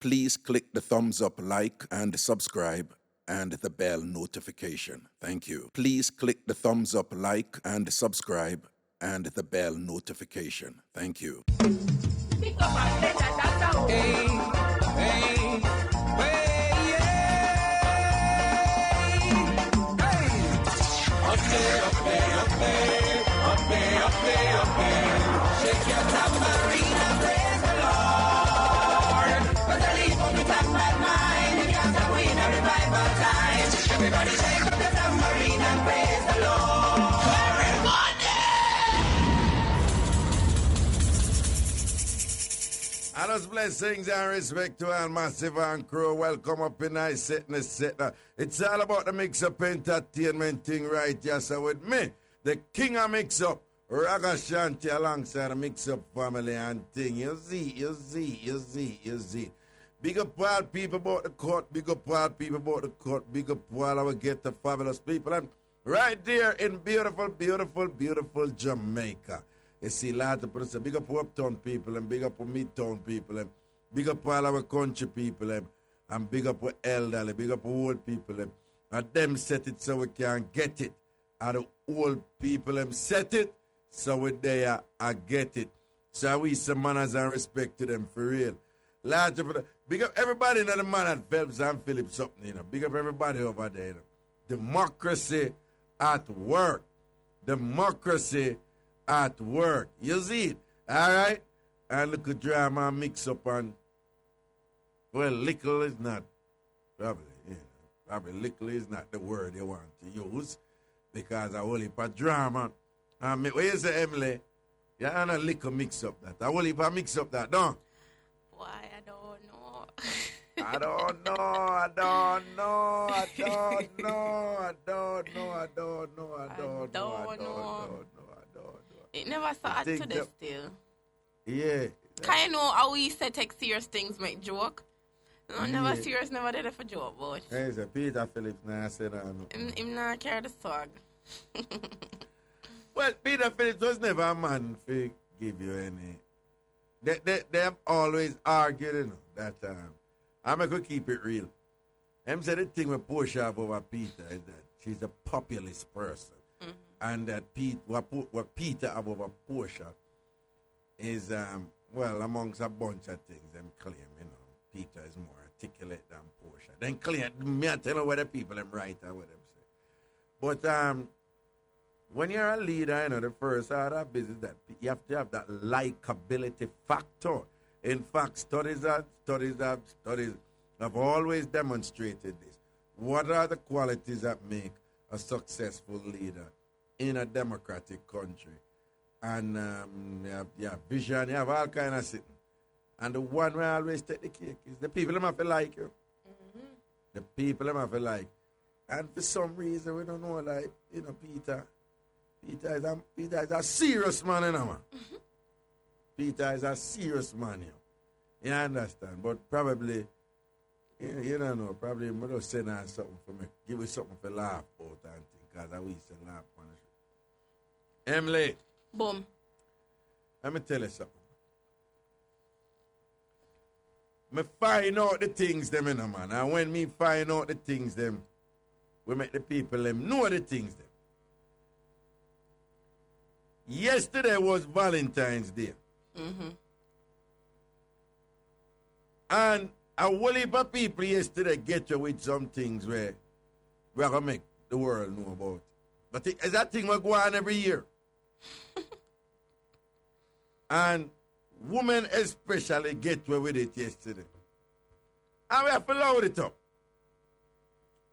Please click the thumbs up, like, and subscribe, and the bell notification. Thank you. Please click the thumbs up, like, and subscribe, and the bell notification. Thank you. Shake your tambourine and praise the Lord. But the leaf on the top of my mind, it can't stop win a revival time. Everybody shake up the tambourine and praise the Lord. Everybody! And us blessings and respect to all massive and crew. Welcome up in nice setting. It's all about the Mixup entertainment thing right here. So with me, the king of Mixup, Ragashanti alongside the Mixup family and thing. You see. Big up all people about the court. Big up all people about the court. Big up all our get the fabulous people. And right there in beautiful Jamaica. You see, lot of people. Big up uptown people and big up midtown people and big up all our country people and big up elderly, big up old people and them set it so we can get it. And the old people set it so we there I get it. So we some manners and respect to them for real. Large of big up everybody in the man at Phelps and Phillips up, you know. Big up everybody over there, you know. Democracy at work. Democracy at work. You see it? Alright? And look at drama mix up and well, little is not probably, you know. Probably little is not the word you want to use. Because I only put drama. What you say, Emily? You don't a little mix up that. I only put mix up that, don't? Why? I don't know. I don't know. It never started to this still. Yeah. Can you know how we say take serious things make joke? No, never serious, never did it for joke, but Hey, so Peter Phillips now said him not carry the swag. Well, Peter Phillips was never a man to give you any. They have always argued, you know, that I'm going to keep it real. Them said the thing with Portia over Peter is that she's a populist person. Mm-hmm. And that what Peter have over Portia is, well, amongst a bunch of things, them claim, you know, Peter is more articulate than Portia. Then claim, me I tell you what the people them right or what them say. But when you're a leader, you know, the first order of business that you have to have that likability factor. In fact, studies have always demonstrated this. What are the qualities that make a successful leader in a democratic country? And you have vision, you have all kind of things. And the one where I always take the cake is the people that have to like you. Mm-hmm. The people that have to like. And for some reason, we don't know, like, you know, Peter is a serious man, you know, man. Mm-hmm. Peter is a serious man, you know. You understand? But probably, you don't know, probably I'm going to send her something for me. Give me something for laugh about and thing, because I wish to laugh on it. Emily. Boom. Let me tell you something. Me find out the things them, you know, man. And when me find out the things them, we make the people them know the things them. Yesterday was Valentine's Day. Mm-hmm. And a whole heap of people yesterday get you with some things where we're going to make the world know about. But is that thing will go on every year. And women especially get you with it yesterday. And we have to load it up.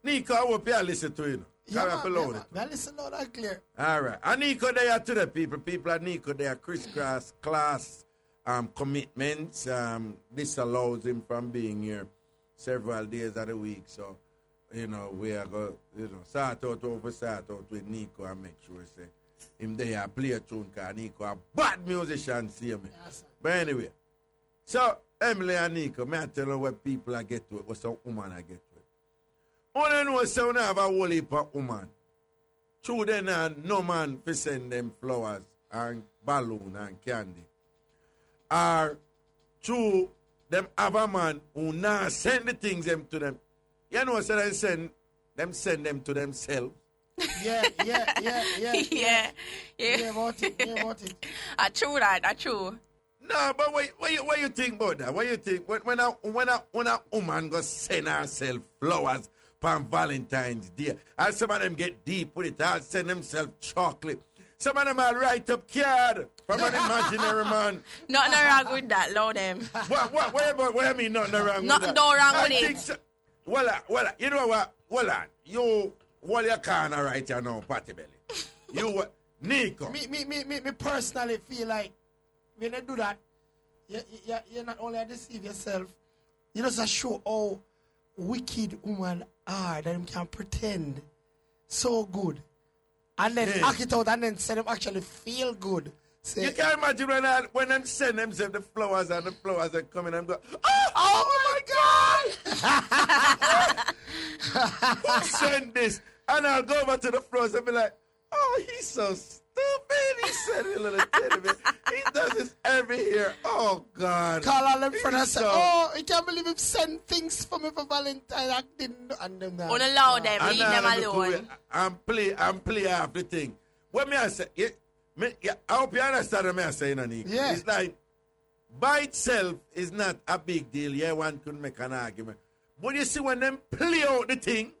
Nico, I hope you listen to it. Yeah, man, I listen to that clear. All right. And Nico, they are to the people. People at Nico, they are crisscross class commitments. This allows him from being here several days of the week. So, you know, we are going to, start out with Nico and make sure, say, him there play a tune, because Nico a bad musician, see me. Yes, but anyway, so, Emily and Nico, may I tell you what people I get to it, what some woman I get to it. Only know some have a whole heap of woman. True then no man for send them flowers and balloon and candy. Or true them have a man who now send the things them to them. You know, so they send them to themselves. Yeah. Yeah. Yeah, about it. I true that. I true. No, but what you think about that? What you think when a woman go send herself flowers on Valentine's Day, and some of them get deep with it, I'll send themselves chocolate. Some of them will write up card from an imaginary man. Nothing wrong with that, love them. What you mean nothing wrong with that? No wrong I with think it. so. Well, you know what? Well, you can't write you now, Patty Belly. You, Nico. Me personally feel like when you do that, you not only deceive yourself, you just show how wicked women are, that them can pretend so good. And then act it out and then say them actually feel good. Say, You can't imagine when them send themselves the flowers and the flowers are coming and go, oh my God! Who sent this? And I'll go over to the flowers and be like, oh, he's so stupid. He said a little teddy bear. He does this every year. Oh, God. call all them friends and say, so- oh, I can't believe him send things for me for Valentine. I didn't, and them now. Don't allow them. And Leave now them let me go alone. with- and play half the thing. What me I say, I hope you understand what I say, Nick. Yeah. It's like, by itself is not a big deal. Yeah, one could make an argument. But you see, when them play out the thing,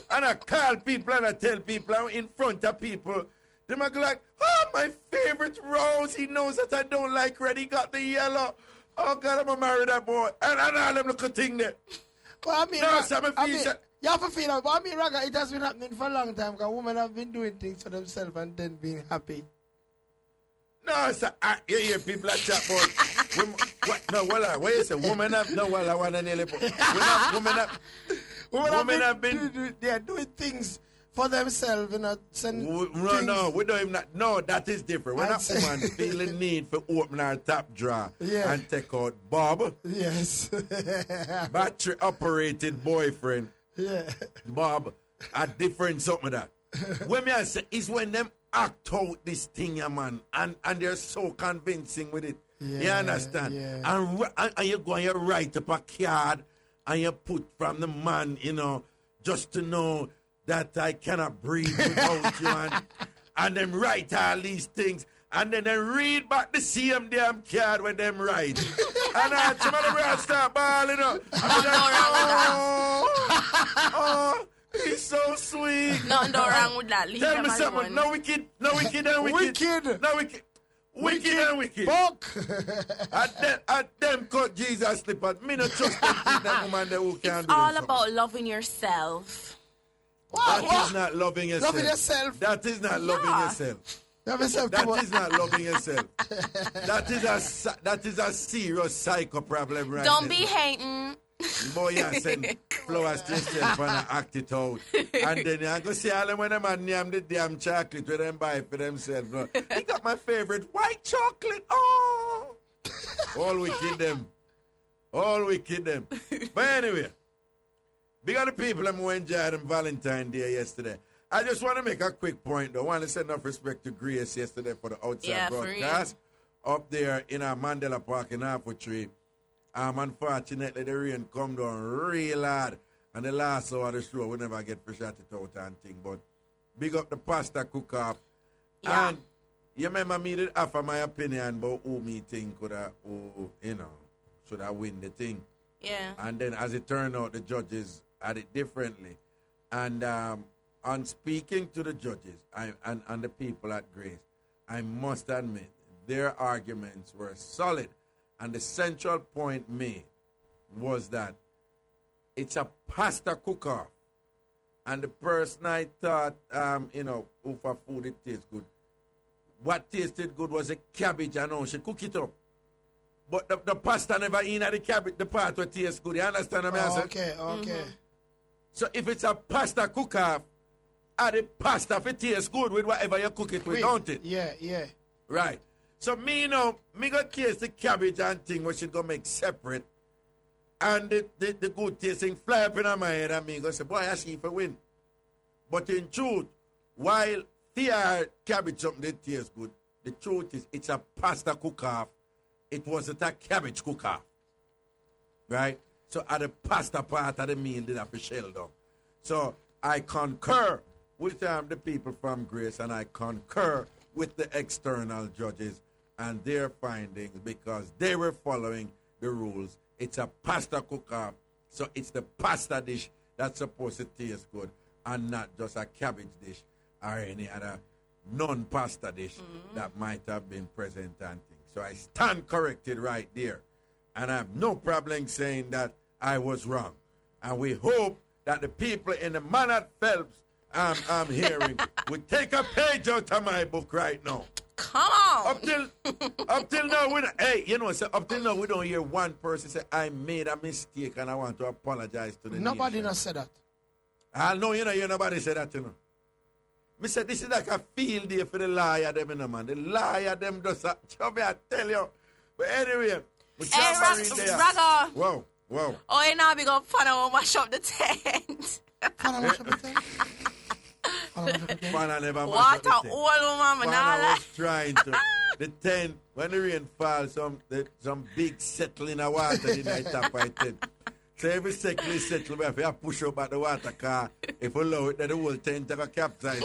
and I call people and I tell people I'm in front of people, they might go like, oh, my favorite rose. He knows that I don't like red. He got the yellow. Oh, God, I'm going to marry that boy. And all them little thing there. Well, I mean, No, so I feel that- you have to feel out. But I mean, Raga, it has been happening for a long time because women have been doing things for themselves and then being happy. No, sir. You hear people like chat about what you say? Women have no. Well, I want to nearly. Women have been. They're doing things for themselves, you know. No, we don't even. No, that is different. When a I'd say- woman feel the need for open her top drawer Yeah. and take out Bob, Yes. battery operated boyfriend, Yeah. Bob, a different something that. When me I say is when them act out this thing, yeah, man, and they're so convincing with it. You Yeah, understand? yeah. And you go and you write up a card and you put from the man, you know, just to know that I cannot breathe without you, and then write all these things. And then they read back the same damn card when them write. And some of them start balling up. Oh, he's so sweet. Nothing wrong with that. Leave Tell them me something. alone. No wicked and wicked. Wicked. No wicked. Wicked and wicked. Fuck. At them cut Jesus slippers. Me not trust them think that woman that who can It's do all them about loving yourself. That is not loving yourself. Loving yourself. That is not loving Yeah. yourself. Love yourself too That much. is not loving yourself. That is a serious psycho problem right Don't there. be hating. Boy, you send flowers to yourself and act it out. And then you go see all them when them man name the damn chocolate where them buy for themselves. No. He got my favorite white chocolate. Oh! All wicked them. All wicked them. But anyway, big other people them who enjoyed them Valentine Day yesterday. I just want to make a quick point though. I want to send enough respect to Grace yesterday for the outside Yeah, for broadcast. Up there in our Mandela Park in Halfway Tree. Unfortunately, the rain come down real hard. And the last hour of the show, we never get fresh at it out and thing. But big up the pasta cook-off. Yeah. And you remember me did offer my opinion about who me think could have, should have win the thing. Yeah. And then as it turned out, the judges had it differently. And on speaking to the judges and the people at Grace, I must admit, their arguments were solid. And the central point made was that it's a pasta cook-off. And the person I thought, who for food it tastes good. What tasted good was a cabbage, and how she cook it up. But the pasta never in at the cabbage, the part where tastes good. You understand what I'm saying? Okay. So if it's a pasta cook-off, add the pasta if it tastes good with whatever you cook it with, don't it? Yeah. Right. So me, me go taste the cabbage and thing which it go make separate. And the good tasting fly up in my head and me go say, boy, I see if I win. But in truth, while the cabbage something that tastes good, the truth is it's a pasta cook-off. It wasn't a cabbage cook-off. right? So at the pasta part of the meal did have to shell down. So I concur with the people from Grace, and I concur with the external judges and their findings because they were following the rules. It's a pasta cook-up, so it's the pasta dish that's supposed to taste good and not just a cabbage dish or any other non-pasta dish that might have been present and things. So I stand corrected right there. And I have no problem saying that I was wrong. And we hope that the people in the man at Phelps I'm hearing would take a page out of my book right now. Come on. Up till now, up till now we don't hear one person say, I made a mistake and I want to apologize to the Nobody nation. not said that. I know, nobody said that, Me said, this is like a field day for the liar, them, man. The liar, them, just, I tell you. But anyway, Hey, Raga. Whoa. Oh, you know, we go fun and mash up the tent. Fana mash up the tent? Fana never mash Water up the tent. all mama, Fana was trying to. The tent, when the rain falls, some big settling of water in the top of the tent. So every second we settle, we have to push up at the water car. If we lower it, then the whole tent take a capsize.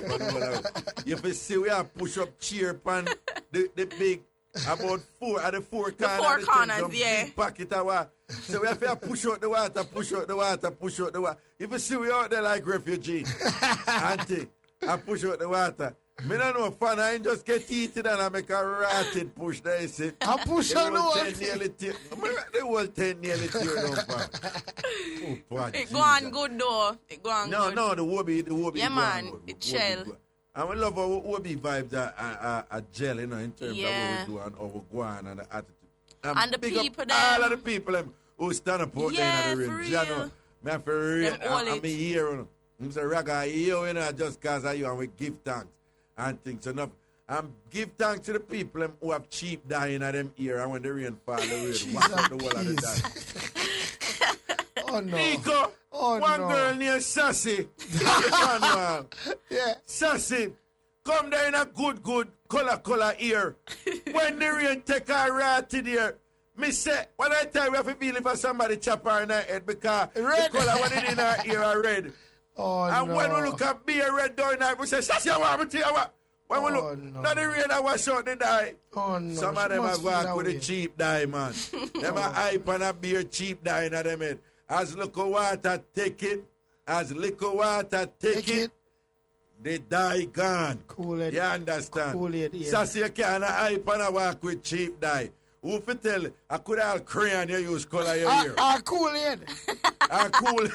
If you see, we have push up chair upon the big, about four corners of the tent, some big pocket of water. So we have to push out the water. If you see, we out there like refugees. Auntie, I push out the water. Me don't know, fun. I just get eaten and I make a ratted push. There you see. I push out the water. The whole tent nearly tear down, fam. Oh, It go on good though. It go on good. No, the Wobby. Yeah, man. It shell. And we love our Wobby vibes are gel, in terms of what we do and how we go on and the attitude. And the big people up them. all of the people them who stand up out there in the for rain. real. Me have to read. Them all I'm here. I'm say, Raga, just because of you, and we give thanks and things enough. And give thanks to the people them who have cheap dying at them ear, and when the rain fall, the rain wash up the wall of the dance. Oh, no. Nico, one girl named Sassy. Yeah. Sassy, come there in a good color ear. When the rain take her right to there, me say, when I tell you, we have to feel if somebody chop her in her head because Red. the color when it in her ear are red. Oh, And no. when we look at beer red down there, we say, Sassy, I want to tell you what. When we look, not the rain that wash out the dye. Oh, no. Some of She them must have feel worked that with way. a cheap dye, man. Them a hype and a beer cheap dye in them head. As liquor water take it, the dye gone. Cool it. You understand? Cool it, yeah. Sassy, you can't hype and a work with cheap dye. Who fi tell, I could have crayon you use color your hair. Cool it. Cool.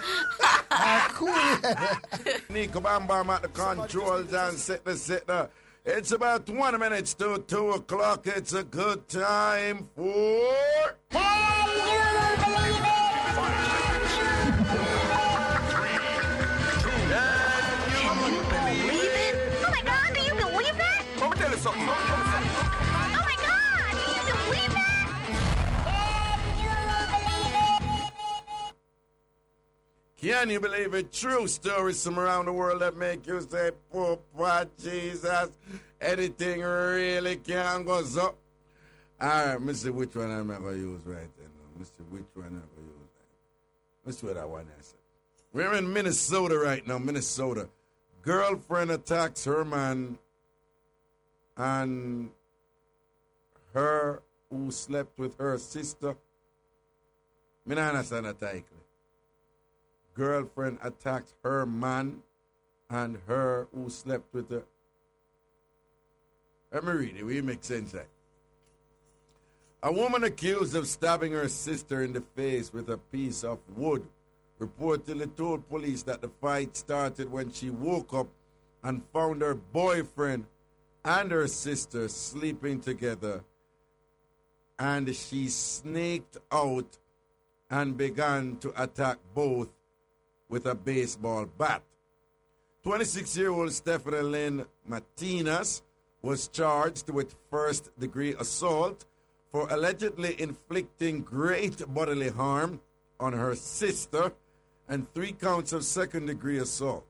Cool it. Nico Bam Bam at the controls and set the. It's about 1 minute to 2 o'clock. It's a good time for... Oh my God, do you believe that? Let me tell you something. Oh my God, do you believe that? Can you believe it? True stories from around the world that make you say, poor Jesus, anything really can go so. All right, let me see which one I'm going to use right there. Let me see which one I'm going to use. Let's see what I want to say. We're in Minnesota right now, Minnesota. Girlfriend attacks her man and her who slept with her sister. I don't understand that title. Girlfriend attacks her man and her who slept with her. Let me read it. Will you make sense of that? A woman accused of stabbing her sister in the face with a piece of wood reportedly told police that the fight started when she woke up and found her boyfriend and her sister sleeping together, and she snaked out and began to attack both with a baseball bat. 26-year-old Stephanie Lynn Martinez was charged with first-degree assault for allegedly inflicting great bodily harm on her sister and 3 counts of second-degree assault.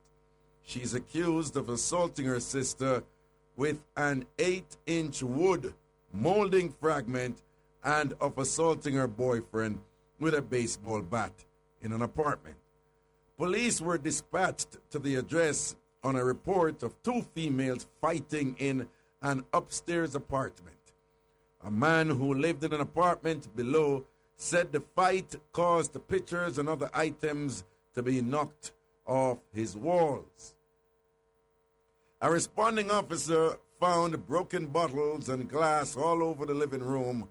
She's accused of assaulting her sister with an 8-inch wood molding fragment and of assaulting her boyfriend with a baseball bat in an apartment. Police were dispatched to the address on a report of two females fighting in an upstairs apartment. A man who lived in an apartment below said the fight caused the pictures and other items to be knocked off his walls. A responding officer found broken bottles and glass all over the living room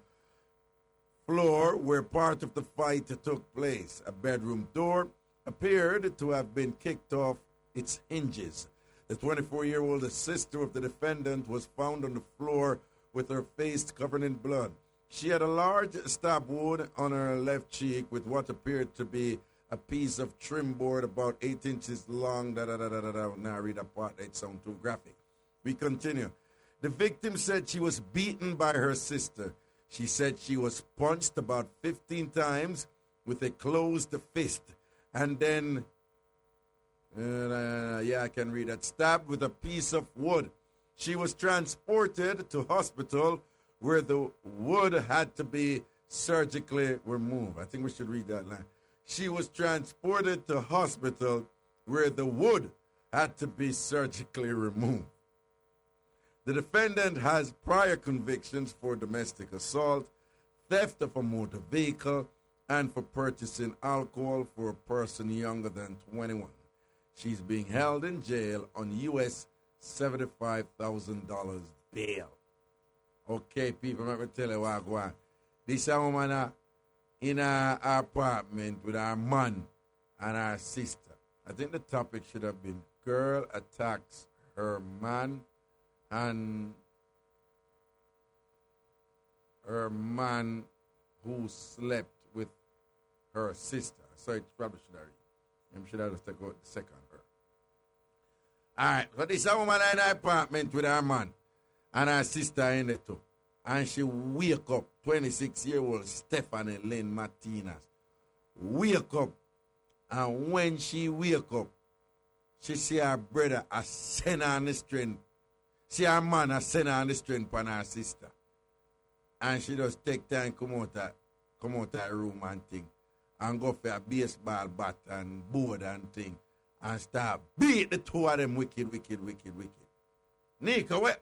floor where part of the fight took place. A bedroom door appeared to have been kicked off its hinges. The 24-year-old sister of the defendant was found on the floor with her face covered in blood. She had a large stab wound on her left cheek with what appeared to be a piece of trim board about 8 inches long. Now read that part, it sounds too graphic. We continue. The victim said she was beaten by her sister. She said she was punched about 15 times with a closed fist. And then, I can read that, stabbed with a piece of wood. She was transported to hospital where the wood had to be surgically removed. I think we should read that line. She was transported to hospital where the wood had to be surgically removed. The defendant has prior convictions for domestic assault, theft of a motor vehicle, and for purchasing alcohol for a person younger than 21. She's being held in jail on U.S. $75,000 bail. Okay, people, let me tell you what going on. This woman in her apartment with her man and her sister. I think the topic should have been girl attacks her man and her man who slept with her sister. So it probably should have read. I should have just take out the second her. Alright, so this woman in her apartment with her man and her sister in it too. And she wake up, 26-year-old Stephanie Lynn Martinez. Wake up. And when she wake up, she see her brother a send her on the strength. See her man a send her on the strength on her sister. And she just take time come out that room and thing. And go for a baseball bat and board and thing. And start beat the two of them wicked. Nico, what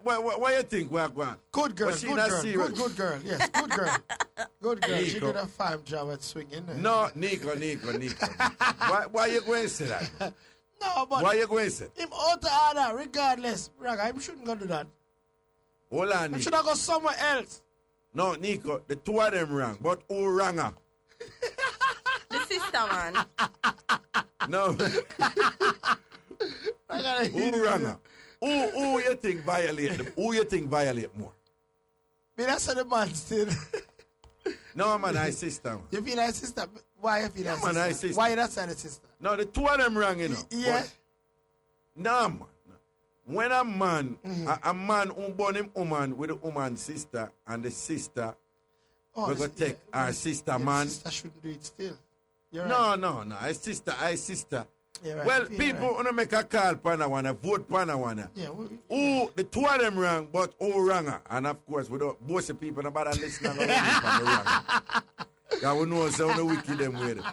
you think we're going? Good girl, good girl. Yes, good girl. Good girl. Nico. She did a fine job at swinging. No, Nico. Why you going to say that? No, but Why you going to say? him out of order, regardless. Raga, him shouldn't go do that. Hold on, Him Nico. should have go somewhere else. No, Nico, the two of them wrong, but who wrong her? The sister, man. No. Who wrong her? Who you think violate them? Who you think violate more? Me that's the man still. No, man, I sister. Man. You feel like sister? Why you feel like man, I sister? sister. Why you that side of sister? No, the two of them wrong, you know. Yeah. But, no, man. When a man, a man who born him woman with a woman's sister and the sister, we're going to take our sister, man. Sister shouldn't do it still. You're No, right. no. I sister. You're right. Well, You're people right. want to make a call upon a one, vote upon a one. Yeah, Who, the two of them wrong, but who wrong her? And of course, we don't, most of the people about to listen to the wrong. Because we know so the wicked them with it.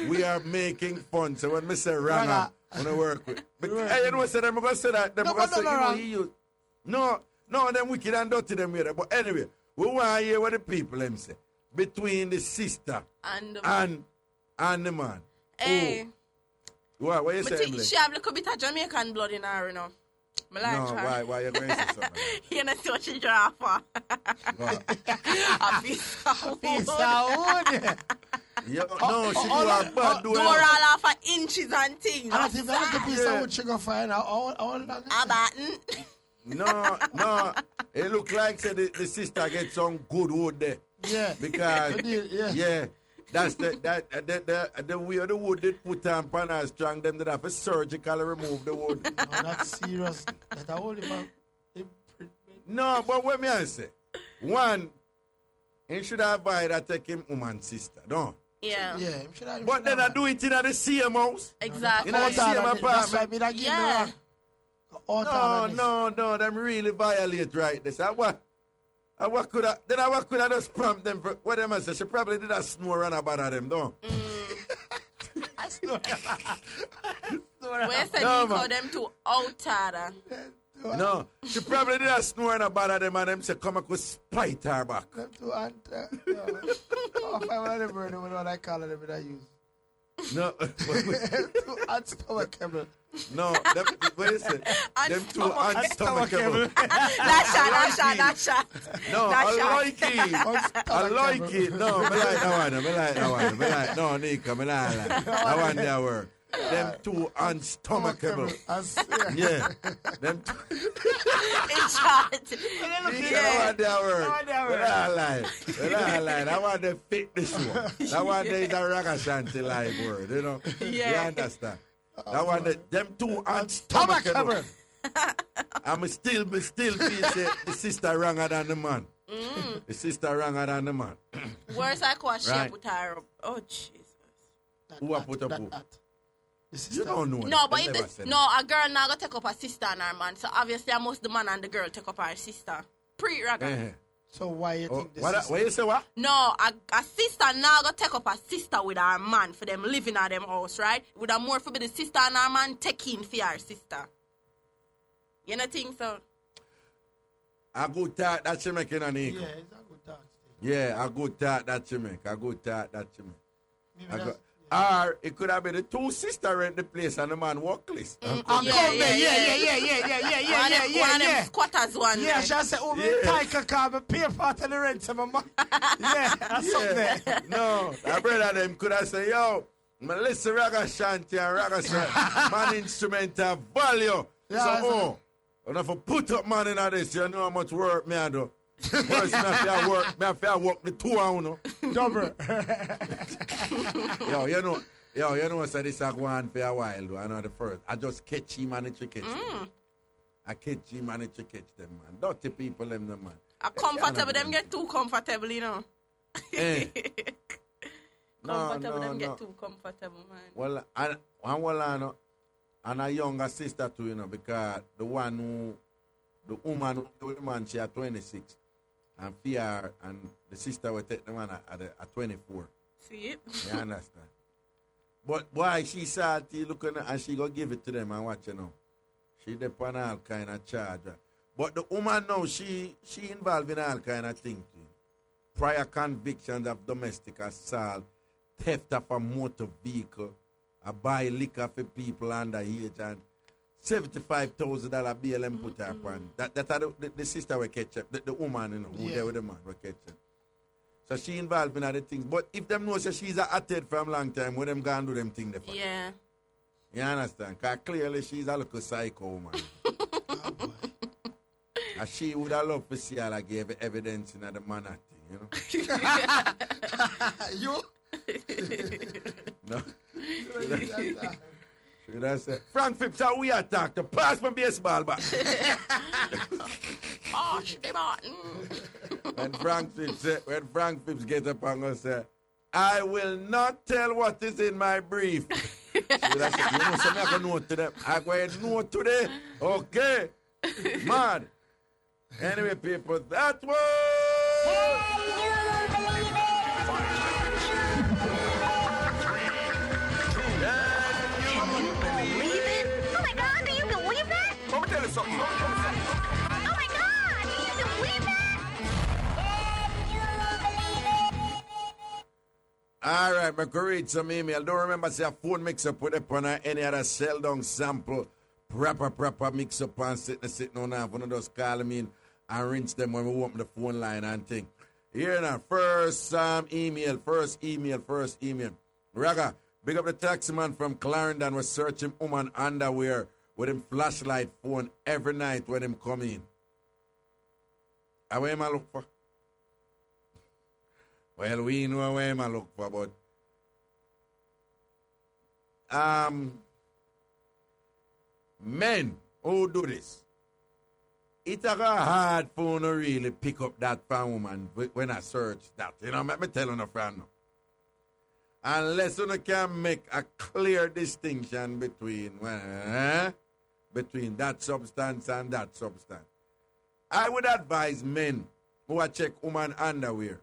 We are making fun. So when I say wrong, I want to work with. But, hey, you know what I'm going to say that? Them going to say, you know, no, them wicked and dirty them with it. But anyway, we want to hear what the people them say. Between the sister And the man. hey. What you say, Emily? She have a little bit of Jamaican blood in her, you know. Me like No, her. why you going to say something? You know see what she draw for. What? A piece of Piece wood. of wood. No, she do a bad Do doing. her all off of inches and things. And if I look a piece of wood, she go find out all long. A button. No. It look like say, the sister get some good wood there. Yeah. Because Yeah. that's the way the wood they put on pan as strong them that have to surgically remove the wood. Oh, that's serious. That I hold him up. No, but what me I say? One, he should have buy that take him woman sister, no. Yeah. Yeah, him should have. But then I do it in the same house. Exactly. In the same That's why apartment. me that give Yeah. me one. No, them really violate right this. What? And what could I just prompt them for what them I say? She probably did a snore and a bother them, though. Where said No, you call man. them to outer? No, she probably did a snore and a bother them, and them say, come and spite her back. Them two anta. Oh, if I want to burn them, what I call them, I use. No, Two unstomachable. no, what is it? Them two unstomachable. That shot. No, That I shot. like it. I like it. No, I like that one. No, Nika, I like that. That one there were. Them two unstomachable. I swear. Yeah. Them two. In shot. That one there were. I lie. That one they fit the show. That one there is a Ragashanti live word, you know. Yeah. You understand? That one, them two unstomachable. I'm still feel say the sister wronger than the man. The sister wronger than the man. Where's I call shape Right. with her? Oh, Jesus. Who I put up who? The sister. You don't know. No, that. but They if never this, said no, a girl now gonna take up her sister and her man. So obviously, I must the man and the girl take up her sister. Pre-raga. that. Eh, eh. So why you Oh, think this what, is... what you say what? No, a sister now gonna take up her sister with her man for them living at them house, right? Would have more for be the sister and her man taking for her sister. You know think so? A good talk that she make in a Yeah, Nika. it's a good talk. Yeah, a good talk that she make. A good talk that she make. Maybe A that's... good- Or it could have been the two sisters rent the place and the man workless. Yeah. One of them squatters one. Yeah, there. she said, oh, me Yeah. take car, me pay part of the rent to my mom. Yeah, that's something there. No, a brother them could have said, yo, me listen Ragashanti and Ragashanti, man instrument of value. Yeah, So, that's oh, and if I put up man in this, you know how much work me I do. First, me have to work the 2 hours. Double. You know, so this I go on for a while, though. I know the first. I just catch him and catch them. I catch him and catch them, man. Dirty people, them, man. A comfortable, them get too comfortable, you know. Eh. Comfortable, them no. get too comfortable, man. Well, and a younger sister too, you know, because the woman who told the man she at 26, and fear, and the sister will take the man at 24. See it? You understand? But why she salty looking and she go give it to them and watch, you know. She depend on all kind of charge. But the woman now, she involved in all kind of things. Prior convictions of domestic assault, theft of a motor vehicle, a buy liquor for people underage, and $75,000 BLM put her upon. That are the sister will catch up, the woman, you know, who there with the man will catch up. So she involved in other things. But if them know so she's a hothead from a long time, what them gonna do them thing there for? Yeah. You understand? Because clearly she's a little psycho woman. And she would have loved to see her like give evidence in the man thing, you know? You? No. Should I say, Frank Phipps, how we attack to pass my baseball back. Oh, Martin. when Frank Phipps get up and go say, I will not tell what is in my brief. Should I say, you know, so I can note to them. I go ahead note today. Okay. Man. Anyway, people, that was... Oh my God, do you believe that? Let me tell you something. Oh my God, do you believe that? All right, I can read some email. Don't remember say a phone mix-up with up on any other sell down sample. Proper mix-up and sitting on half. One of those call me in and rinse them when we open the phone line and thing. Here now, first email. Raga, big up the taxi man from Clarendon was searching woman underwear with him flashlight phone every night when him come in. What am I look for? Well, we know where I look for, but men who do this, it's a hard for to really pick up that fan woman when I search that. You know, let me tell you, friend. Unless you can make a clear distinction between that substance and that substance. I would advise men I check woman underwear.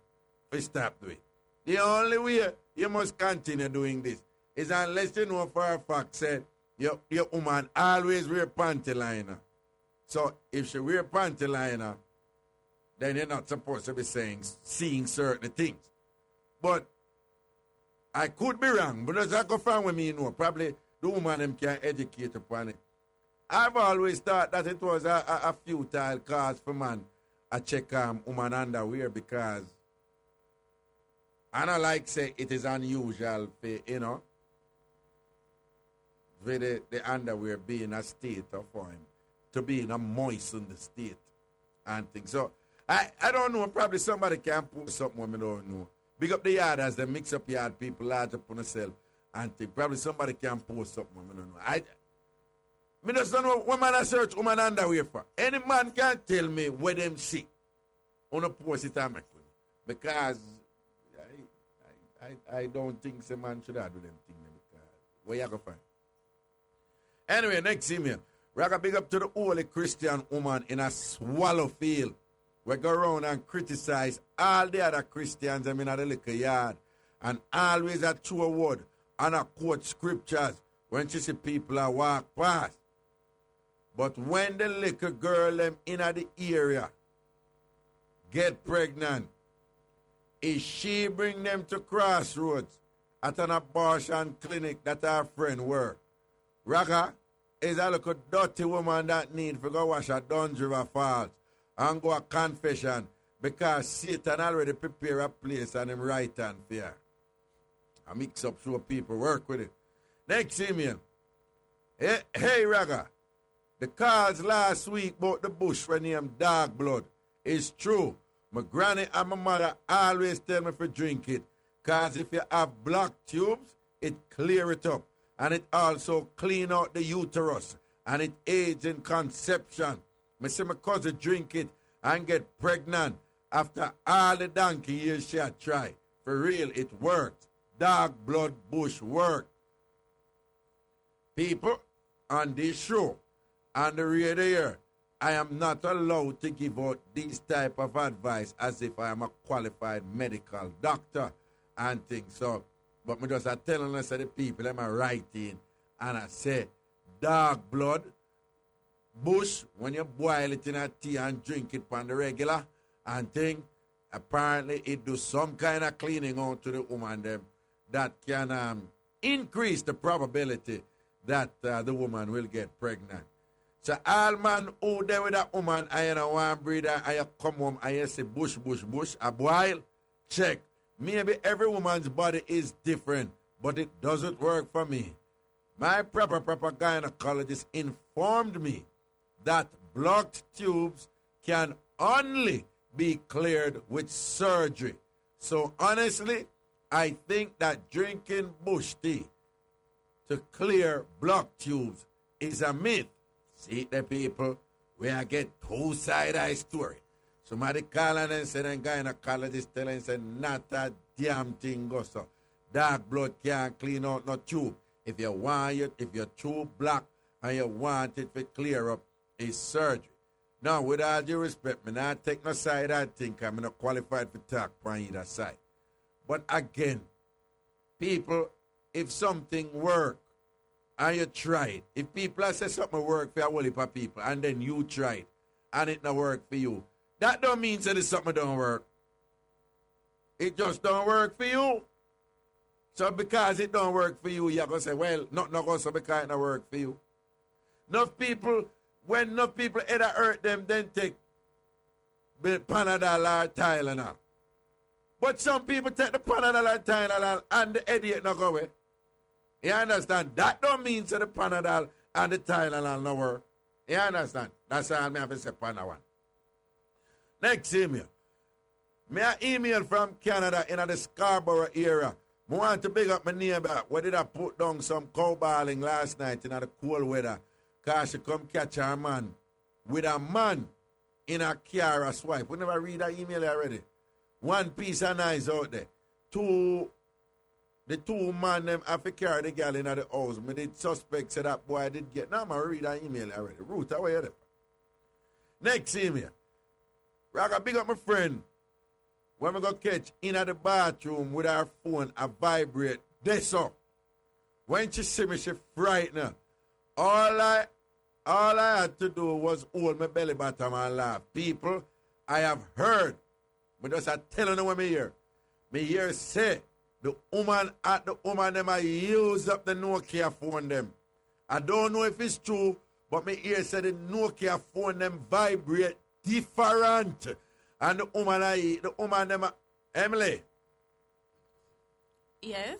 We stop doing it. The only way you must continue doing this is unless you know for a fact said your woman always wear panty liner. So if she wear panty liner, then you're not supposed to be seeing certain things. But I could be wrong, but as I go find with me, you know, probably the woman them can educate upon it. I've always thought that it was a futile cause for man to check woman underwear because I don't like say it is unusual for, you know, for the underwear being a state of for him to be in a moistened state and things. So I don't know, probably somebody can post something when I don't know. Big up the yard as the mix up yard people large up on themselves and think. Probably somebody can post something when I don't know. I just don't know what man I search woman underwear for. Any man can tell me where them see. On a post it and make with me. Because I don't think some man should have do them things. Where you go find? Anyway, next email. Raga big up to the holy Christian woman in a swallow field. We go around and criticize all the other Christians in the little yard. And always a true word and a quote scriptures when she see people a walk past. But when the little girl them in the area get pregnant, is she bring them to Crossroads at an abortion clinic that our friend work. Raga is a little dirty woman that need to go wash a Duns River Falls and go a confession because Satan already prepare a place and him right hand fear. I mix up so people work with it. Next email. Hey Raga, the calls last week about the bush when named Dog Blood is true. My granny and my mother always tell me to drink it. Because if you have blocked tubes, it clear it up. And it also clean out the uterus. And it aids in conception. I see my cousin drink it and get pregnant after all the donkey years she had tried. For real, it worked. Dog blood bush worked. People on this show, on the radio, I am not allowed to give out this type of advice as if I am a qualified medical doctor and things. So, but me just telling us the people I'm writing and I say, dog blood, bush, when you boil it in a tea and drink it on the regular and thing, apparently it do some kind of cleaning out to the woman them that can increase the probability that the woman will get pregnant. So all man who there with that woman, I know one breeder, I come home, I say bush, a boil, check. Maybe every woman's body is different, but it doesn't work for me. My proper gynecologist informed me that blocked tubes can only be cleared with surgery. So honestly, I think that drinking bush tea to clear blocked tubes is a myth. See the people, where I get two-sided story. Somebody call and say, the gynecologist telling say not a damn thing go so. Dark blood can't clean out no tube. If you want it, if your tube block and you want it to clear up, it's surgery. Now, with all due respect, me not take no side I think I'm not qualified to talk on either side. But again, people, if something work, and you try it. If people say something work for a whole heap of people and then you try it and it not work for you, that don't mean that something don't work. It just don't work for you. So because it don't work for you, you're going to say, well, not going to because it don't work for you. Enough people, when enough people either hurt them, then take Panadol or Tylenol. But some people take the Panadol or Tylenol and the headache not go away. You understand? That don't mean that the Panadol and the Tylenol no work. You understand? That's all I have to say upon that one. Next email. Me an email from Canada in the Scarborough area. I want to big up my neighbor. Where did I put down some cow balling last night in the cold weather? Because she come catch her man with a man in a car a swipe. We never read that email already. One piece of nice out there. The two man them have to carry the girl in the house. Me did suspect said that boy did get. Now I read that email already. Root away there. Next email. Raga, big up my friend. When we go catch in at the bathroom with our phone, I vibrate. That's all. When she see me, she frightened. All I had to do was hold my belly bottom and laugh. People, I have heard, but just I telling you what me hear. Me hear say the woman them I use up the Nokia phone them. I don't know if it's true, but me hear say the Nokia phone them vibrate different. And the woman them Emily. Yes.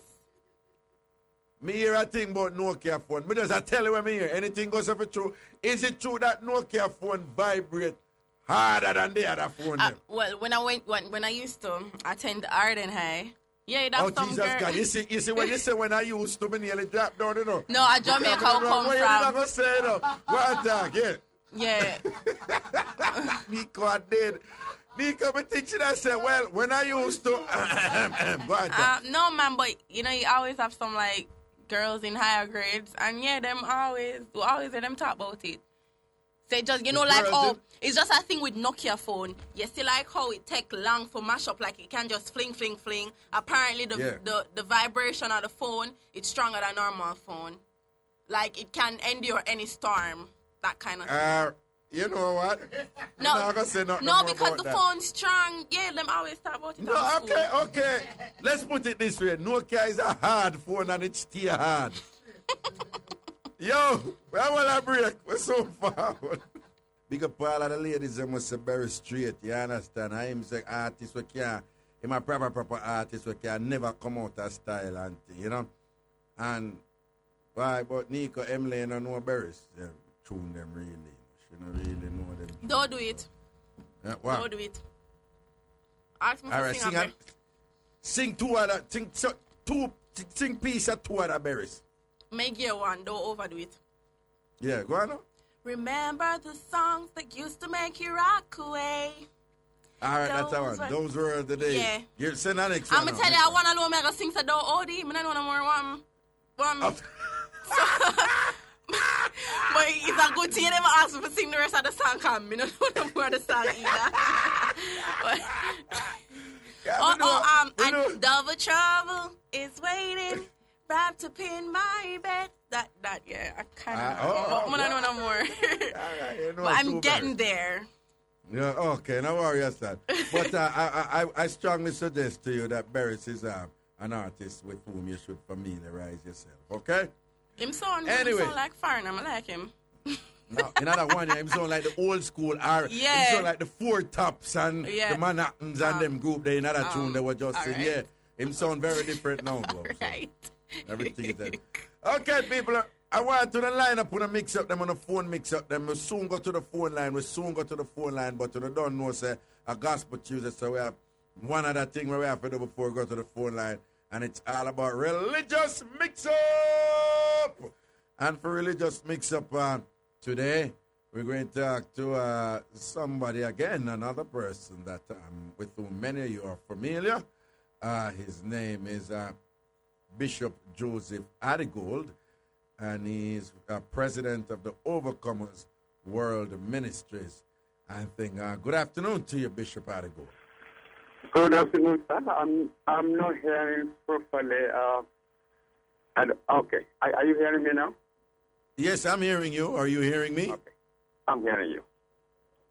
Me hear a thing about Nokia phone. Me just I tell you what me hear. Anything goes for true. Is it true that Nokia phone vibrate harder than the other phone? Well, when I used to attend Arden High, yeah, that's some Jesus girl. God. You see when you say when I used to, me nearly dropped down, you know. No, at Jamaica come from. What you not gonna say though? What talk, yeah. Yeah. Nico I did. Nico be teaching us say, well, when I used to go on, talk. No man, but you know you always have some like girls in higher grades, and yeah, we always hear them talk about it. Say just like it's just a thing with Nokia phone. You see like how it take long for mash up, like it can just fling. Apparently the vibration of the phone it's stronger than normal phone. Like it can endure any storm, that kind of thing. You know what? No, not gonna say nothing no, more because about the that. phone's strong. Yeah, them always talk about it. No, on the phone. okay. Let's put it this way. Nokia is a hard phone and it's still hard. Yo, where will I break? We're so forward. Big up all of the ladies that must say very straight, you understand? I'm say artist we can, I'm a proper artist we can never come out of style and you know? And why, but Nico, Emily, you don't know berries. Yeah, tune them really. She don't really know them. Don't do it. Yeah, what? Don't do it. Ask me All to right, sing a bit. sing piece of two other berries. Make your one, don't overdo it. Yeah, go on now. Remember the songs that used to make you rock away. All right, that's our one. Those were the days. Yeah. You send the next one. I'm going to tell you, I want to know me I sing so don't OD. I don't want more one. But it's a good thing you never ask me to sing the rest of the song because I don't know more of the song either. And Double Trouble is waiting, wrapped up in my bed. That yeah, I kind of I don't know no more. But I'm getting there. Yeah, okay, no worries, that. But I strongly suggest to you that Barris is an artist with whom you should familiarize yourself, okay? Him sound like foreign, I like him. No, another one, him sound like the old school art. Yeah. Him sound like the Four Tops and the Manhattans and them group, they another tune they were just saying, yeah. Him sound very different now, bro. Right. So everything is there. Okay, people, I want to the line up on a mix up them on the phone mix up them. We soon go to the phone line. But you don't know, say, a gospel Tuesday, so we have one other thing where we have to do before we go to the phone line, and it's all about religious mix up. And for religious mix up today, we're going to talk to somebody again, another person that with whom many of you are familiar. His name is Bishop Joseph Adigold, and he's president of the Overcomers World Ministries. I think, good afternoon to you, Bishop Adigold. Good afternoon, sir. I'm not hearing properly. Okay. Are you hearing me now? Yes, I'm hearing you. Are you hearing me? Okay. I'm hearing you.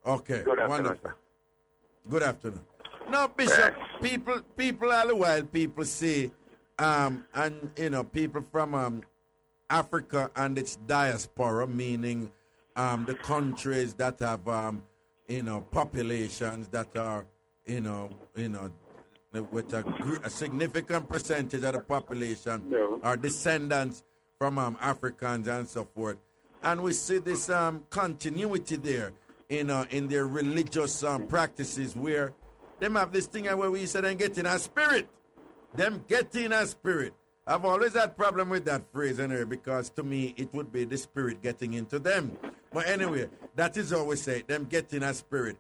Okay. Good afternoon, wonderful. sir. Good afternoon. Now, Bishop, people all the while, people say, and, you know, people from Africa and its diaspora, meaning the countries that have, you know, populations that are, you know, with a significant percentage of the population are descendants from Africans and so forth. And we see this continuity there, you know, in their religious practices where them have this thing where we say them getting a spirit. Them getting a spirit. I've always had problem with that phrase anyway, because to me it would be the spirit getting into them. But anyway, that is always say, them getting a spirit.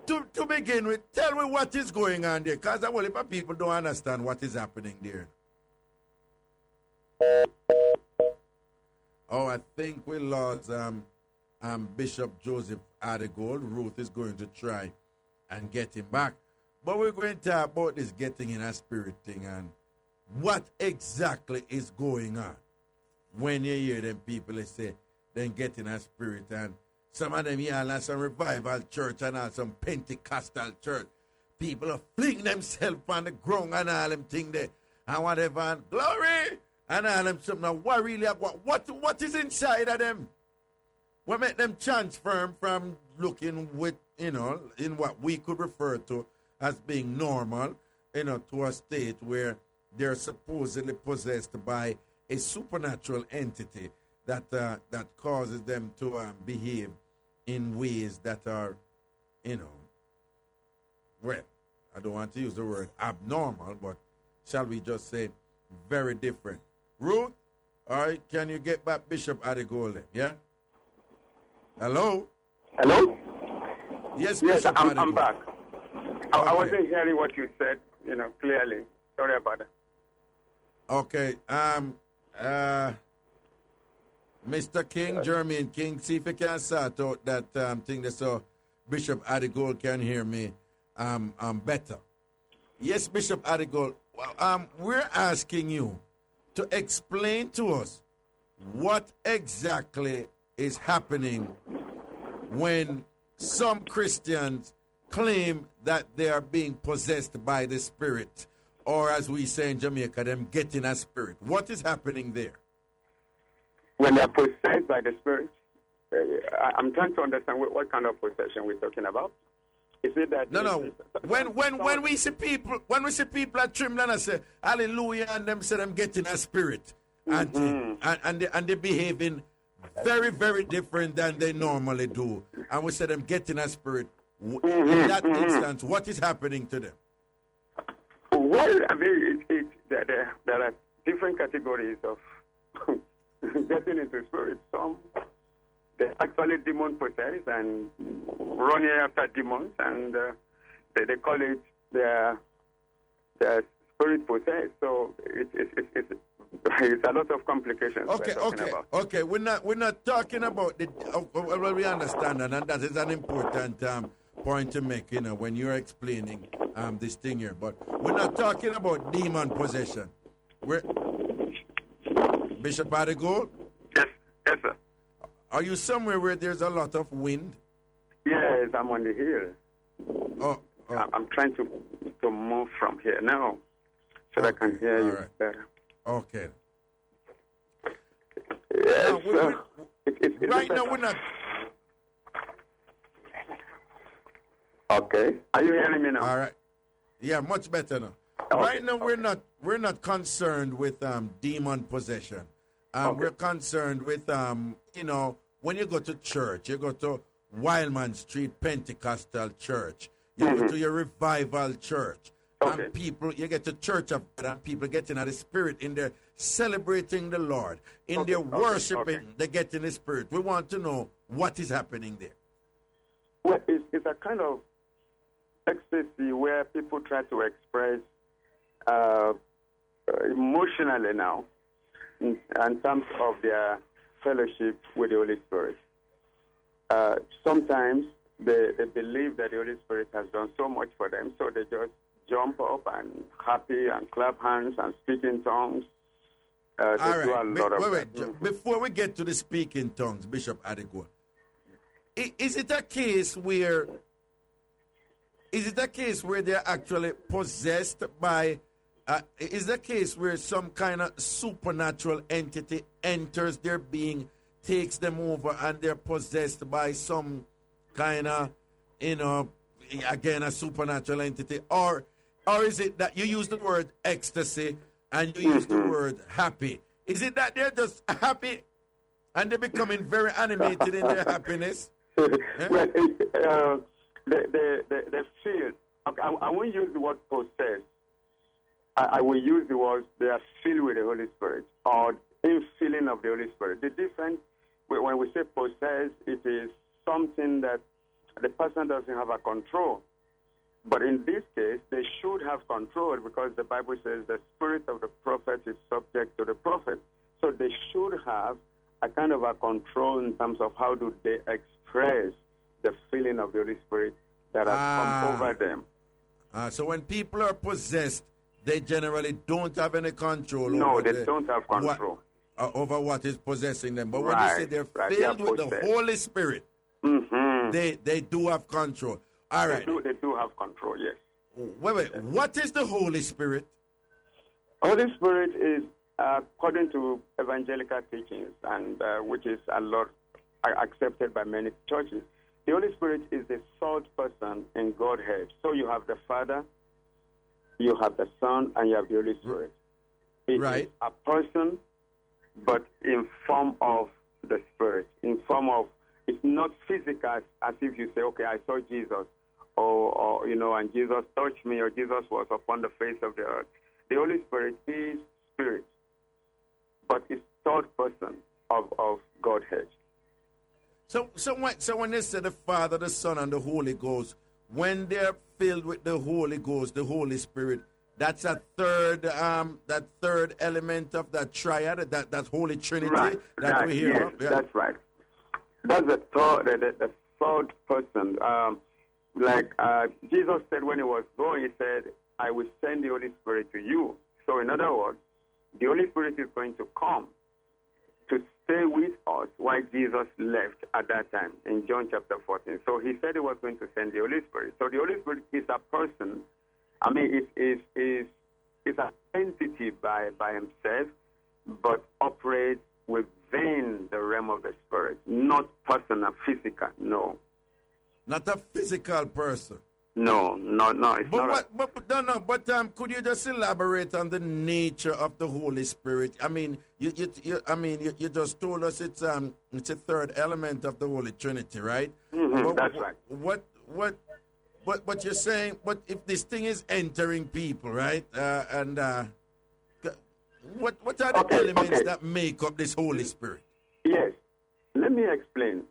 To begin with, tell me what is going on there, because a whole heap of people don't understand what is happening there. Oh, I think we lost Bishop Joseph Adegold. Ruth is going to try and get him back. But we're going to talk about this getting in a spirit thing and what exactly is going on. When you hear them people, they say, then get in a spirit. And some of them here like some revival church and all some Pentecostal church. People are fling themselves on the ground and all them thing there. And whatever, and glory! And all them something. Now, what really, what is inside of them? What make them transform from looking with, in what we could refer to as being normal, to a state where they're supposedly possessed by a supernatural entity that causes them to behave in ways that are, well, I don't want to use the word abnormal, but shall we just say very different. Ruth, all right, can you get back Bishop Adegold, yeah? Hello? Hello? Yes, Yes, Bishop I'm Adegold. back. I Okay. wasn't hearing what you said, clearly. Sorry about that. Okay, Mr. King, Jermaine King, see if you can sort out that thing there so Bishop Adegold can hear me better. Yes, Bishop Adegold, we're asking you to explain to us what exactly is happening when some Christians claim that they are being possessed by the Spirit, or as we say in Jamaica, them getting a spirit. What is happening there? When they are possessed by the Spirit, I'm trying to understand what kind of possession we're talking about. Is it that No. When we see people at Trimland and say hallelujah and them say them getting a spirit and they behaving very, very different than they normally do. And we say them getting a spirit. In that instance, what is happening to them? Well, I mean, there are different categories of getting into spirit. Some they're actually demon possessed and running after demons, and they call it their spirit possessed. So it's a lot of complications. Okay. We're not talking about the. Well, we understand that, and that is an important point to make. When you're explaining this thing here, but we're not talking about demon possession. We're Bishop Adegold. Yes, sir. Are you somewhere where there's a lot of wind? Yes, I'm on the hill. Oh. I'm trying to move from here now so that I can hear you better. Okay. Yes, right now we're not. Okay. Are you hearing me now? All right. Yeah, much better now. Okay. Right now we're not concerned with demon possession. We're concerned with when you go to church, you go to Wildman Street Pentecostal Church, you go to your revival church, and people, you get to church of God, and people getting out the spirit in there celebrating the Lord, in their worshiping, they get in the spirit. We want to know what is happening there. Well, it's a kind of ecstasy where people try to express emotionally now in terms of their fellowship with the Holy Spirit. Sometimes they believe that the Holy Spirit has done so much for them, so they just jump up and happy and clap hands and speak in tongues. All right. Before we get to the speaking tongues, Bishop Adegold, is it a case where they're actually possessed by? Is the case where some kind of supernatural entity enters their being, takes them over, and they're possessed by some kind of, again, a supernatural entity? Or is it that you use the word ecstasy and you use the word happy? Is it that they're just happy and they're becoming very animated in their happiness? Well, they feel. Okay, I won't use the word possessed. I will use the word they are filled with the Holy Spirit or infilling of the Holy Spirit. The difference, when we say possessed, it is something that the person doesn't have a control. But in this case, they should have control because the Bible says the spirit of the prophet is subject to the prophet. So they should have a kind of a control in terms of how do they express the feeling of the Holy Spirit that has come over them. So when people are possessed, they generally don't have any control. No, over they don't have control. Over what is possessing them. But when Right, you say they're right, filled they are with the possessed. Holy Spirit, they do have control. All right. They do have control, yes. Wait. What is the Holy Spirit? Holy Spirit is, according to evangelical teachings, and which is a lot accepted by many churches, the Holy Spirit is the third person in Godhead. So you have the Father, you have the Son, and you have the Holy Spirit. It is a person, but in form of the Spirit, in form of, it's not physical as if you say, okay, I saw Jesus, or and Jesus touched me, or Jesus was upon the face of the earth. The Holy Spirit is Spirit, but it's third person of Godhead. So when they say the Father, the Son, and the Holy Ghost, when they're filled with the Holy Ghost, the Holy Spirit, that's a third element of that triad, that Holy Trinity that we hear. Yes, that's right. That's the third person. Jesus said when he was going, he said, I will send the Holy Spirit to you. So in other words, the Holy Spirit is going to come to stay with us while Jesus left at that time in John chapter 14. So he said he was going to send the Holy Spirit. So the Holy Spirit is a person. I mean, it's an entity by himself, but operates within the realm of the Spirit, not personal, physical, no. Not a physical person. No, it's not. But could you just elaborate on the nature of the Holy Spirit? I mean, you just told us it's a third element of the Holy Trinity, right? That's right. What you're saying? But if this thing is entering people, right? What are the elements that make up this Holy Spirit? Yes, let me explain.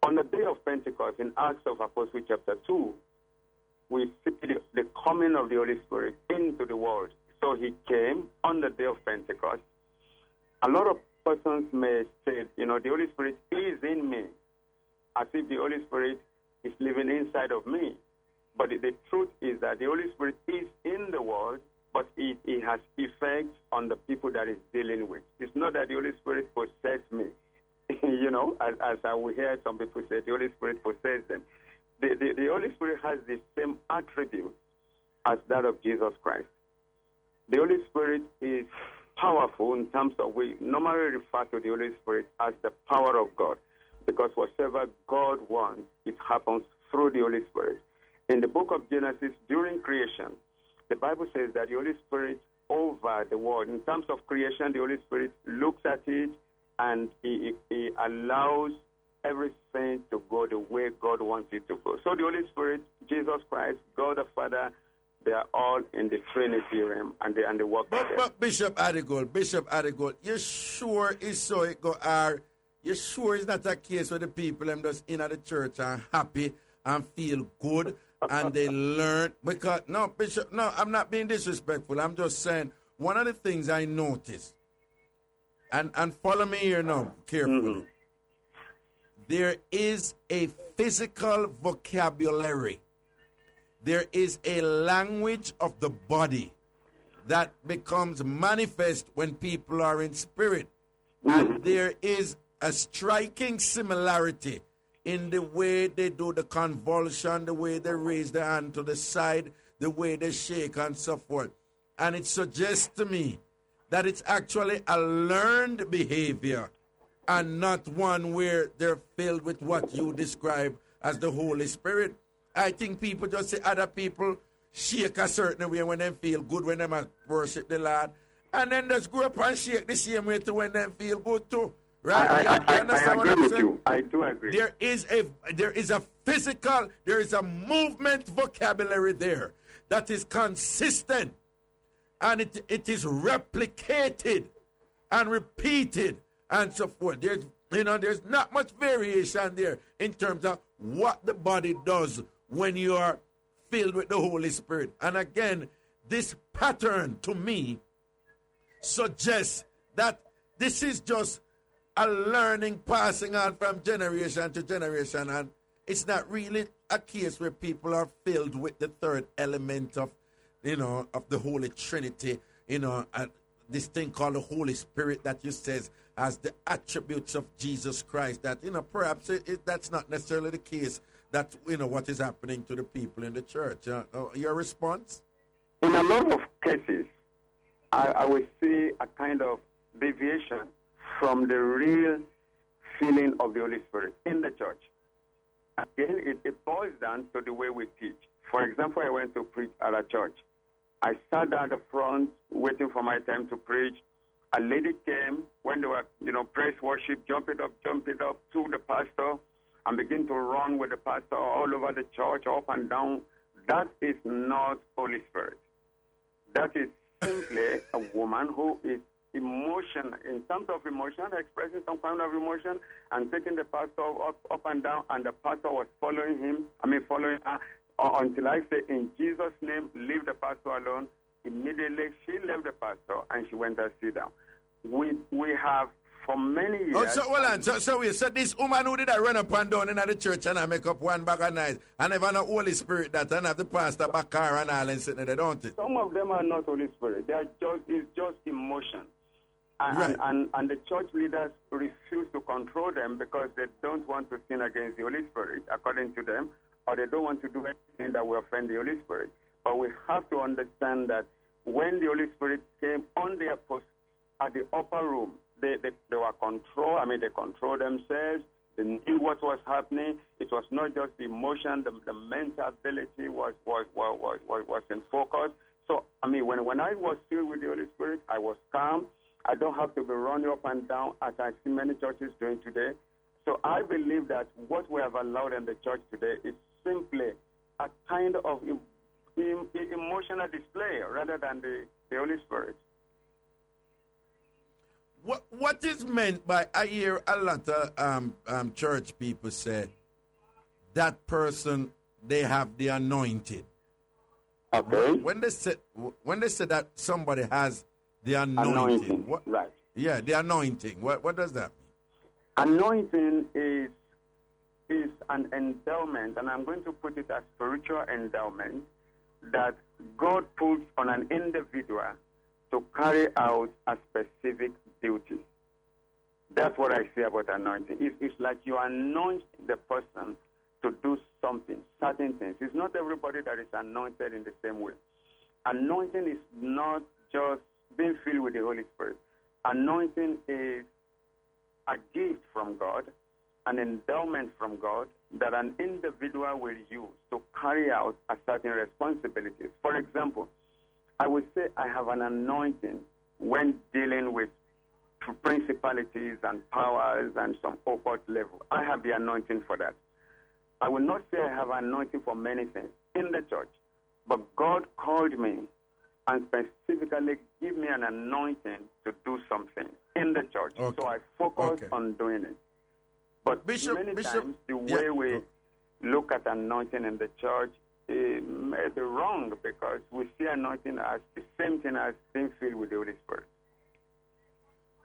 On the day of Pentecost, in Acts of Apostles chapter 2, we see the coming of the Holy Spirit into the world. So he came on the day of Pentecost. A lot of persons may say, the Holy Spirit is in me, as if the Holy Spirit is living inside of me. But the truth is that the Holy Spirit is in the world, but it has effects on the people that it's dealing with. It's not that the Holy Spirit possesses me. As I will hear some people say, the Holy Spirit possesses them. The Holy Spirit has the same attribute as that of Jesus Christ. The Holy Spirit is powerful in terms of, we normally refer to the Holy Spirit as the power of God, because whatever God wants, it happens through the Holy Spirit. In the book of Genesis, during creation, the Bible says that the Holy Spirit over the world, in terms of creation, the Holy Spirit looks at it, and he allows everything to go the way God wants it to go. So the Holy Spirit, Jesus Christ, God the Father, they are all in the Trinity realm, and they work together. But Bishop Adigold, you sure is so it go are? You sure it's not a case where the people them just in at the church are happy and feel good and they learn? Because Bishop, I'm not being disrespectful. I'm just saying one of the things I noticed. And follow me here now, carefully. There is a physical vocabulary. There is a language of the body that becomes manifest when people are in spirit. And there is a striking similarity in the way they do the convulsion, the way they raise their hand to the side, the way they shake and so forth. And it suggests to me that it's actually a learned behavior and not one where they're filled with what you describe as the Holy Spirit. I think people just say other people shake a certain way when they feel good, when they worship the Lord, and then just grow up and shake the same way too when they feel good too. Right? I agree with you. I do agree. There is a physical, there is a movement vocabulary there that is consistent. And it is replicated and repeated and so forth. There's not much variation there in terms of what the body does when you are filled with the Holy Spirit. And again, this pattern to me suggests that this is just a learning passing on from generation to generation, and it's not really a case where people are filled with the third element of, of the Holy Trinity, this thing called the Holy Spirit that you says as the attributes of Jesus Christ, that, perhaps that's not necessarily the case, that, what is happening to the people in the church. Your response? In a lot of cases, I would see a kind of deviation from the real feeling of the Holy Spirit in the church. Again, it boils down to the way we teach. For example, I went to preach at a church. I sat down at the front waiting for my time to preach. A lady came when they were, praise worship, jump it up to the pastor and begin to run with the pastor all over the church, up and down. That is not Holy Spirit. That is simply a woman who is in terms of emotion, expressing some kind of emotion and taking the pastor up and down, and the pastor was following her until I say, in Jesus' name, leave the pastor alone. Immediately, she left the pastor and she went and sit down. We have for many years. So this woman who did I run up and down in the church and I make up one bag of nights and have no Holy Spirit that and have the pastor back car and all and sitting there, don't it? Some of them are not Holy Spirit. It's just emotion. And the church leaders refuse to control them because they don't want to sin against the Holy Spirit, according to them, or they don't want to do anything that will offend the Holy Spirit. But we have to understand that when the Holy Spirit came on the apostles at the upper room, they were controlled. They controlled themselves. They knew what was happening. It was not just the emotion. The mental ability was in focus. So, when I was filled with the Holy Spirit, I was calm. I don't have to be running up and down as I see many churches doing today. So I believe that what we have allowed in the church today is simply a kind of emotional display rather than the Holy Spirit. What is meant by, I hear a lot of church people say, that person, they have the anointing. Okay. When they say that somebody has the anointing. Right. Yeah, the anointing. What does that mean? Anointing is an endowment, and I'm going to put it as spiritual endowment that God puts on an individual to carry out a specific duty. That's what I say about anointing. It's like you anoint the person to do something, certain things. It's not everybody that is anointed in the same way. Anointing is not just being filled with the Holy Spirit. Anointing is a gift from God, an endowment from God that an individual will use to carry out a certain responsibility. For example, I would say I have an anointing when dealing with principalities and powers and some occult level. I have the anointing for that. I will not say I have an anointing for many things in the church, but God called me and specifically give me an anointing to do something in the church. Okay. So I focus on doing it. But many times, the way we look at anointing in the church is wrong, because we see anointing as the same thing as being filled with the Holy Spirit.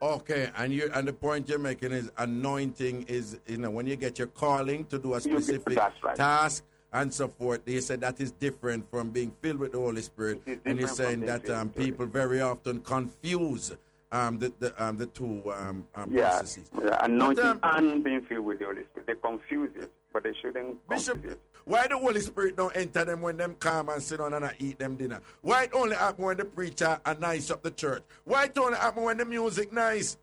Okay, and the point you're making is anointing is, when you get your calling to do a specific task and so forth, they said that is different from being filled with the Holy Spirit. And you're saying that people very often confuse the two processes. Anointing and being filled with the Holy Spirit. They confuse it, but they shouldn't confuse it. Why the Holy Spirit don't enter them when them come and sit down and eat them dinner? Why it only happen when the preacher nice up the church? Why it only happen when the music nice?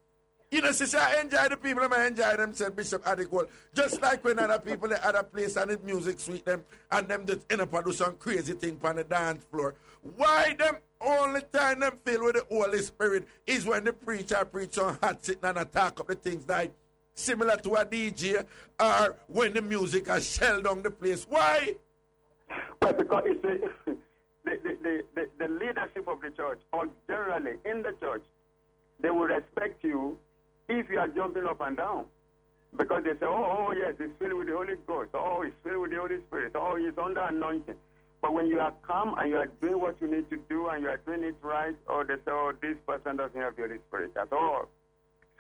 Sister, I enjoy the people, I enjoy them, said Bishop Adequate. Just like when other people at other place and the music sweet them and them just end up do some crazy thing on the dance floor. Why them only time them filled with the Holy Spirit is when the preacher preach on hot sitting and talk up the things like similar to a DJ, or when the music has shelled down the place. Why? Well, because it's the leadership of the church, or generally in the church, they will respect you if you are jumping up and down. Because they say, oh yes, he's filled with the Holy Ghost. Oh, he's filled with the Holy Spirit. Oh, he's under anointing. But when you are calm and you are doing what you need to do and you are doing it right, they say, oh, this person doesn't have the Holy Spirit at all.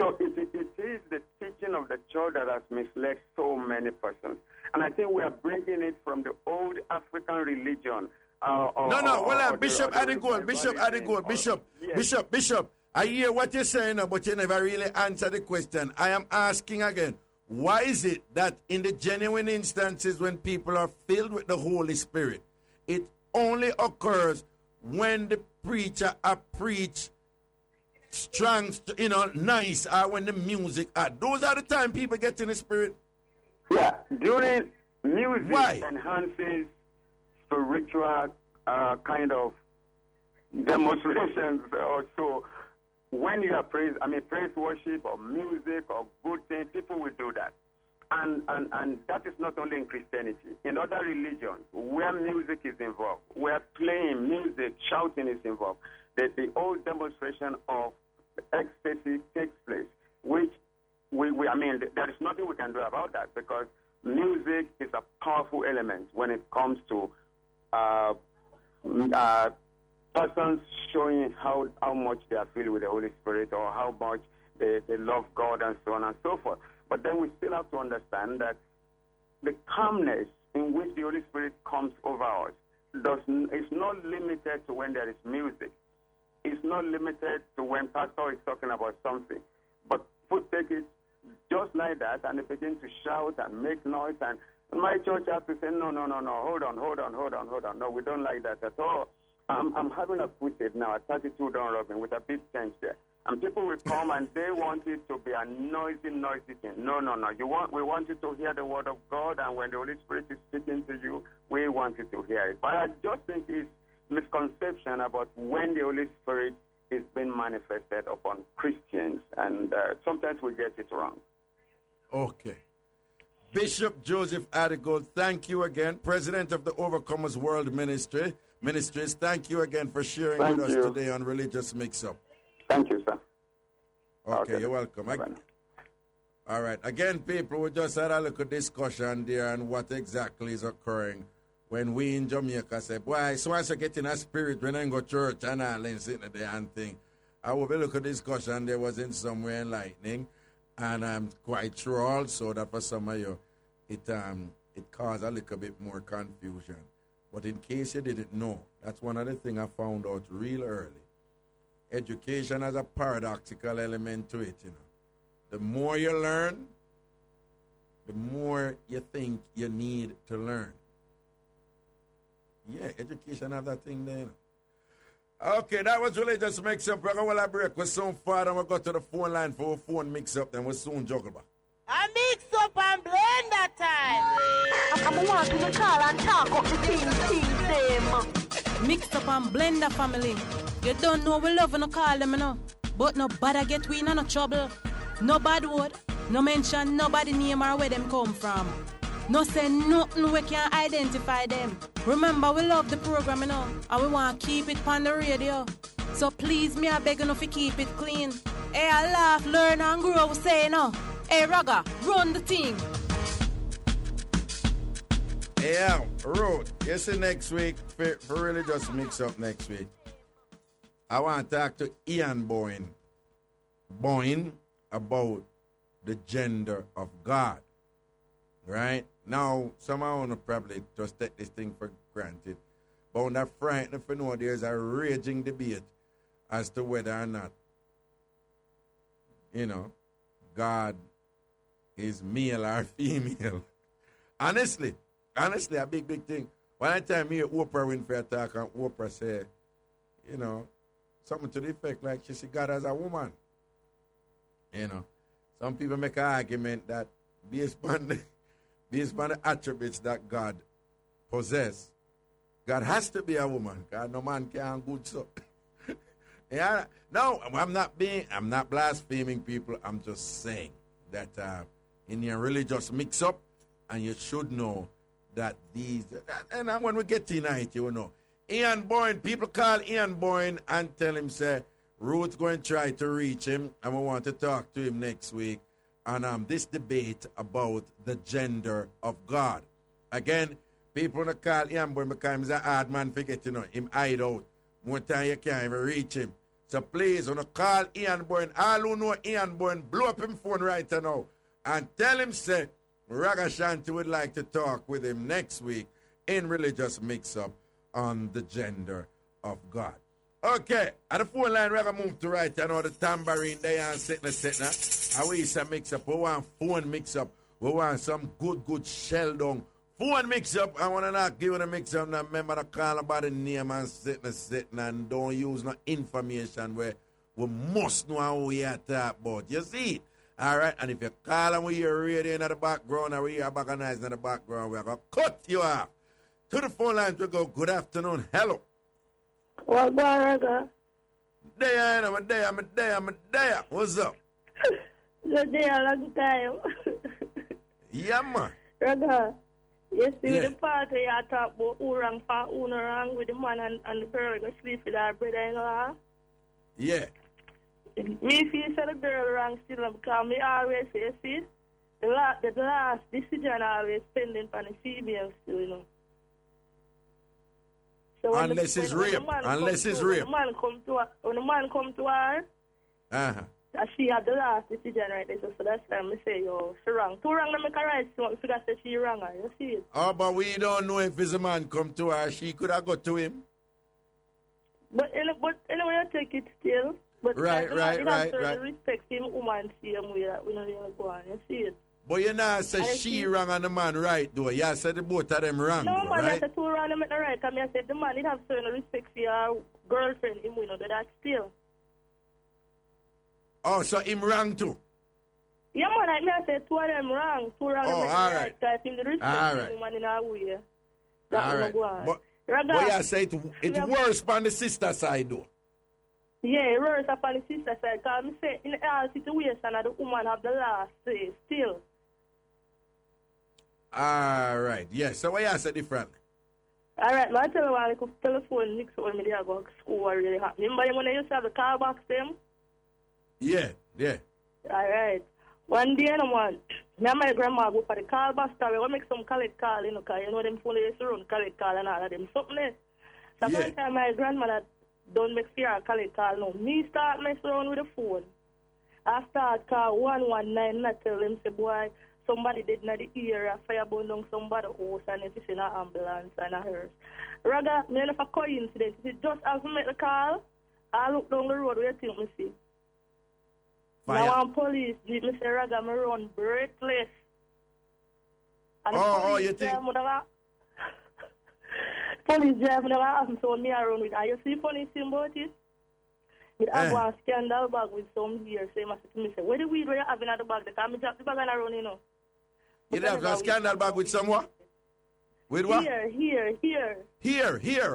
So it is the teaching of the church that has misled so many persons. And I think we are bringing it from the old African religion. Bishop Adegold, Bishop. I hear what you're saying, but you never really answer the question. I am asking again, why is it that in the genuine instances when people are filled with the Holy Spirit, it only occurs when the preacher preach strong, nice, or when the music those are the time people get in the Spirit? Yeah, during music enhances spiritual kind of demonstrations or so. When you are praise worship or music or good things, people will do that. And that is not only in Christianity. In other religions, where music is involved, where playing music, shouting is involved, the old demonstration of ecstasy takes place, which there is nothing we can do about that because music is a powerful element when it comes to persons showing how much they are filled with the Holy Spirit or how much they love God and so on and so forth. But then we still have to understand that the calmness in which the Holy Spirit comes over us is not limited to when there is music. It's not limited to when pastor is talking about something. But people take it just like that and they begin to shout and make noise. And my church has to say, no, hold on. No, we don't like that at all. I'm having a crusade now at 32 Don Robin with a big change there. And people will come and they want it to be a noisy thing. No. We want you to hear the word of God, and when the Holy Spirit is speaking to you, we want you to hear it. But I just think it's misconception about when the Holy Spirit is being manifested upon Christians, and sometimes we get it wrong. Okay. Bishop Joseph Adegold, thank you again. President of the Overcomers World Ministries, thank you again for sharing with us today on Religious Mixup. Thank you, sir. Okay, you're welcome. All right. Again, people, we just had a little discussion there on what exactly is occurring when we in Jamaica say, boy, so I get in a spirit when I go to church and I sitting there and thing. I will be look at discussion there was in somewhere enlightening, and I'm quite sure also that for some of you it caused a little bit more confusion. But in case you didn't know, that's one of the things I found out real early. Education has a paradoxical element to it, The more you learn, the more you think you need to learn. Yeah, education has that thing there. Okay, that was Religious Mix-Up. We're going to break. We're soon far, and we'll go to the phone line for a phone mix-up, then we'll soon juggle back. A mix-up and blender time. I'm want to call and talk up the team them. Mixed up and blender family. You don't know we love no call them, But no bother get we in no trouble. No bad word. No mention nobody name or where them come from. No say nothing we can identify them. Remember, we love the program, and we want to keep it on the radio. So please, me I beg you to keep it clean. Hey, I laugh, learn, and grow, say Hey, Raga, run the team. Yeah, Ruth, you see next week, for really just mix up next week. I want to talk to Ian Boyne about the gender of God. Right? Now, someone will probably just take this thing for granted. But when they're frightened for know there's a raging debate as to whether or not, God is male or female. Honestly, a big thing. One time me and Oprah Winfrey talk, and Oprah said, something to the effect like she see God as a woman. Some people make an argument that based on the attributes that God possess, God has to be a woman. God, no man can good so. Yeah, no, I'm not blaspheming people. I'm just saying that in your religious mix-up, and you should know that these, and when we get tonight, you know. Ian Boyne, people call Ian Boyne and tell him, say, Ruth's going to try to reach him, and we want to talk to him next week on this debate about the gender of God. Again, people don't call Ian Boyne because he's a hard man, forget, him hide out. More time you can't even reach him. So please, when you call Ian Bourne, all who know Ian Bourne, blow up him phone right now and tell him, say, Ragashanti would like to talk with him next week in Religious Mix-Up on the gender of God. Okay, at the phone line, we're going to move to right now, the Tambourine, they are sitting. And we used to mix up. We want phone mix-up. We want some good shell down. Phone mix-up. I want to not give it a mix-up. Now remember to call about the name and sitting and don't use no information where we must know how we are talking about. You see it? All right, and if you call and we hear radio in the background or we hear back and in the background, we're going to cut you off. To the phone lines we go. Good afternoon. Hello. What about Raga? I'm there. What's up? Good day, a long time. Yeah, man. Raga, you see the party you talk about who wrong for who no wrong with the man and the girl go sleep with her brother-in-law? Yeah. Me feel so the girl wrong still because me always say, see, the last decision always pending for the female still, you know. So unless it's rape. Unless it's rape. When the man come to her, she had the last decision right there. So that's why I say, yo, she wrong. Too wrong to make her right. So I say she wrong. You see it? Oh, but we don't know if it's a man come to her. She could have got to him. But anyway, I take it still. But right. Respect him, woman, see him way that we don't really go on. You see it? But you know, say she wrong and the man right, though. You said the both of them wrong, no, though, man, right? I said two wrong, them right. I mean, I said the man, he have certain respect for your girlfriend, him, you know, that still. Oh, so him wrong, too? Yeah, man, I said two of them wrong. Two wrong, all right. I think the respect the woman in our way. That all right. Go on. But you say it's worse on the sister side, though. Yeah, worse upon the sister side. Because I say, in all situations, the woman have the last say, still. All right. Yes. So what you say differently? All right. I tell you what, I could telephone mix up when me there go to school what really happened. Remember when I used to have the car box them? Yeah. All right. One day, no man, me and my grandma go for the call box tower. We make some collect call, you know, because you know them phone used to run collect call and all of them something there. So one time my grandmother don't make fear collect call no. Me start mess around with the phone. I start call 119 and I tell them, say, boy, somebody did not the area, fire burn down somebody house and it's in an ambulance and a hearse. Raga, me have a coincidence. Just as I make the call, I look down the road where you think me see. Fire. Now I'm police jeep, me say, Raga, me run breathless. And you think? Police drive never ask me so me around with. Are you see funny thing about it? I go and scandal bag with some here. So he must say to me, say, where the weed where you having at the bag? They can't drop the bag and I run, you know. You have a scandal bag with someone? With what? Here. Here.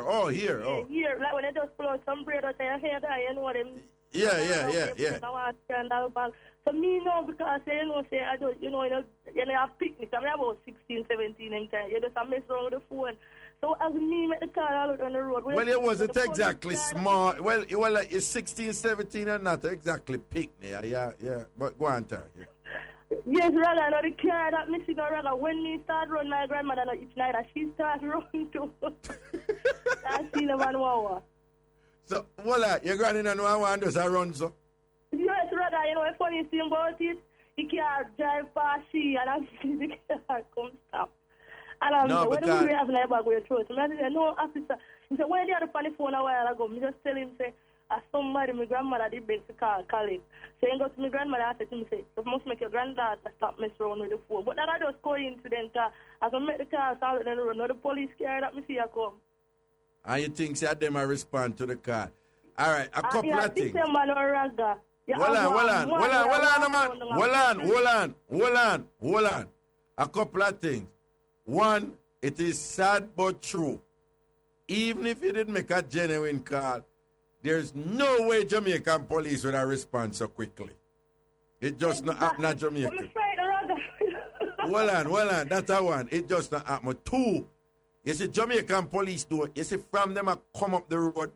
Oh, here. Oh. Here. Like when they just pull out some bread out of your head, you know them. Yeah. I want scandal bag. So me know because you know, say I don't, you have picnic. I mean about 16, 17 and time. You just mess around with the phone. So as me make the car out on the road. Well, it wasn't exactly small. Well, like it's 16, 17 and not exactly picnic. Yeah. But go on, yeah. Yes, rather, I know the car that me see rather when me start run my grandmother each night and she start running too. I see the man wow. So, voila, your granddad no one does a run, so? Yes, rather, you know, a funny thing about it, he can't drive past she and I see the car come stop. And I'm like, what do we have in our bag with your throat? I said, no, officer. He said, why did you have the phone a while ago? Me just tell him, say, somebody, my grandmother did beg to call colleague. So he go to my grandmother and said to me, say, you must make your granddaughter stop messing around with the phone. But that I just coincidence, as I met the car, I saw the police car that me see her come. And you think that them will respond to the car? All right, a couple of things. Hold on. A couple of things. One, it is sad but true. Even if you didn't make a genuine call, there's no way Jamaican police would have responded so quickly. It just not happen at Jamaica. Hold on. That's a one. It just not happen. Two, you see Jamaican police do it. You see from them a come up the road.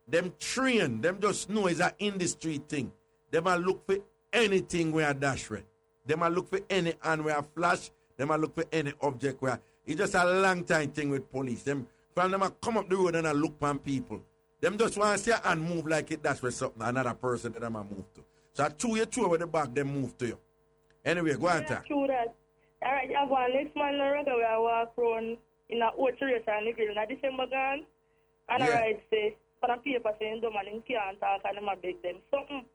Them train, them just know it's an industry thing. Them a look for anything where dash red. Them a look for any hand where flash. Them a look for any object where it's just a long time thing with police. Them from them a come up the road and a look on people. Them just want to see and move like it. That's where something another person that them a move to. So I chew you through with the back, them move to you. Anyway, go on, talk. True that. All right, I have one next man in Reggae where I walk around in a oat race and the grill in December gone. And I write say, on a paper saying, the man can't talk and I'm a beg them something.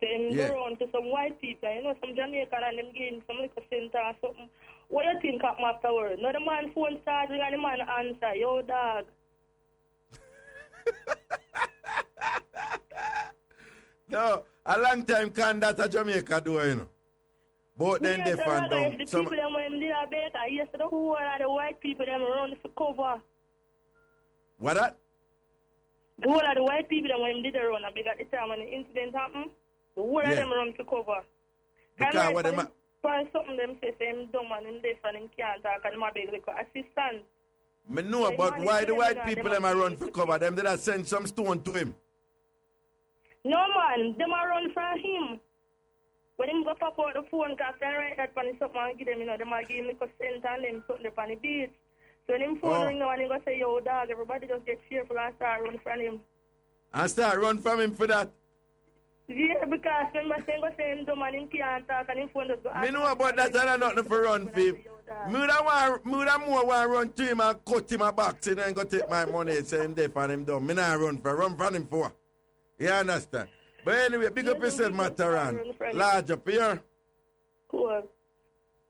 Then go around to some white people, you know, some Jamaican and them getting some little center or something. What do you think happen afterwards? Now the man phone start ring and the man answer, yo dog. No, a long time can that a Jamaica do, you know. But then they found them. The people them when they are better, yesterday the whole of the white people them run for cover. What that? The whole of the white people them when they run because at the time when the incident happened, the whole of them run for cover. Because what them find something them say him dumb and him deaf and him can't talk and him a beg like assistance. Me know, but why the white people them a run for cover? Them did I send some stone to him? No man, them a run from him. When him go pop out the phone, because I write that on something and give them, you know, them a give him like a cent and them something up on the beach. So when him phone ring now and he go say, yo dog, everybody just get fearful and start run from him. And start run from him for that? Yeah, because remember saying go say him dumb and him can't talk and him phone just go. Me know about that and nothing for run for him. Me would more want to run to him and cut him a box and then go take my money and say him deaf and him dumb. Me not run from him for. You understand? But anyway, big up yourself, Mataran. Large up here. Cool. All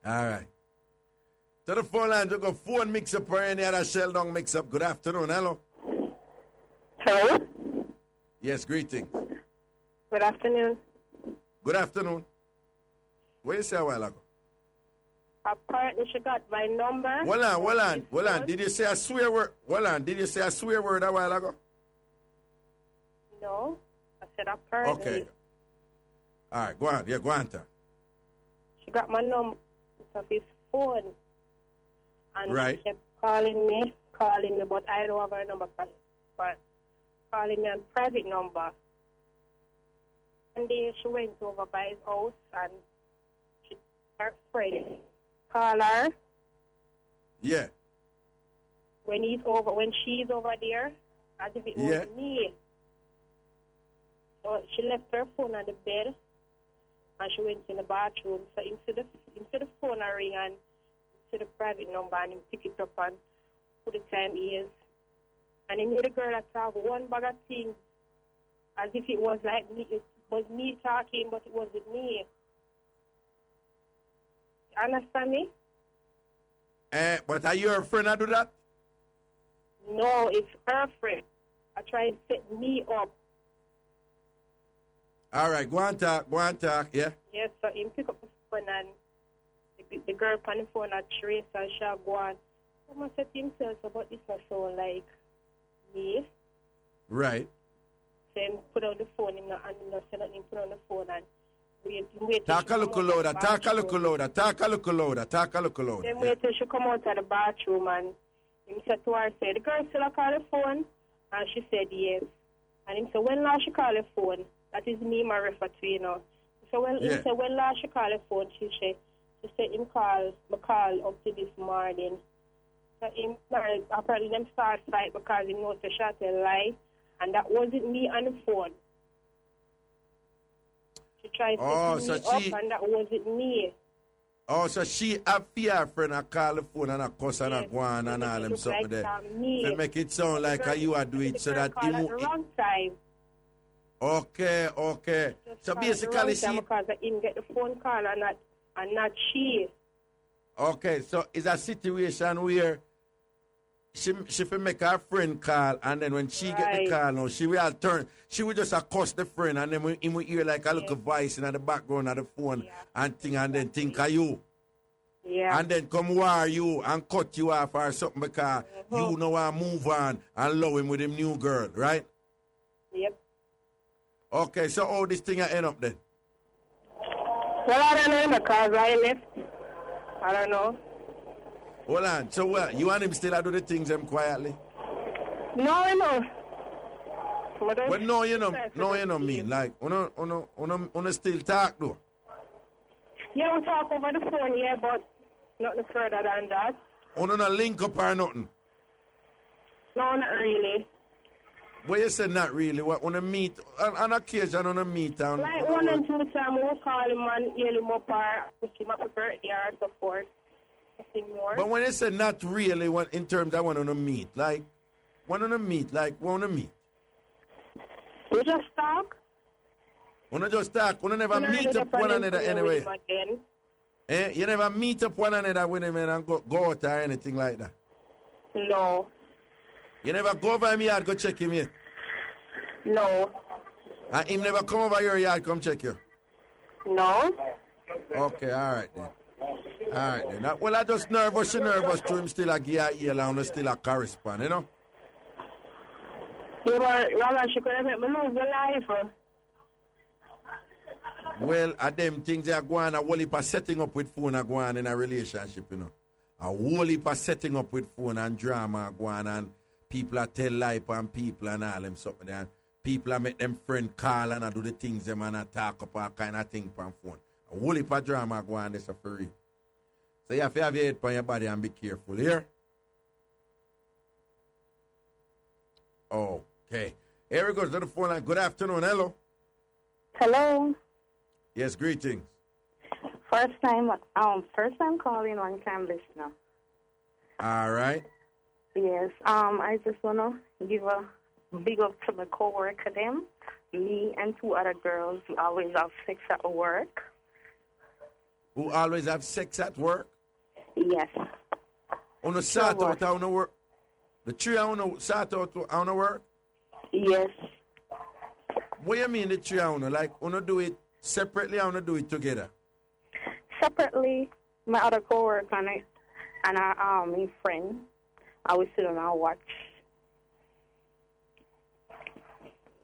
right. To the phone line, you go phone Mixup or any other shell down Mixup. Good afternoon. Hello. Hello. Yes, greetings. Good afternoon. Good afternoon. What you say a while ago? Apparently she got my number. Hold on. Did you say a swear word? Hold on. Did you say a swear word a while ago? No. I said apparently. Okay. All right, go on. Yeah, go on, Tom. She got my number of his phone. And right. she kept calling me, but I don't have her number. But calling me on private number. And then she went over by his house and her friend called her. Yeah. When she's over there, as if it was me. So she left her phone on the bed and she went in the bathroom. So instead of phone I ring and to the private number and him pick it up and put the time is. And he made the girl that talk one bag of things as if it was like me, it was me talking, but it wasn't me. You understand me? But are you her friend that do that? No, it's her friend. I try to set me up. All right, go on talk, yeah? Yes, so he pick up the phone and the girl on the phone at trace and she'll go on. Someone said to himself about this not so like me. Right. Then put on the phone and not say nothing, put on the phone and wait. Talk a little louder. Then wait till she come out of the bathroom and he said to her, the girl still call the phone? And she said yes. And he said, when last she call the phone? That is me, my refer to, you know. So he said, when last she call the phone, she said him call up to this morning. So him, apparently them start fight because he knows the shot a lie. And that wasn't me on the phone. She tried to set me up and that wasn't me. Oh, so she have fear friend and call the phone and a cuss and a go on and all them something there. To make it sound like you are doing it so that he won't. Wrong time. Okay. So basically she because I didn't get the phone call and not she. Okay, so it's a situation where she will make her friend call and then when she get the call now, she will turn, she will just accost the friend and then he will hear like a little voice in the background of the phone and then think of you. Yeah. And then come war you and cut you off or something because you know I move on and love him with him new girl, right? Yep. Okay, so how this thing end up then? Well, I don't know because I left. I don't know. Hold on. So what? You and him still do the things them quietly? No, I know. But no, you know mean. Like, you still talk though? Yeah, we talk over the phone, yeah, but nothing further than that. You not link up or nothing? No, not really. What you say not really? What on a meet on occasion on a meet town? Like 1 and 2 times we call him and yell him up or push him up a birthday or so forth. Nothing more. But when you say not really, what in terms of one on a meet, like one on a meet, like one on a meet. We just talk. When just talk, when never meet up one another anyway. Eh? You never meet up one another with him and go out or anything like that. No. You never go over my yard, go check him yet? No. And him never come over your yard, come check you? No. Okay, all right then. All right then. Well, I just nervous, to him still a give a ear and still a correspond, you know? Yeah, but Ragashanti, she could have made me lose my life. Well, them things are going, a whole heap of setting up with phone are going in a relationship, you know. A whole heap of setting up with phone and drama are going and people are tell life and people and all them something there. People are make them friend call and do the things them and talk up all kind of thing on phone. A whole heap of drama go on this for real. So you have to have your head on your body and be careful here. Okay. Here we go to the phone line. Good afternoon. Hello. Hello. Yes, greetings. First time calling, one time listener. All right. Yes. I just wanna give a big up to my coworker them. Me and 2 other girls who always have sex at work. Who always have sex at work? Yes. On the sort out on the work. The 3 on the sort out on the work? Yes. What do you mean the 3 on? Like on do it separately or do it together? Separately, my other coworker and our my friend, I will sit down and watch.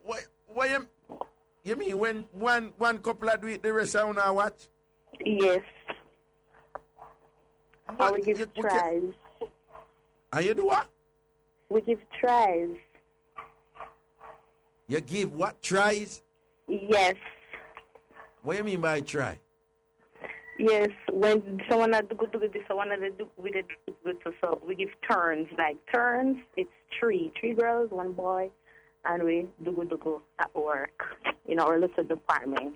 What you mean when one couple do it, the rest of them watch? Yes. I will give tries. And you do what? We give tries. You give what? Tries? Yes. What do you mean by try? Yes, when someone had to go to this, someone had to do with it, so we give turns. Like turns, it's 3 girls, 1 boy, and we do at work in our little department.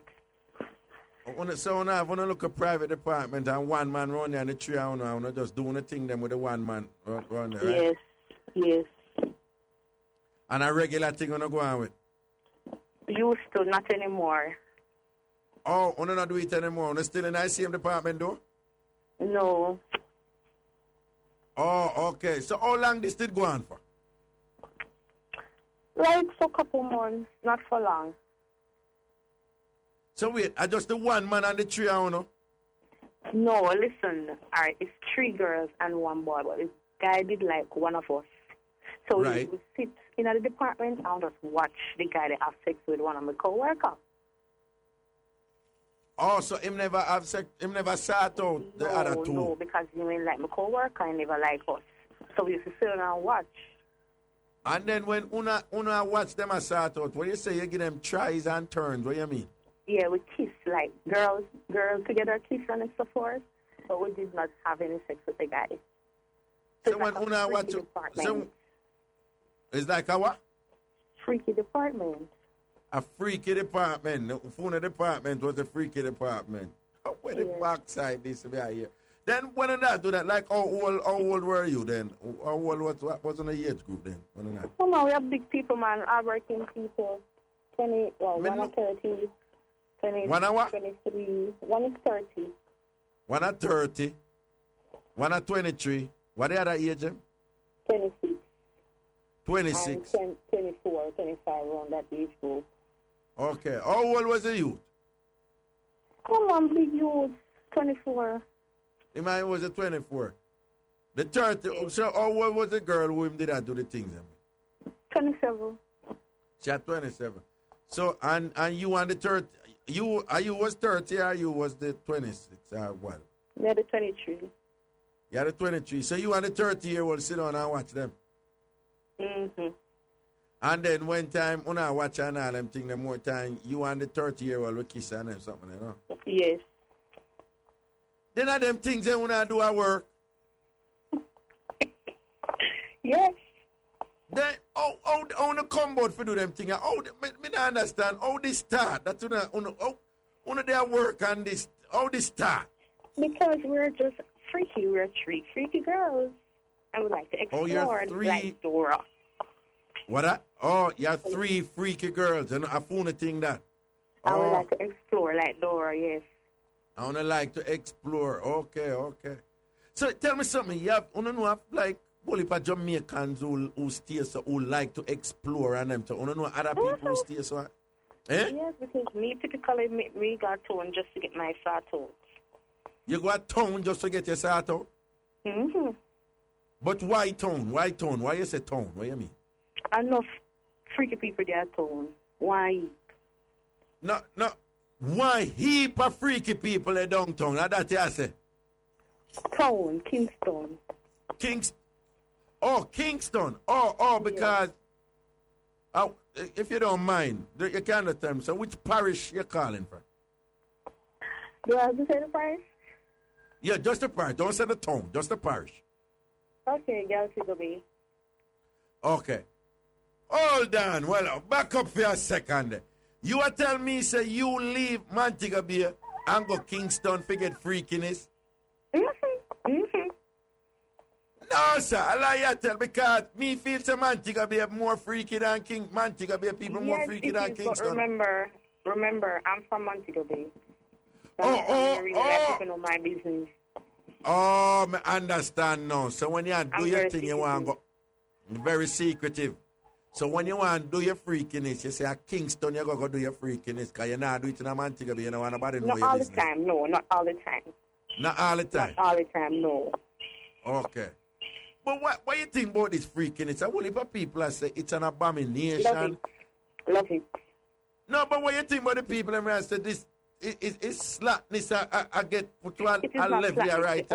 So when I look at private department and 1 man run there and the 3 on just doing the thing them with the 1 man run there, right? Yes. And a regular thing on go on with? Used to, not anymore. Oh, we don't do it anymore. We're still in the same department, though? No. Oh, okay. So how long this did go on for? Like for a couple months, not for long. So wait, I just the 1 man and the 3 on? No, listen. All right, it's 3 girls and 1 boy, but this guy did like one of us. So we would sit in the department and just watch the guy that have sex with one of my co-workers. Oh, so him never have sex, him never sat out the other 2? No, because you mean like my co-worker, I never like us. So we used to sit down and watch. And then when una watch them a sort out, what you say you give them tries and turns, what you mean? Yeah, we kiss, like girls together kiss and so forth, but we did not have any sex with the guy. So when una watch, so it's like a what? Freaky department. A freaky department. The phone department was a freaky department. Where the backside this be here? Then when did I do that? Like how old were you then? How old was on the age group then? Oh no, we have big people, man. Hard-working people. 20, well, 1 is 30. 20, one are what? 23. 1 is 30. 1 are 30. 1 are 23. What are the age? 26. 26. And 24, 25, around that age group. Okay. How old was the youth? Come on, big youth. 24. The man was a 24. The 30. So how old was the girl who did that do the things? 27. She had 27. So and you and the 30. You was 30 or you was the 26 or what? Yeah, the 23. Yeah, the 23. So you and the 30-year-old sit down and watch them. Mm-hmm. And then when time when I watch and all them thing, the more time you and the 30-year-old will kiss and them something, you know? Yes. Then are them things that when I do at work. Yes. Then how the come about for do them thing? How me not understand how this start. That's how their work on this. How this start? Because we're just freaky. We're three freaky girls. I would like to explore. Oh, you're three. Like Dora. What that? Oh, you're three freaky girls. And I found a thing that. I would like to explore like Dora, yes. I wanna like to explore. Okay. So tell me something. You have like whole heap of Jamaicans who stay so who like to explore and them. So other people who stay so. Eh? Yes, because me typically me go town just to get my sort out. You go to town just to get your sort out? Mm-hmm. But why town? Why town? Why you say town? What you mean? Enough freaky people there town. Why? No. Why heap of freaky people in downtown? Now that you say? Town, Kingston. Kingston. Because if you don't mind, you can tell me. So which parish you calling from? Do I have to say the parish? Yeah, just the parish. Don't say the town. Just the parish. Okay, Galaxy Bay. Okay. Hold on. Well, back up for a second. You are telling me, say, you leave Montego Bay and go Kingston for get freakiness? Mm-hmm. No, sir. I lie you tell because me feel some Montego Bay more freaky than Montego Bay people more freaky than Kingston. But remember, I'm from Montego Bay. So I really like to know my business. Oh, I understand now. So when you do your thing, you want to go very secretive. So when you want to do your freakiness, you say at Kingston, you go do your freakiness because you not do it in a Montego Bay. You don't want nobody to know your business. Not all the time, no. Not all the time. Not all the time? Not all the time, no. Okay. But what you think about this freakiness? A whole heap of people that say it's an abomination. Love it. No, but what you think about the people that say this is slackness? I get to a level here, right?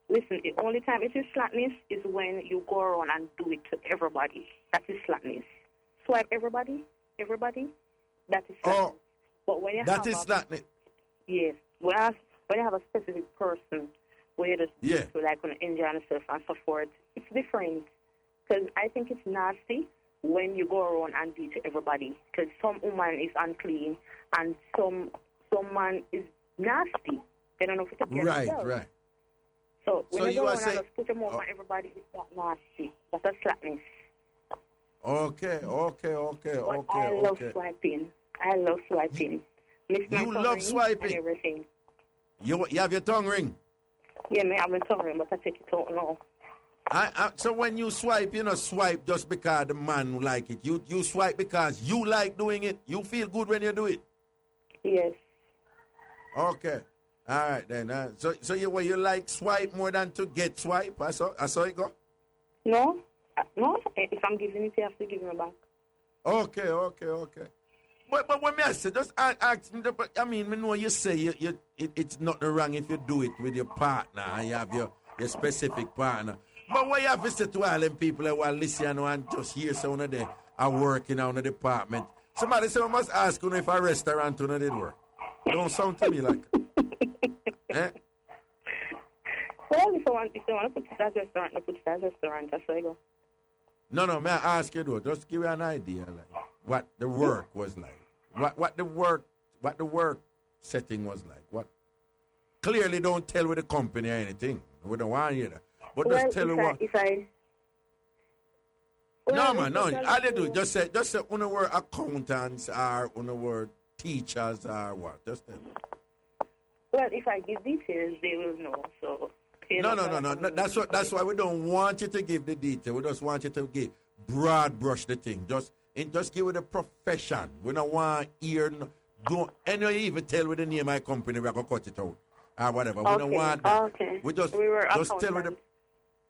Listen, the only time it is slackness is when you go around and do it to everybody. That is slackness. Swipe everybody, that is slackness. Oh, but when you that is slackness. Yes. When you have a specific person where you just to like want to enjoy yourself and so forth, it's different. Because I think it's nasty when you go around and do it to everybody. Because some woman is unclean and some man is nasty. They don't know if it's Right. So when you go around and just put them over everybody, it's not nasty. That's a slackness. Okay. I love swiping. You love swiping? And everything. You have your tongue ring? Yeah, I have my tongue ring, but I take it out now. So when you swipe, you don't swipe just because the man like it. You swipe because you like doing it. You feel good when you do it. Yes. Okay. All right then. So you like swipe more than to get swipe? I saw it go. No. If I'm giving it, you have to give me back. Okay. But when I say, just ask me. I mean, I know you say it's not wrong if you do it with your partner and you have your specific partner. But what you have to say to all them people that will listen and just hear some of them are working on the department. Somebody say, I must ask you if a restaurant did work. Don't sound to me like eh? Well, if you want to put it as a restaurant, put it as a restaurant. That's where I go. No, may I ask you though? Just give you an idea, like what the work was like, what the work setting was like. What clearly don't tell with the company or anything. We don't want you that, but just tell you what. No, I didn't do it. Just say, on the word accountants or on the word teachers or what. Just tell me. Well, if I give details, they will know. So. No. That's why we don't want you to give the detail. We just want you to give broad brush the thing. Just give it a profession. We don't want ear. Don't even tell with the name of my company. We're gonna cut it out or whatever. We don't want that. Okay. We just tell with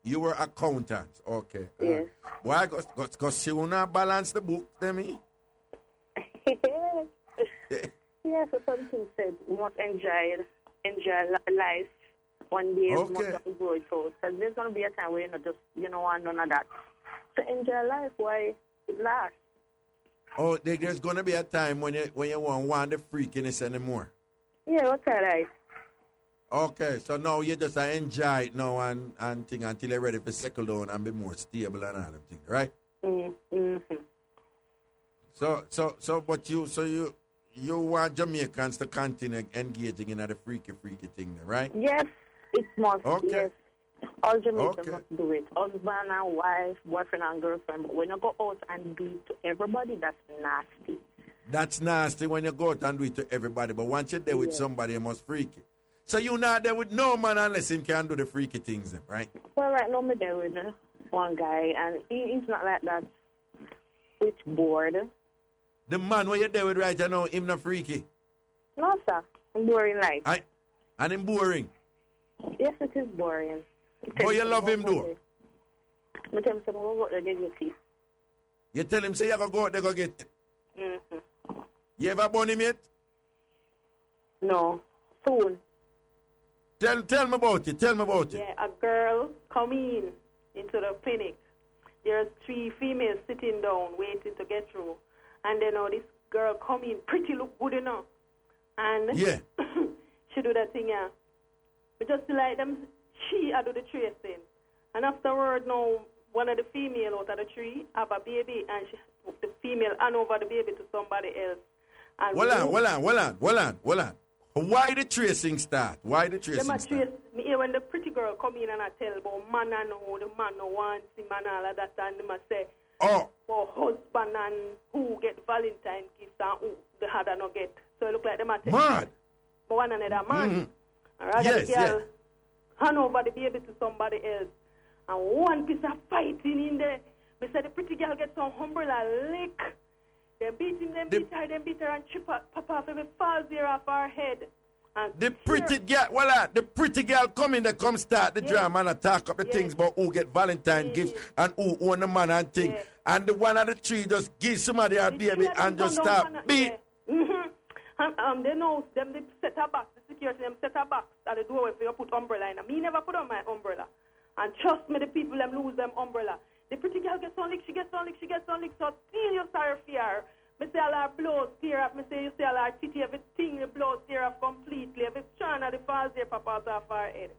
you were accountants. Okay. Yes. Why? Because you wanna balance the book, Demi. Yes, so something said we must enjoy life. One day, we must go it out. Because there's going to be a time where you don't want none of that. So enjoy life while it lasts. Oh, there's going to be a time when you won't want the freakiness anymore. Yeah, that's all right. Okay, so now you just enjoy it now and think until you're ready to settle down and be more stable and all them things, right? But you want Jamaicans to continue engaging in the freaky thing, right? Yes, it must. Okay. Yes. All Jamaicans must do it. Husband and wife, boyfriend and girlfriend. But when you go out and do it to everybody, that's nasty. That's nasty when you go out and do it to everybody. But once you're there with somebody, you must freak it. So you're not there with no man unless he can do the freaky things, right? Well, right now, I'm there with one guy, and he's not like that. It's bored. The man where you're there with right now, him not freaky? No, sir. I'm boring life. And him boring? Yes, it is boring. But you love him, though? I tell him, I'm going to go out there get your teeth. You tell him, say, you go out there go get it? Mm-hmm. You ever born him yet? No. Soon. Tell me about it. Tell me about it. Yeah, a girl come into the clinic. There's 3 females sitting down waiting to get through. And then this girl come in, pretty, look good enough. And she do that thing, yeah. But just like them, she do the tracing. And afterward, now, one of the female out of the tree have a baby, and she took the female hand over the baby to somebody else. And Hold on. Why the tracing start? Why the tracing start? When the pretty girl come in and I tell about man and how the man no wants him and all of that, and them say, for husband and who get Valentine gifts and who the other no get. So it look like them are mad. For one another man. Mm-hmm. And rather the girl hand over the baby to somebody else. And one piece of fighting in there. They said the pretty girl gets some umbrella lick. They beat him, beat her and chip her, pop off every falls there off her head. And the pretty girl come in, they come start the drama and attack up the things about who get Valentine gifts and who own the man and thing. And the one of the 3 just give somebody a baby and just start beat. Mm-hmm. They know them, they set her back, the security, them set her back at the doorway for you put umbrella in. Me never put on my umbrella. And trust me, the people them lose them umbrella. The pretty girl gets on lick, she gets on lick, so feel you sorry for her. Me say all her blows tear up, me say you see all her titty, everything the blows tear up completely, every china of the falls there pop out of her head.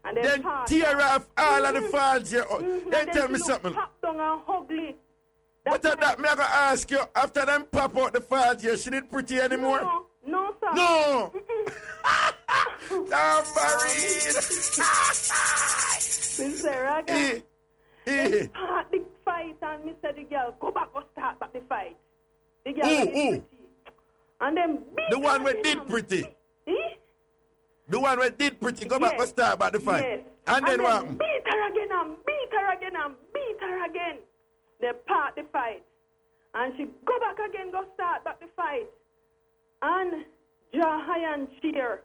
And then tear off all of the falls here. Then tell me something. Pop down and ugly. But that me I gonna ask you, after them pop out the falls here, she didn't pretty anymore? No, sir. No! Tambourine! Mr. Raga. Start the fight and Mr. the girl go back or start back the fight. The girl pretty. And then beat the one who did pretty. The one who did pretty go back or start back the fight. Yes. And then what? Beat her again and beat her again and beat her again. They part the fight. And she go back again, go start back the fight. And draw high and cheer.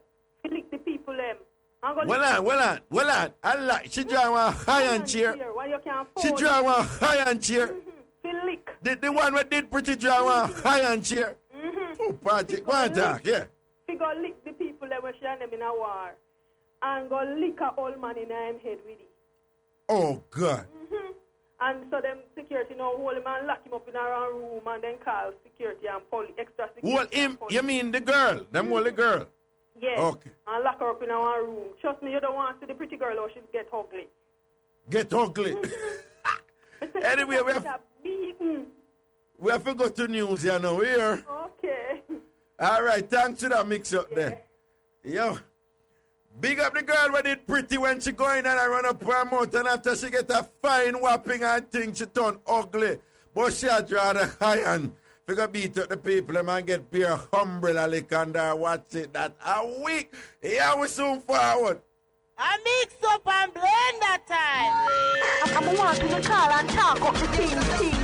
Lick the people them. Well on. I like she draw one high and cheer. She draw one high and cheer. The one who did pretty draw one high and cheer. Oh, party, go on talk, yeah. She go lick the people that were showing them in a war. And go lick a old man in him head with it. Oh, God. And so them security hold him and lock him up in a room and then call security and police, extra security. Hold him, you mean the girl? Them hold the girl? Yes. Okay. And lock her up in our room. Trust me, you don't want to see the pretty girl or she'll get ugly. Get ugly. Anyway, we have to go to news here now. Here. Okay. All right, thanks to that mix up there. Yo. Big up the girl who did pretty when she go in and I run up her mouth, and after she get a fine whopping and thing, she turn ugly. But she had draw the high and figure beat up the people and get pure umbrella lick under what's it that a week. Yeah, we soon forward. A Mixup and Blenda time. I'm wanting to call and talk up the things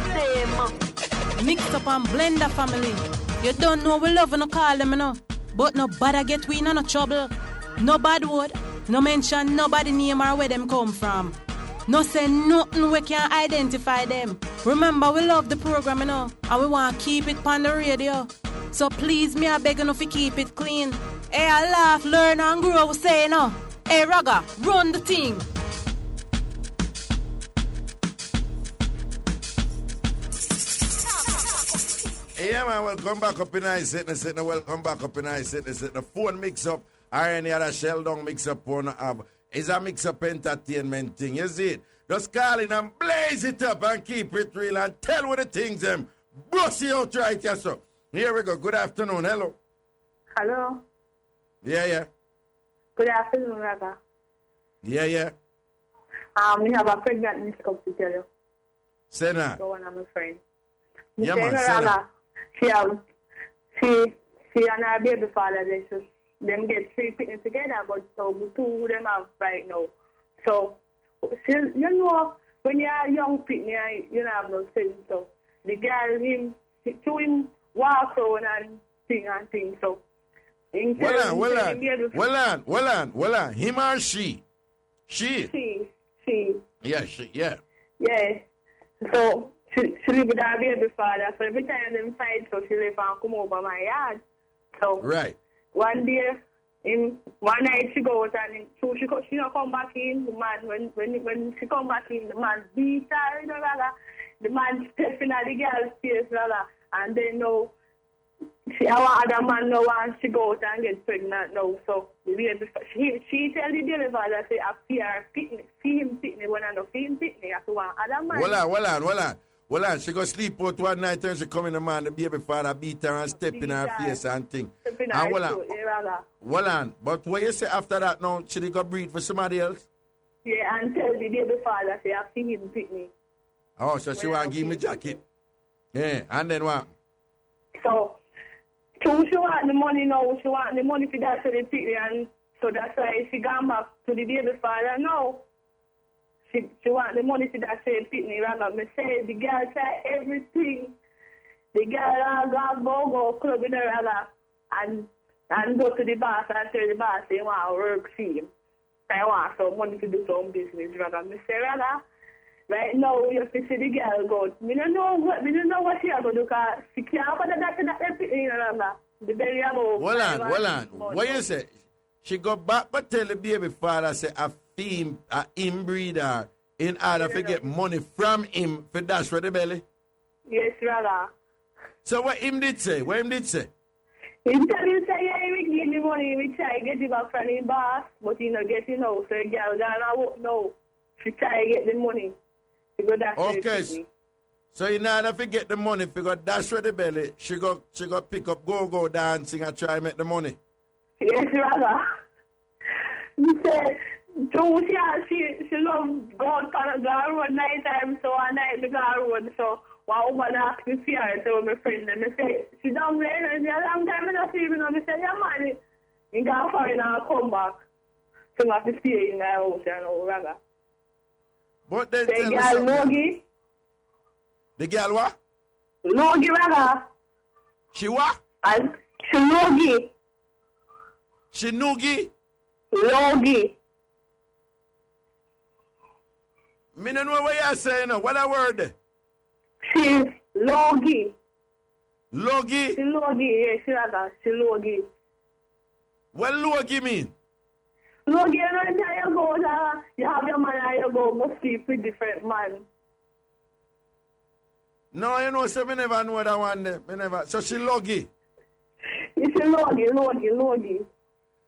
them. Mixup and Blenda family. You don't know we love no call them, you know. But no bother get we in no trouble. No bad word, no mention nobody name or where them come from. No say nothing we can identify them. Remember, we love the program, you know, and we want to keep it on the radio. So please, me I beg you to keep it clean. Hey, I laugh, learn and grow, we say, you know. Hey, Raga, run the thing. Yeah, man, welcome back up in I sitting. Welcome back up in I sitting. The phone mix up. Or any other shell down mix up on have It's a mix-up entertainment thing, you see it? Just call in and blaze it up and keep it real and tell what the things them. Bust it out right here, so. Here we go. Good afternoon. Hello. Hello. Yeah. Good afternoon, Raga. Yeah. We have a pregnant Mixup to tell you. Say now. So one of my friends. Yeah, man, say now. She and her baby father, them get 3 picking together, but so 2 of them have right now. So, you know, when you're a young picnic, you don't have no sense. So, the girl, him walk around and thing. So, well on. Him or she? She. Yeah, she. Yeah. So, she live with her baby father. So, every time them fight, so she live and come over my yard. So, right. One day, one night she goes and she not come back in. The man, when she come back in, the man beat her, you know, rather. The man stepping at the girl's face, rather. And then now, our other man now wants she goes and get pregnant now. So she tell the baby father, say, I see him picnic when I know see him picnic. I one other man. Well on. She go sleep out one night and she come in the man, the baby father beat her and step in her face and thing. And well on. But what you say after that now, she go breathe for somebody else? Yeah, and tell the baby father, say, I see him picnic. Oh, so she want to give me jacket. Yeah, and then what? So, she want the money now. She want the money for that to the picnic, and so that's why she gone back to the baby father now. She want the money to that same picnic, right? Me say the girl say everything. The girl go club in her and go to the boss and tell the boss they want to work for him. I want some money to do some business, right? Me say, right now you have to see the girl go. Me don't know what she has to do because she can't put that picnic, right? The belly above. Hold on. What you say? She go back but tell the baby father say a inbreeder in order to get money from him for dash for the belly? Yes, brother. So what him did say? He tell you say, yeah, he will give the money, we try to get it back from the boss, but he not get it now. So the girl don't know. She try to get the money. She go dash for the belly. So in order to get the money, if you go dash for the belly, she go pick up go dancing and try to make the money. Yes, brother. He said, she loves going on the road night time, so one night the road, so one woman asked me for her, so my friend, and I say, she don't play, and a long time I don't see her, and I say, yeah, man, you can't find her and come back. So I have to stay in the house, and all, rather. But then the girl Logie. The girl what? Logie, rather. She what? And she Logie. She Noogie? Logie. Me don't know what you're saying. What a word? She's Logie. Logie? She Logie, yeah, she Logie. What Logie mean? Logie, you go, you have your man and you go, must sleep with different man. No, you know, so me never know that one there. Me never. So she Logie? It's a Logie.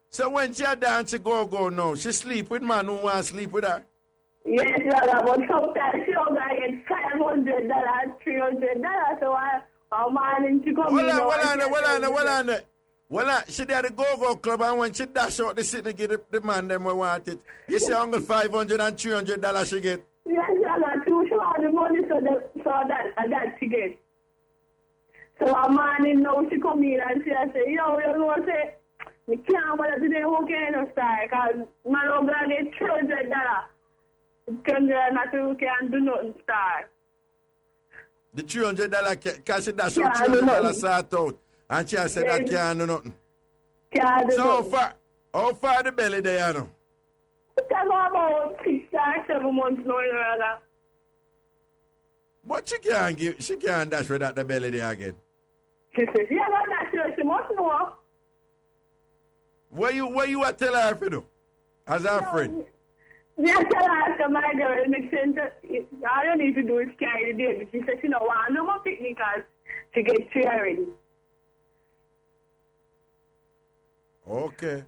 So when she dance, she go now. She sleep with man who want to sleep with her? Yes, but sometimes she don't get $500, $300, so I'm managing to come in. Well, she did the go-go club, and when she dash out the city, get the man them we want it. You see, uncle $500 and $300 she get. Yes, too. She want the money so that she get. So I'm managing now, she come in and she say, yo, you know what I say? I can't bother today, okay, no style, because man don't get $300. $300 not to can do nothing style. The $300 because she dash out $300 sort out. And she said that can't do nothing. Can't do nothing. How far the belly there, you know? It's about 6 or 7 months now, you know. But she can't dash without the belly there again. She says, yeah, but dash, she must know. What you tell her for do? As her friend? Yeah, tell her to my girl, it makes sense. All you need to do is carry the baby. She said she don't want no more picnic because she gets 3 already. Okay.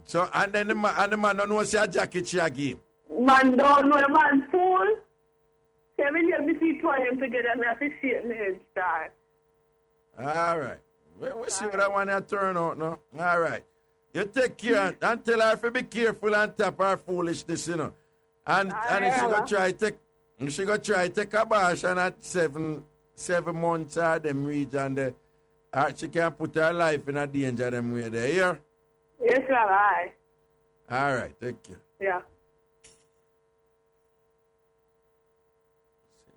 So, and then the man don't know what's your jacket she give. Man don't know, the man fool. 7 years between two of them together, and I have to see it in the head start. All right. We'll see what I want to turn out now. All right. You take care and tell her to be careful and tap her foolishness, you know. And if she go try take a bash and at 7 months or them reach and she can put her life in a danger them way there. Here? Yes, sir. All right, take care. Yeah.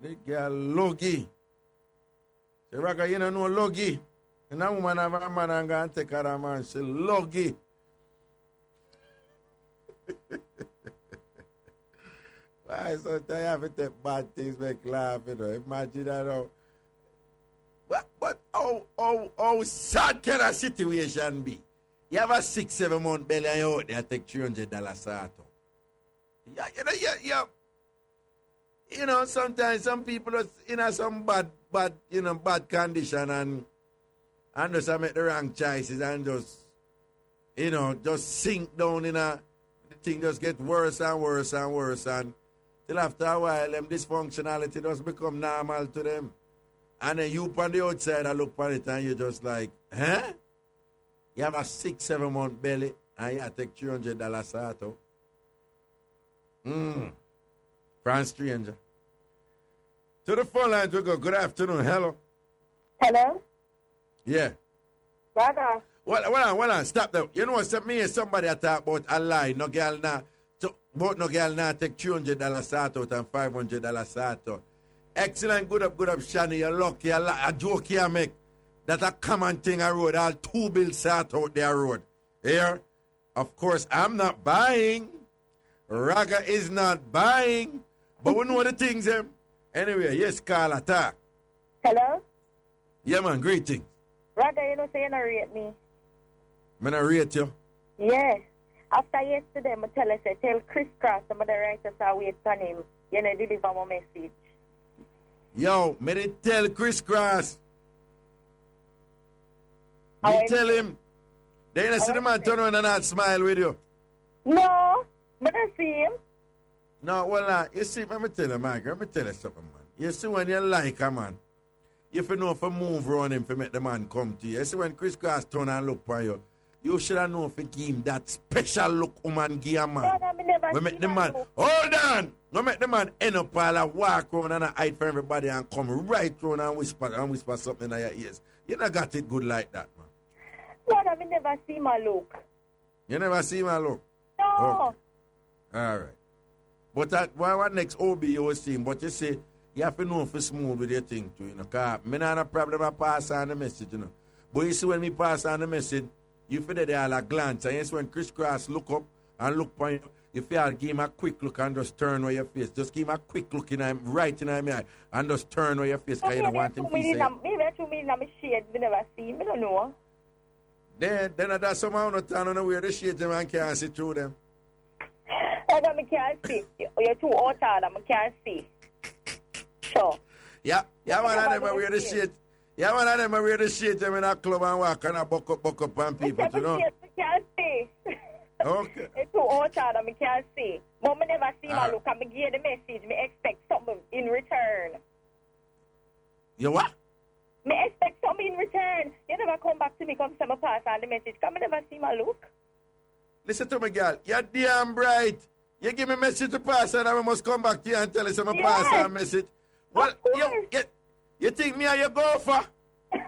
The girl Logie. The Raga, you don't know Logie. And that woman have a man and go and take her a man. She Logie. Why sometimes you have to take bad things make laugh, you know. Imagine that how. But how sad can a situation be? You have a 6-7 month belly and you out there take $300 sort. Yeah. You know, sometimes some people are in some bad condition and just make the wrong choices and just sink down in the thing just get worse and worse and worse and till after a while them dysfunctionality just become normal to them. And then you on the outside I look at it and you just like, huh? You have a 6-7 month belly and you take $300 sort out. France stranger. To the phone line we go. Good afternoon. Hello. Hello? Yeah. Raga. Hold on. Stop that. You know what? Me and somebody talk about a lie. No girl now. No girl now take $200 sort out and $500 sort out. Excellent. Good up, Shani. You're lucky. A joke you make. That's a common thing I road. All 2 bills sort out their road. Here. Of course, I'm not buying. Raga is not buying. But we know the things, Anyway, yes, Carl, attack. Hello? Yeah, man, greeting. Raga, you know, say you don't rate me. Me not rate you? Yeah. After yesterday, I tell Chris Cross, some of the writers are waiting on him. You know, deliver my message. Yo, me did tell Chris Cross. Me tell him. Then you see the man turn around and not smile with you. No, but I see him. No, well, you see, let me tell you, my girl, let me tell you something, man. You see, when you like a man, if you know if you move around him to make the man come to you. You see, when Chris Cross turn and look for you, you should have known if you give him that special look woman give a man. We make the man, hold on! We make the man end up while I walk around and I hide for everybody and come right around and whisper something in your ears. You not got it good like that, man. Lord, I never see my look. You never see my look? No. Okay. All right. But what next OB you will see, but you see, you have to know if it's smooth with your thing too, you know, because I have no problem I pass on the message, you know. But you see when me pass on the message, you feel that they are like glance, and you see when Chris Cross look up and look for you, if you give him a quick look and just turn away your face, just give him a quick look in him, right in him eye, and just turn away your face, because you don't want him to say. Maybe 2 million in my shade, we never see him, I don't know. Then that's somehow not turn on where the shades them and can't see through them. I can't see. You're too outside, I can't see. Sure. Yeah, one of them wear the shades. Yeah, one of them wear the shades them in a club and walk and a buck up on people, you know. I can't see. Okay. It's too outside, I can't see. But I never see my look, I give the message, I expect something in return. You what? I expect something in return. You never come back to me, come send me pass on the message. Come I never see my look. Listen to me, girl. You're damn bright. You give me a message to pass and I must come back to you and tell you some pass on a message. Well, you think me and you go for? You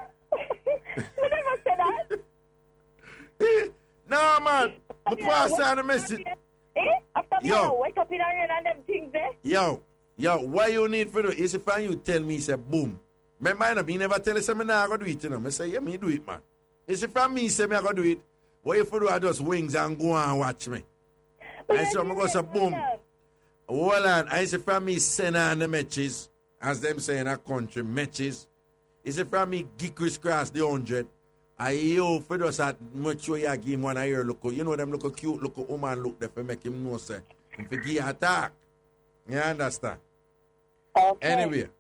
never said that. No, man. I pass on a message. After me, I wake up in the rain and them things there. Yo, what you need for do is if you tell me, say, boom. Remember, me never tell you something, I go do it, you know. I say, yeah, me do it, man. It's if me say me I go do it. What if you do I just wings and go and watch me? I say, I'm going to say, boom. Hold on. I say, from me send on the matches, as them say in a country, matches. It's if from me give Chris Cross the 100. I you for just at much sure you give him one ear look. You know them look cute, look woman look there for make him know, say. If you give attack. You understand? Okay. Anyway.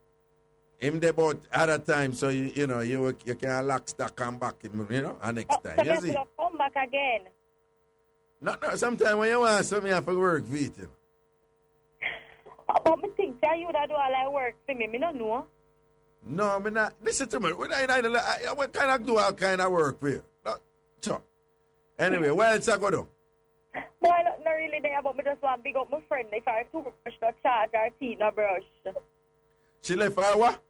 Him there about other time, so you know you can lock stock and back, you know, and next time. You see? Come back again. No, sometimes when you want something, you have to work for it. But me think that you that do all that work for me. Me don't know. No, me not. Listen to me. What kind of do all kind of work for you? No, sure. Anyway, where else I go do? Boy, not really there, but me just want to big up my friend. If I toothbrush, not charge her teeth, no brush. She left her what?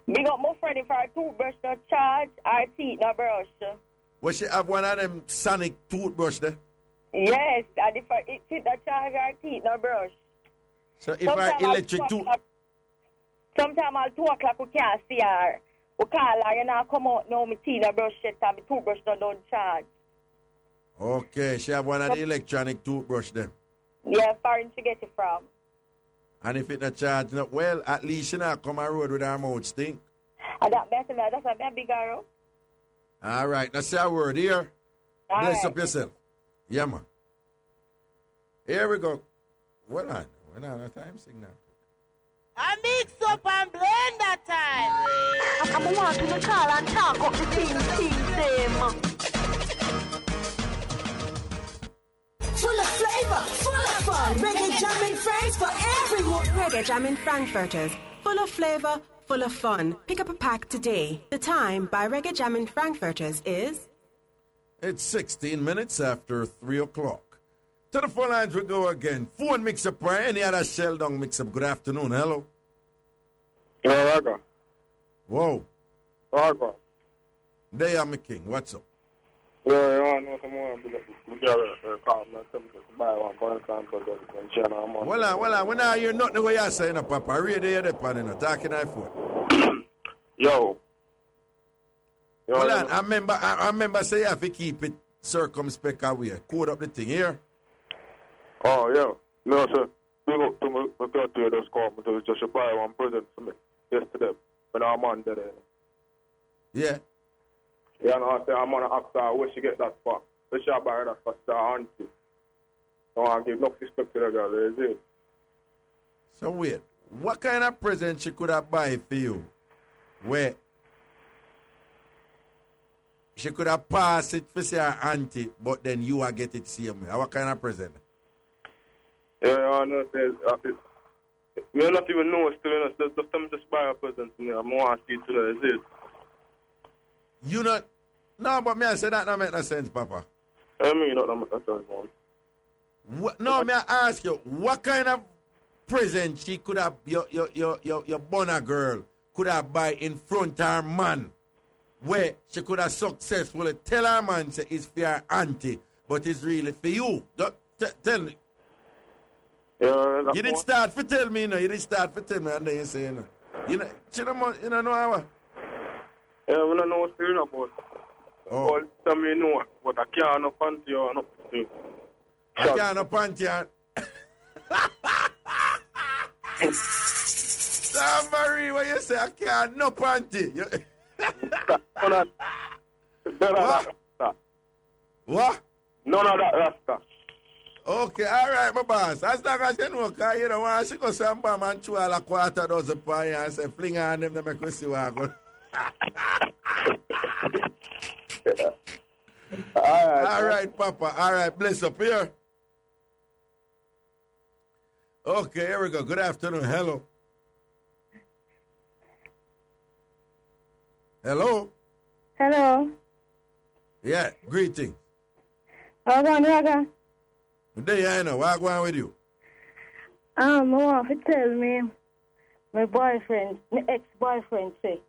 Big up my friend. If I toothbrush, not charge her teeth, no brush. Well, she have one of them sonic toothbrush there? Yes, and if I not charge her teeth, no brush. So if I electric tooth... Sometimes at 2 o'clock we can't see her. We call her, you know, come out now, my teeth, no brush yet, and my toothbrush don't charge. Okay, she have one of the electronic toothbrush there. Yeah, foreign to get it from. And if it not charging up, well, at least she not come on road with her mouth stink. And that's a big arrow. All right, now say a word here. All Bless right. up yourself. Yeah, man. Here we go. Well, we're not on time signal. I mix up and blend that time. I'm wanting to call and talk up the team them. Full of flavor, full of fun. Reggae Jam in France for everyone. Reggae Jam in Frankfurters. Full of flavor, full of fun. Pick up a pack today. The time by Reggae Jam in Frankfurters is... It's 16 minutes after 3 o'clock. To the phone lines we go again. Phone Mixup or any other shell down Mixup. Good afternoon. Hello. Hello, Raga. Whoa. Raga. There you are, my king. What's up? Yeah, I know some more. We got a call myself to buy one Valentine, but then channel I'm on. Well, on. When I hear nothing what you're saying, Papa, I read the pan in talking that phone. Yo. Hold on. I remember say you have to keep it circumspect away. Code up the thing here. Oh, yeah. No, sir. Big up to my daughter just called me to just buy one present for me yesterday when I'm on there. Yeah. Yeah, and I say I'm going to ask her where she get that for. Where she buy that for her auntie. So I give no respect to the girl, is it? So wait, what kind of present she could have buy for you? Where she could have passed it for her auntie, but then you will get it same way. What kind of present? Yeah, I know. We not even know still. Just buy a present to me. I'm going to see it today, is it? You not... No, but me I say that don't make no sense, Papa. I mean, not make no sense, man. No, me I ask you, what kind of present she could have, your bonner girl, could have buy in front of her man, where she could have successfully tell her man say it's for her auntie, but it's really for you. Tell me. Yeah, you didn't start for tell me, you know. You didn't start for tell me, and then you say, you know, you don't know how. Yeah, we don't know what's going on, but all tell me no, but I can't no panty or nothing. I can't no panty on. Tambourine, what you say? I can't no panty. What? None of that Rasta. Okay, all right, my boss. As long as you know, because you don't want to go some bomb and chew all a quarter dozen pie and say, fling on them to make us see what I go. All right, Papa. All right, bless up here. Okay, here we go. Good afternoon. Hello. Hello. Hello. Yeah, greeting. How are you, Raga? There I know. What's going on with you? I want to tell me my boyfriend, my ex-boyfriend say.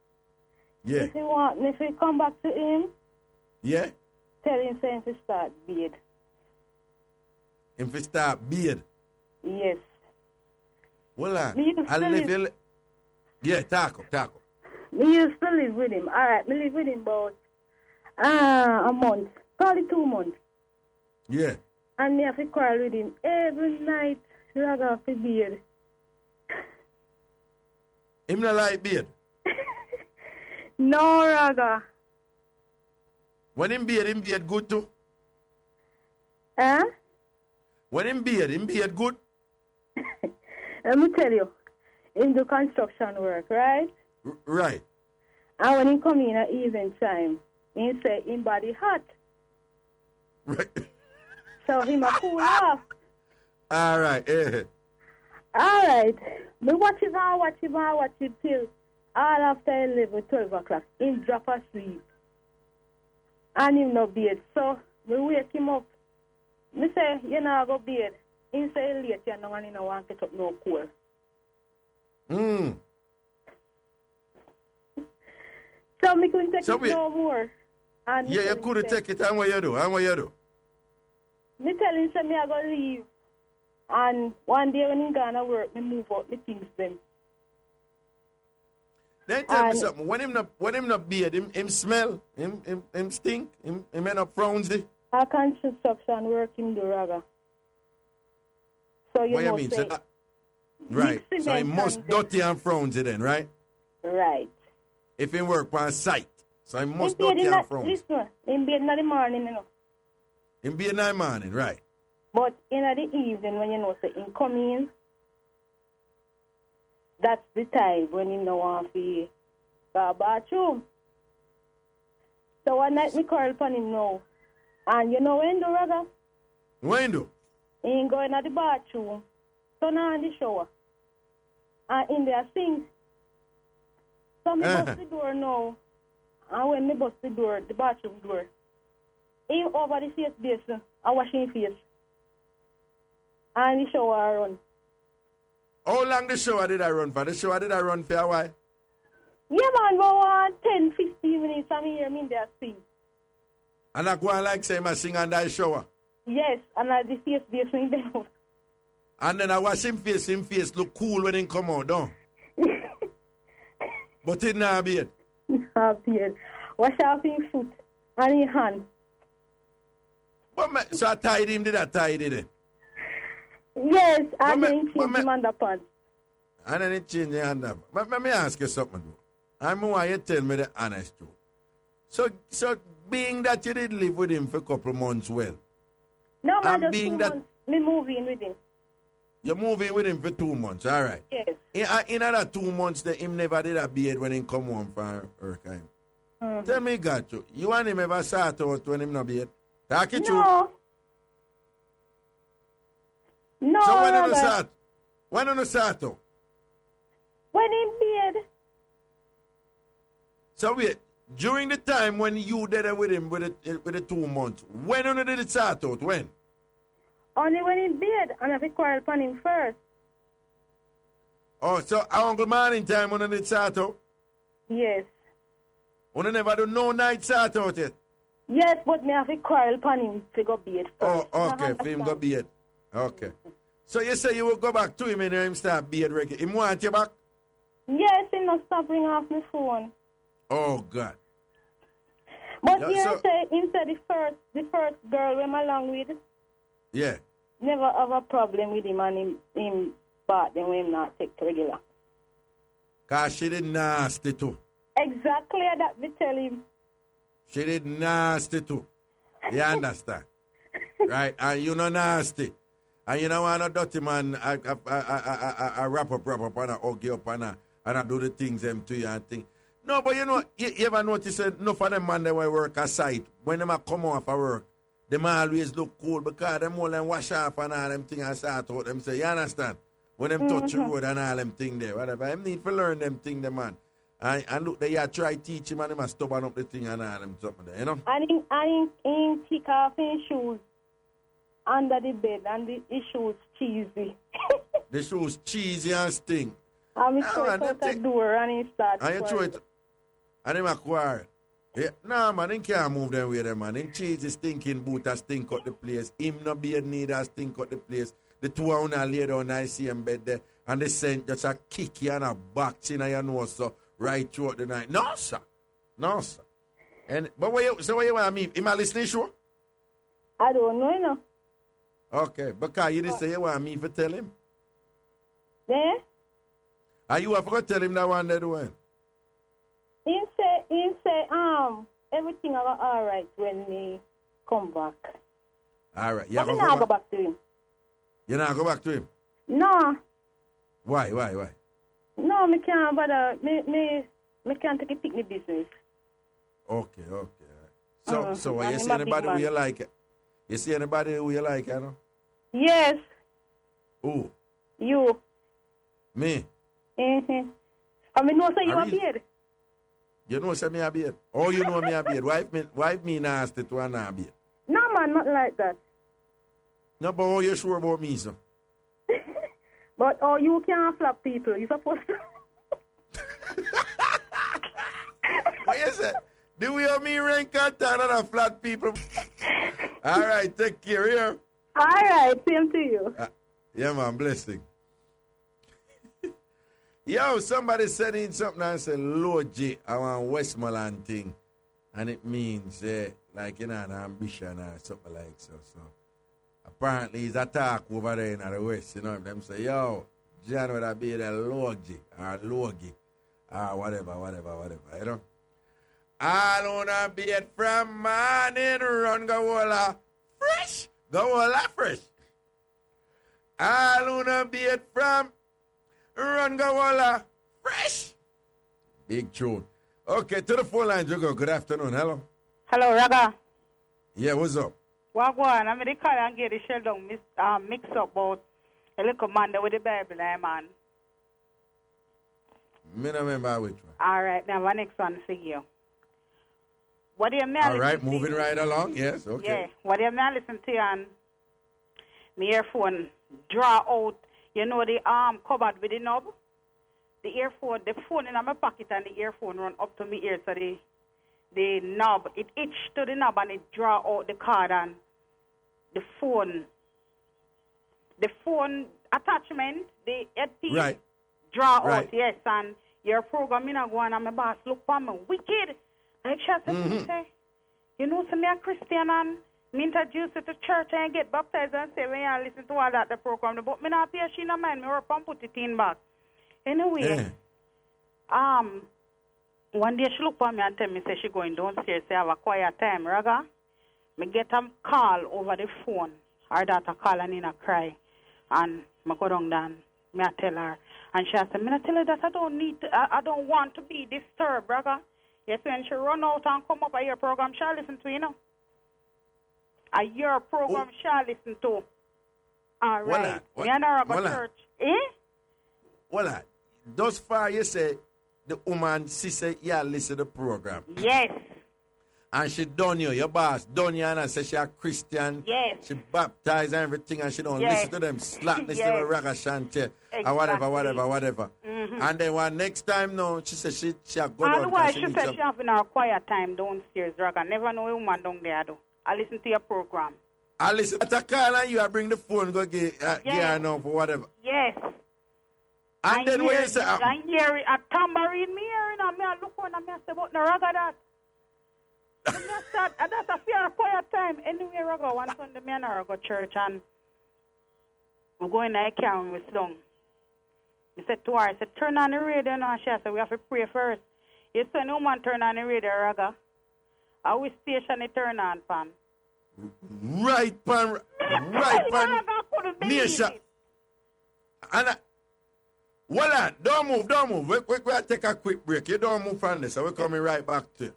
Yeah. If we come back to him, yeah, tell him saying to start Bade. If we start Bade? Yes. Well, I'll live you. Yeah, taco. Me used to live with him. All right, me live with him about a month. Call it 2 months. Yeah. And me have to quarrel with him every night. Raga for Bade. Him not like Bade? No, Raga. When him Bade good too? Huh? When him Bade good? Let me tell you. Him do construction work, right? Right. And when he come in at evening time, he say him body hot. Right. So he must cool off. All right, All right. Me watch him till all after 11, 12 o'clock. Him drop asleep. And him no bed. So me wake him up. Me say, you know, go bed. He say late, you know, and he no want to get up no cool. So me couldn't take it no more. And yeah, you couldn't take it. And what you do? Me tell him, say me I go leave. And one day when he gonna work, me move out the things them. Then tell me something. When him not beard, him smell, him stink, him end up frownsy. I construction work him do raga. So you what know you mean? say, So right. So he must dirty and frownsy then, right? Right. If he work on site. So he must dirty and frownsy. Listen, him beard in the morning, you know. Him beard in the morning, right. But in the evening when you know say him come in, that's the time when he no want to go bathroom. So one night me call upon him now. And you know when do raga? When do? He go in the bathroom, turn on the shower. And in there sing. So me bust the door now. And when me bust the door, the bathroom door, he over the face basin and washing his face. And the shower run. How long the shower did I run for? The shower did I run for a while? Yeah, man, about 10, 15 minutes. I'm here, me there sing. And I go on like say I sing under the shower? Yes, and I the face basin there. And then I wash him face look cool when he come out, don't? But it not beard. Not beard. Wash off his foot and his hand. But so I tied him, did I tie it? Yes, and then change him underpants. And then it change the underpants. But let me ask you something. I want you to tell me the honest truth. So being that you did live with him for a couple months, well. No, man, and just 2 months. Me move in with him. You move in with him for 2 months, all right. Yes. In that 2 months, that him never did a beard when he come home from work time. Tell me, got you. You and him ever sat out when him no beard? Talk it No. No, so when Robert. you start? When you start out? When in bed. So wait, during the time when you did it with him with the 2 months, when you did it start out? When? Only when in bed, and I have to quarrel upon him first. Oh, so Uncle morning time when you did start out? Yes. When you never do no night start out yet? Yes, but me have to quarrel upon him to go bed first. Oh, okay, for him go beard. Okay. So you say you will go back to him and him start beard reggae. Him want you back? Yes, he not stop ring off my phone. Oh, God. But Yeah, he said the first girl I'm along with, yeah, never have a problem with him and him bought them when him not take regular. Because she did nasty too. Exactly that we tell him. She did nasty too. You understand? Right? And you know nasty. And you know want a dirty man, I wrap up and I hug you up and I do the things them to you and things. No, but you know, you ever notice that enough of them man that work aside, when them come off of work, them always look cool because them all them wash off and all them things and start out. Them say, you understand? When them touch the road and all them things there, whatever. Them need to learn them things, them man. And look, they try teach him and them stubborn up the thing and all them something there, you know? And he take off his shoes under the bed and his shoes cheesy. The shoes cheesy and stink. And we throw it out the door and he starts. And you throw it. And them a quarrel. Yeah, nah, man, they can't move them with them, man. Them cheesy stinking boot a stink out the place. Him no beard need a stink out the place. The two of them lay down and see him bed there. And they send just a kick you and a box in your nose, so right throughout the night. No, sir. No, sir. But what you want me? Am I listening, sure? I don't know, you know. Okay, because you didn't say you want me to tell him. Yeah? And you have to tell him that one day doing. He say, everything will be all right when we come back. All right. But I go back to him. You not go back to him? No. Why? No, me can't bother. Me can't take a picnic business. Okay. So what you say anybody will you like it? You see anybody who you like, Yes. Who? You. Me? Mm-hmm. I mean, no, say you a beard. You know, say me a beard. Oh, you know me a beard. Why me nasty to an a beard? No, man, not like that. No, but you sure about me, sir? But you can't flap people. You're supposed to. What you say? Do we have me rank out and flat people? All right, take care here. All right, same to you. Yeah, man, blessing. Yo, somebody said in something and said, Lord J, I want Westmoreland thing. And it means, like, an ambition or something like so. So, apparently, it's a talk over there in the West, Them say, yo, John would be the Lord J or Logie or whatever, I don't want to be it from morning, run, go all fresh. Go all fresh. I don't want to be it from run, go all fresh. Big tune. Okay, to the phone lines you go. Good afternoon. Hello. Hello, Raga. Yeah, what's up? Well, go on. I'm going to call and get the shell down mix up about a little man with the Bible, man. Me no remember which one. All right, now my next one for you. What do you mean? All right, moving right along. Yes, okay. Yeah, what do you mean? Listen to you on my earphone. Draw out, the cupboard with the knob. The earphone, the phone in my pocket and the earphone run up to my ear, so the knob, it itch to the knob and it draw out the card and the phone attachment, the headpiece, right. Draw out, yes, and your program, go on and my boss look for me, wicked. Like she said to me, say, so me a Christian and me introduce you to church and get baptized and say, when you listen to all that, the program, but me not pay she no mind, me work and put it in back. Anyway, one day she look for me and tell me, say she going downstairs, say have a quiet time, Raga. Me get a call over the phone. Her daughter call and in a cry. And me go down there, me I tell her. And she said, me I tell her that I don't want to be disturbed, Raga. Yes, when she run out and come up at your program, she'll listen to, At your program, she'll listen to. All right. Me and her go church. Well, thus far you say the woman, she say, yeah, listen to the program. Yes. And she done you, your boss done you, and I say she a Christian. Yes. She baptized and everything, and she don't listen to them slap, listen to Ragashanti, or whatever. Mm-hmm. And then one next time, no, she said she a go down. Otherwise, she said she having her quiet time downstairs, Raga. Never know a woman down there, though. I listen to your program. I listen to a call, and you bring the phone, go get her now for whatever. Yes. And then when you say... And hear it, a tambourine, me hearing, and me look on, and me say, but no, Raga, that. And that's a fair quiet time. Anyway, Raga, one Sunday, me and her go church, and we go in the car and we sit down. He said to her, I said, turn on the radio now. She said, we have to pray first. You said, no man turn on the radio, Raga. I will station it turn on, pan. Right, pan. Nisha. And don't move. We'll take a quick break. You don't move from this, so we're coming right back to you.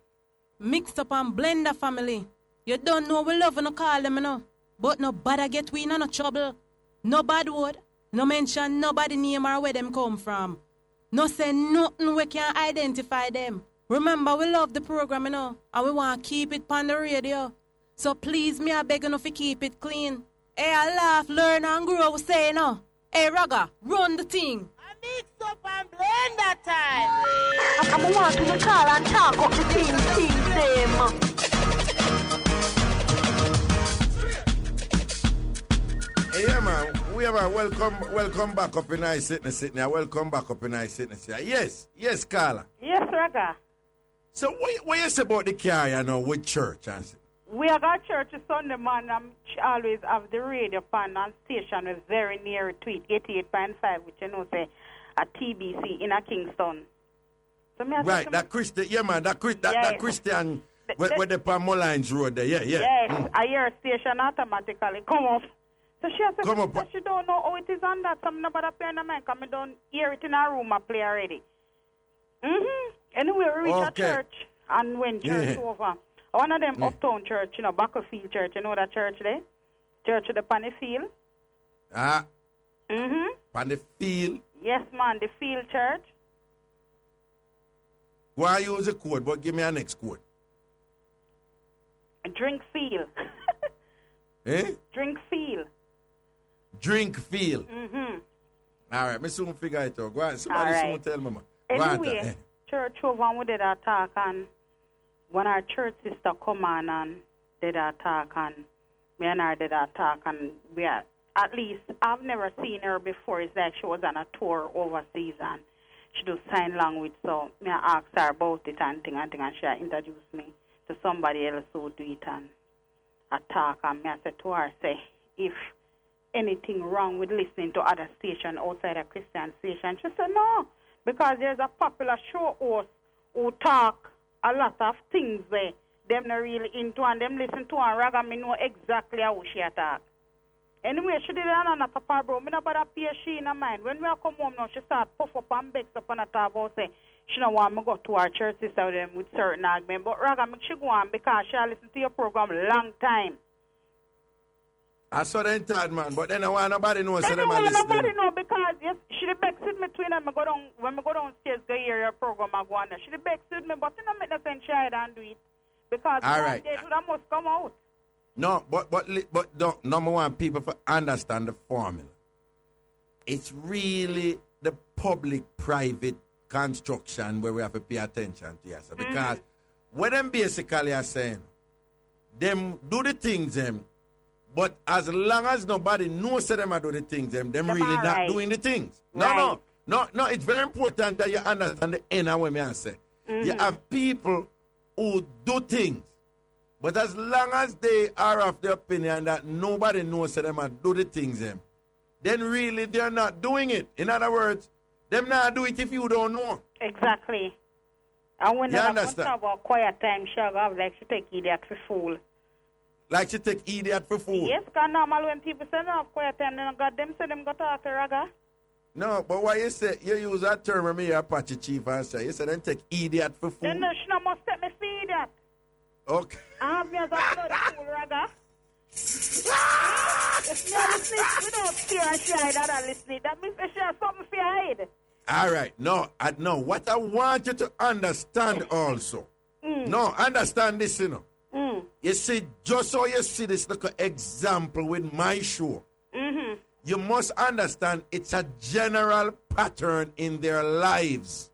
Mixup and Blenda family. You don't know we love no call them, But no bother get we in no trouble. No bad word. No mention nobody name or where them come from. No say nothing we can identify them. Remember, we love the program, and we want to keep it on the radio. So please, me, I beg you to keep it clean. Hey, I laugh, learn, and grow, say, Hey, Raga, run the thing. Mixup and Blenda time. I want to call and talk up the things them. Yeah, man. We have a welcome back up in nice sitting here. Welcome back up in nice sitting here. Yes, Carla. Yes, Raga. So what you say about the car, with church? We have got church Sunday morning. Always have the radio pan and station is very near to it, 88.5, which say a TBC in a Kingston. So right, that Christian, that Christian with the Palm Lines Road there, yeah. Yes, I hear a station automatically come off. So she said that she don't know how it is on that. So I'm not about to play in the mic. I don't hear it in her room. I play already. Anyway, we reach a church and when church over. One of them uptown church, Battlefield Church. You know that church there? Church of the Panny Field. Ah. Mm-hmm. Panny Field. Yes, man, the Field Church. Go and use the code, but give me a next code. Drink Field. Eh? Drink Field. Drink Field. Mm-hmm. All right, me soon figure it out. Go on. Somebody soon tell me, man. Anyway, church over we did a talk, and when our church sister come on and did a talk, and me and her did a talk, and we are, at least I've never seen her before. It's like she was on a tour overseas, and she do sign language, so me I asked her about it and thing, and she introduced me to somebody else who do it and a talk, and me I said to her, say, if anything wrong with listening to other station outside a Christian station. She said no, because there's a popular show host who talk a lot of things there them not really into, and them listen to and Raga, me know exactly how she attack. Anyway, she did another papa bro. Me not bother pay she in her mind. When we come home now, she start puff up and bex up on a talk about say she don't want me go to her church sister with them with certain argument. But Raga, make she go on because she listen to your program long time. I saw the entire man, but then I want nobody know. So them want listening. nobody know because yes, she the bex with me between them. Go down when we go downstairs go hear your program. I go on there. She the bex with me, but you don't make no sense. She and do it because all right. It must come out. No, but don't, number one, people for understand the formula. It's really the public-private construction where we have to pay attention to. Yes, because what them basically are saying, them do the things them, but as long as nobody knows that them are do the things them really not doing the things. No, it's very important that you understand the inner way I say. You have people who do things. But as long as they are of the opinion that nobody knows them and do the things them, then really they're not doing it. In other words, them not do it if you don't know. Exactly. And when you understand? Talk about quiet time, she have like she take idiot for fool. Like she take idiot for fool? Yes, because normal when people say no have quiet time, then got them say them go talk to Raga. No, but why you say, you use that term when me Apache chief and say, you say then take idiot for fool? Then no, she not must take me for idiot. Okay. I have me as a bloody fool, Raga. If me listen, we don't fear and shy that I listen. That means they share something for your head. All right. No, what I want you to understand also. No, understand this, you know. You see, just so you see this little example with my show, you must understand it's a general pattern in their lives.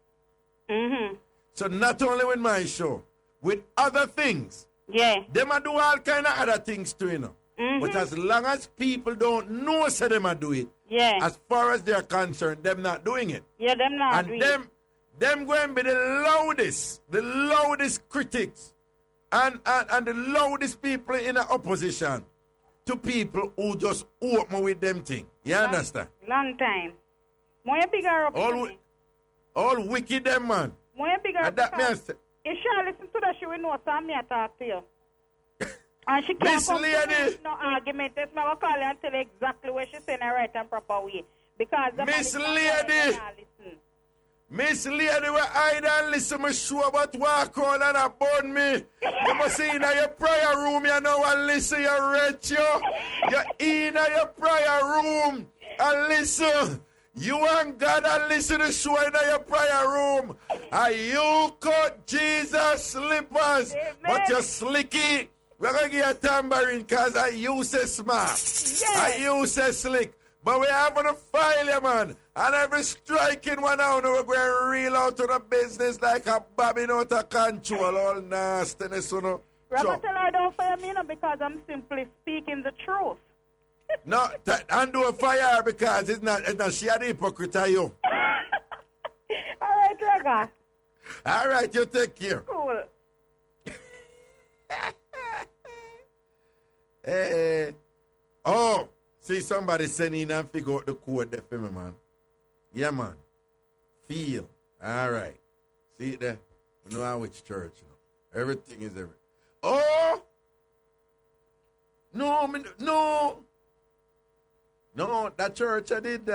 So not only with my show, with other things. Yeah. They might do all kind of other things too, you know. But as long as people don't know so they might do it, as far as they're concerned, them not doing it. Yeah, them not doing it. And them going to be the loudest critics and the loudest people in the opposition to people who just open with them thing. You understand? Long time. More bigger up. All wicked them, man. More bigger up. If she listen to that, she will know some me talk to you. And she can't come to no argument. That's my call and tell her exactly what she's saying in the right and proper way. Because the Miss Lady, where I don't listen to my show about walk on and about me. You must see in your prayer room, you know, and listen, you rich, you're in your prayer room and listen. You and God and listen to the show in your prayer room. And you cut Jesus slippers, but you're slicky. We're going to get a tambourine because I use say smart. I use say slick. But we're having a failure, man. And every striking one out, we're going real out to the business like a babbing out of control. All nastiness, you know. Robert, tell her don't fire me, because I'm simply speaking the truth. No, and do a fire because it's not she a hypocrite, are you? All right, Raga. All right, you take care. Cool. Oh, see somebody sending and figure out the code there for me, man. Yeah, man. Feel. All right. See it there? We know which church. You know. Everything is everything. Oh! No, that church I did,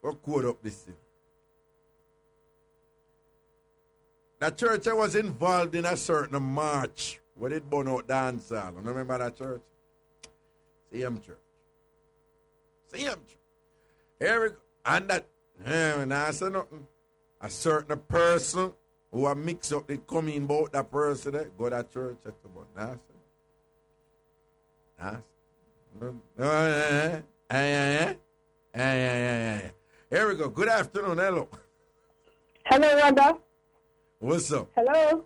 what code up this thing? that church I was involved in a certain march where it burn out dancehall. You remember that church? Same church. Same church. Here we go. And that, when I say nothing, a certain person who a mix up, they come in about that person there, go to that church at the bottom. Here we go. Good afternoon. Hello. Hello, Raga. What's up? Hello.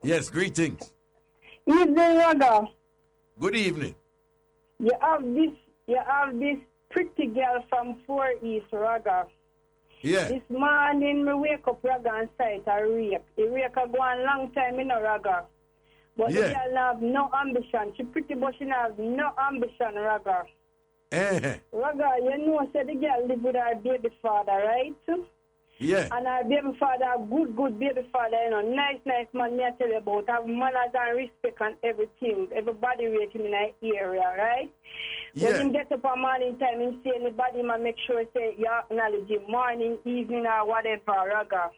Yes, greetings. Evening, Raga. Good evening. You have this pretty girl from 4 East, Raga. Yeah. This morning, me wake up, Raga, and sight a rape. The rape a go on long time in Raga. But the girl have no ambition. She pretty, but she have no ambition, Raga. Raga, you know, say the girl live with her baby father, right? Yeah. And her baby father, good baby father, you know, nice man, me I tell you about. Have manners and respect and everything. Everybody rate him in that area, right? Yeah. When him get up on morning time, him see anybody, man, make sure say you acknowledge him morning, evening, or whatever, Raga.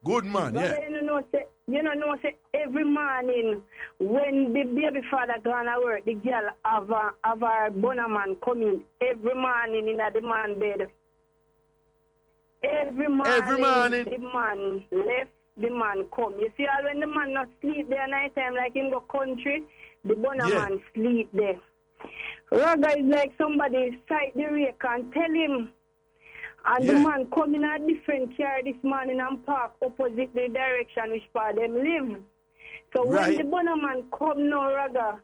Good man, yeah. You know, say every morning when the baby father gone to work, the girl have her bonner man coming every morning in the man bed. Every morning, the man left, the man come. You see, when the man not sleep there night time like in the country, the bonner man sleep there. Raga is like somebody sight the rake and tell him. And the man come in a different car this morning and park opposite the direction which part them live. So when the bonner man come now, Raga,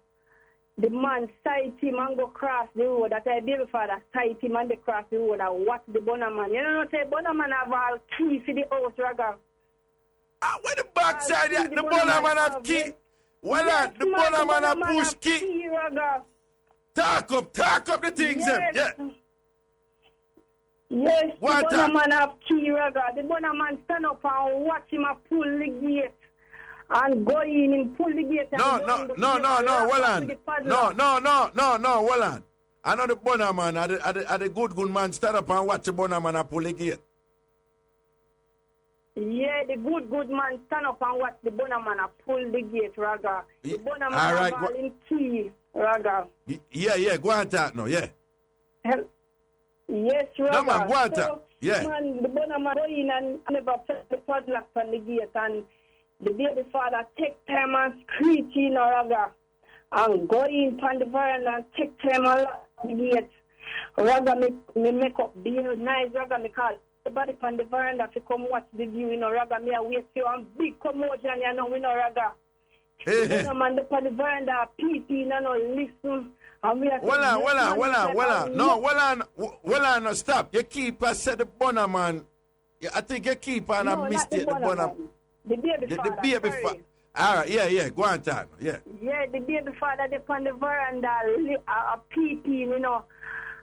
the man sight him and go cross the road. That I baby father sight him and they cross the road and watch the bonner man. You know, say bonner man have all key for the house, Raga. Where the backside at? The bonner man have key. Well, yes, the bonner man have push key. Raga. Talk up the things, yeah. Yes, the bonner man have key, Raga. The bonner man stand up and watch him a pull the gate and go in and pull the gate. No, well on. No, well on. I know the bonner man, are the good man stand up and watch the bonner man a pull the gate. Yeah, the good man stand up and watch the bonner man a pull the gate, Raga. The bonner man have all in key, Raga. Yeah, go on talk now, yeah. Yes, Raga. No, man, go on talk. Yeah. Man, the bonner man go in and never press the padlock on the gate, and the baby father take time and screech in, Raga, and go in on the veranda and take time and lock the gate. Raga, me make up beer nice, Raga, me call everybody on the veranda to come watch the view, Raga, me a wait for you, and big commotion, Raga. The man the on the veranda, people, listen. Well on, stop. You keep said the bonner man. I think you keep on a mistake the bonner. The baby father. All right, yeah, go on, Tano, yeah. Yeah, the baby father they on the veranda, peeping,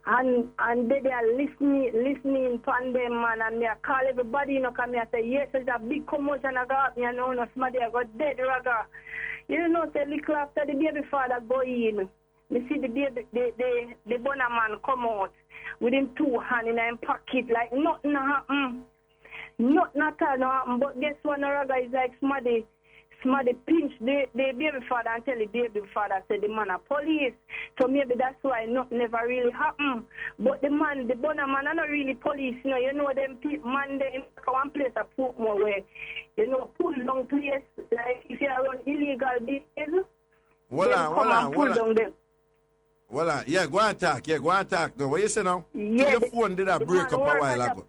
and they are listening to them, man, and they call everybody, come here, say, yes, there's a big commotion, I got me, somebody I got dead, Raga. Say, little after the baby father go in, you see the baby, the bonner man come out with him 2 hands in his pocket, like nothing happen. Nothing at all happen. But guess what, Raga is like somebody pinch the baby father and tell the baby father, say the man a police. So maybe that's why nothing never really happen. But the bonner man are not really police, them people, man, they in one place a put more where, pull down place, like if you are on illegal business, Well, yeah, go and talk. No, what you say now? Yeah, your phone did a break up a while ago.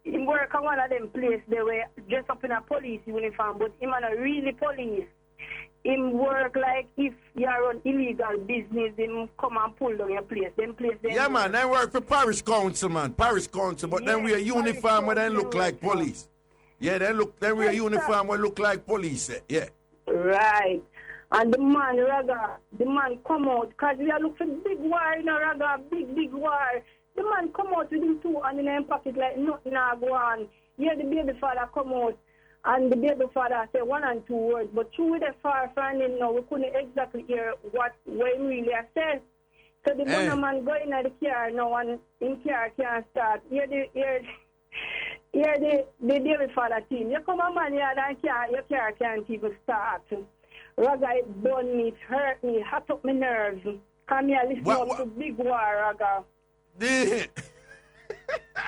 He work at one of them places they were dressed up in a police uniform, but him not really police. Him work like if you are on illegal business, him come and pull down your place. Yeah, man, they work for Parish Council, but then we a uniform where they look like police. Yeah, then we a uniform where look like police, yeah. Right. And the man come out, because we are looking for big war, Raga, big war. The man come out with him 2 hands in his pocket like nothing go on. Yeah, the baby father come out, and the baby father say 1 and 2 words, but through the far from him now, we couldn't exactly hear what he really said. So the man go in the car now, and in car can't start. Yeah, the day before that team. You come a man here and your car can't even start. Raga, it burn me, it hurt me, hot up my nerves. Come here, listen up to big war, Raga.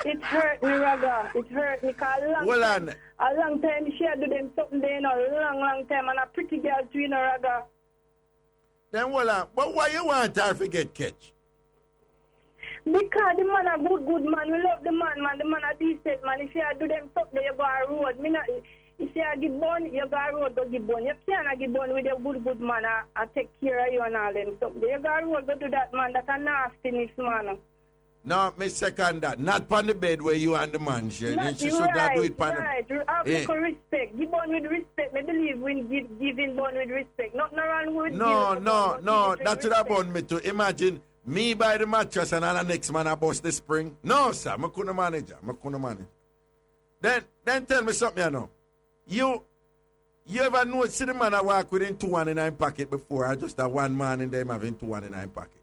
It hurt me, Raga. It hurt me. Cause a long time she do them something there, long time, and a pretty girl too, Raga. Then but why you want her to get catch? Because the man a good man. We love the man. The man a decent man. If you do them something, you go a road. If you give bun, you go a road to give bun. You can't give bun with a good man and take care of you and all them something. You go a road to do that, man. That's a nastiness, man. No, me second that. Not on the bed where you and the man share. She should not do it on right. You have to respect. Give bun with respect. I believe when giving bun with respect. Not around with No. That's what bun me to. Imagine me by the mattress and the next man I bust the spring. No, sir. I couldn't manage it. Then tell me something, you know. You ever know see the man I walk with in 219 pocket before or just a one man in them having 219 pocket?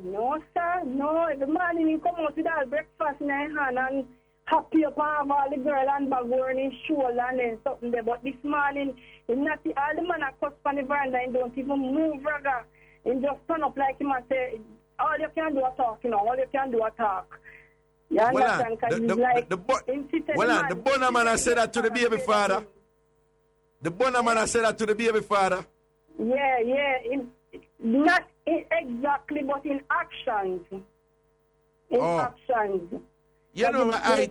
No, sir. No. The morning he come out with all breakfast in his hand and happy up and have all the girl and bag wearing his shoulder and then something there. But this morning, he not see all the man that cuss on the veranda and don't even move, Raga. He just turn up like him and say, all you can do is talk, you know. All you can do is talk. You understand? Because he's like... The Bonner man said that to the baby father. The Bonner man said that to the baby father. Yeah. Not exactly, but in actions. Actions. You know, I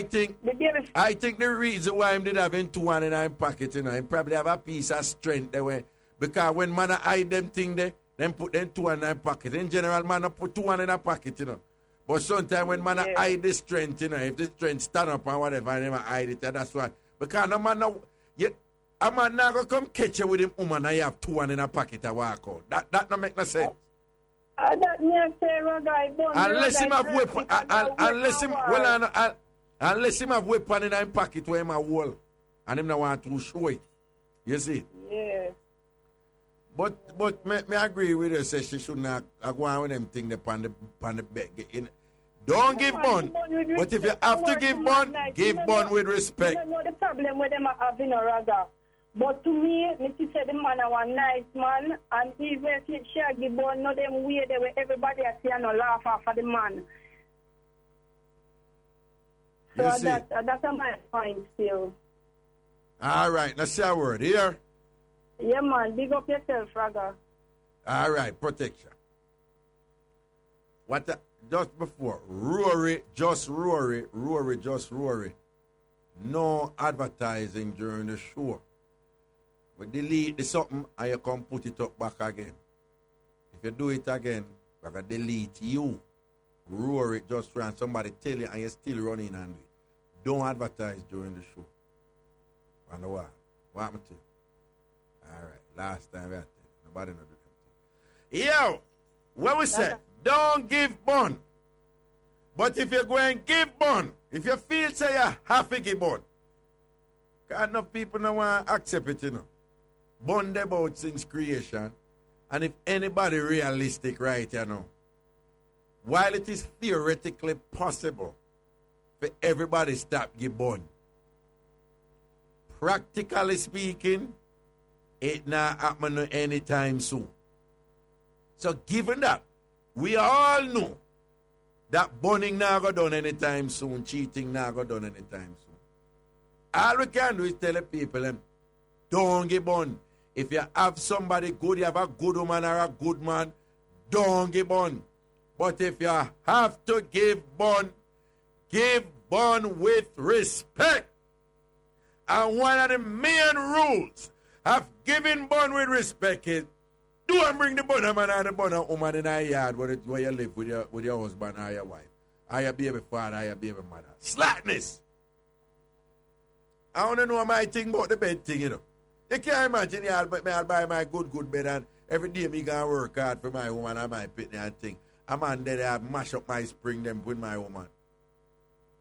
think the reason why him did have in 219 pockets, you know, he probably have a piece of strength there. Because when man hide them thing there, then put them 219 pockets. In general, man put 2 in a pocket, you know. But sometimes when man hide the strength, you know, if the strength stand up and whatever, and them hide it, that's why. Because no man a man not going to come catch you with him woman and you have 2 in a pocket and walk out. That don't make no sense. That means say, unless him have weapon, unless him have weapon in his pocket where him a wall and him not want to show it. You see? Yeah. But me agree with her, say she should not go on with them thing upon the bed. Don't give bun. But if you have to give bun with respect. You know the problem with them having a Raga. But to me, Missy said the man is a nice man, and even if she give bun, no them way there where everybody is see and no laugh after the man. So that's my point still. All right, let's say a word here. Yeah, man, big up yourself, Raga. All right, protection. Just before, Rory. No advertising during the show. We delete the something and you come put it up back again. If you do it again, we're going to delete you. Rory, just ran somebody tell you and you're still running on it. Don't advertise during the show. Wonder why? What happened to you? All right, last time we had to. Nobody know do that. Yo, what we said, don't give bun. But if you're going to give bun, if you feel say you have to give bun, because enough people don't want to accept it, you know. Bun about since creation. And if anybody realistic right, you know, while it is theoretically possible for everybody stop give bun, practically speaking, it not happen anytime soon. So given that, we all know that bunning not go done anytime soon, cheating not go done anytime soon. All we can do is tell the people, don't give bun. If you have somebody good, you have a good woman or a good man, don't give bun. But if you have to give bun with respect. And one of the main rules of giving bun with respect is don't bring the bun man or the bun woman in our yard where you live with your husband or your wife, or your baby father or your baby mother. Slackness. I want to know my thing about the bed thing, you know. You can't imagine I'll buy my good bed and every day me gonna work hard for my woman and my pitney and thing. A man there I mash up my spring them with my woman.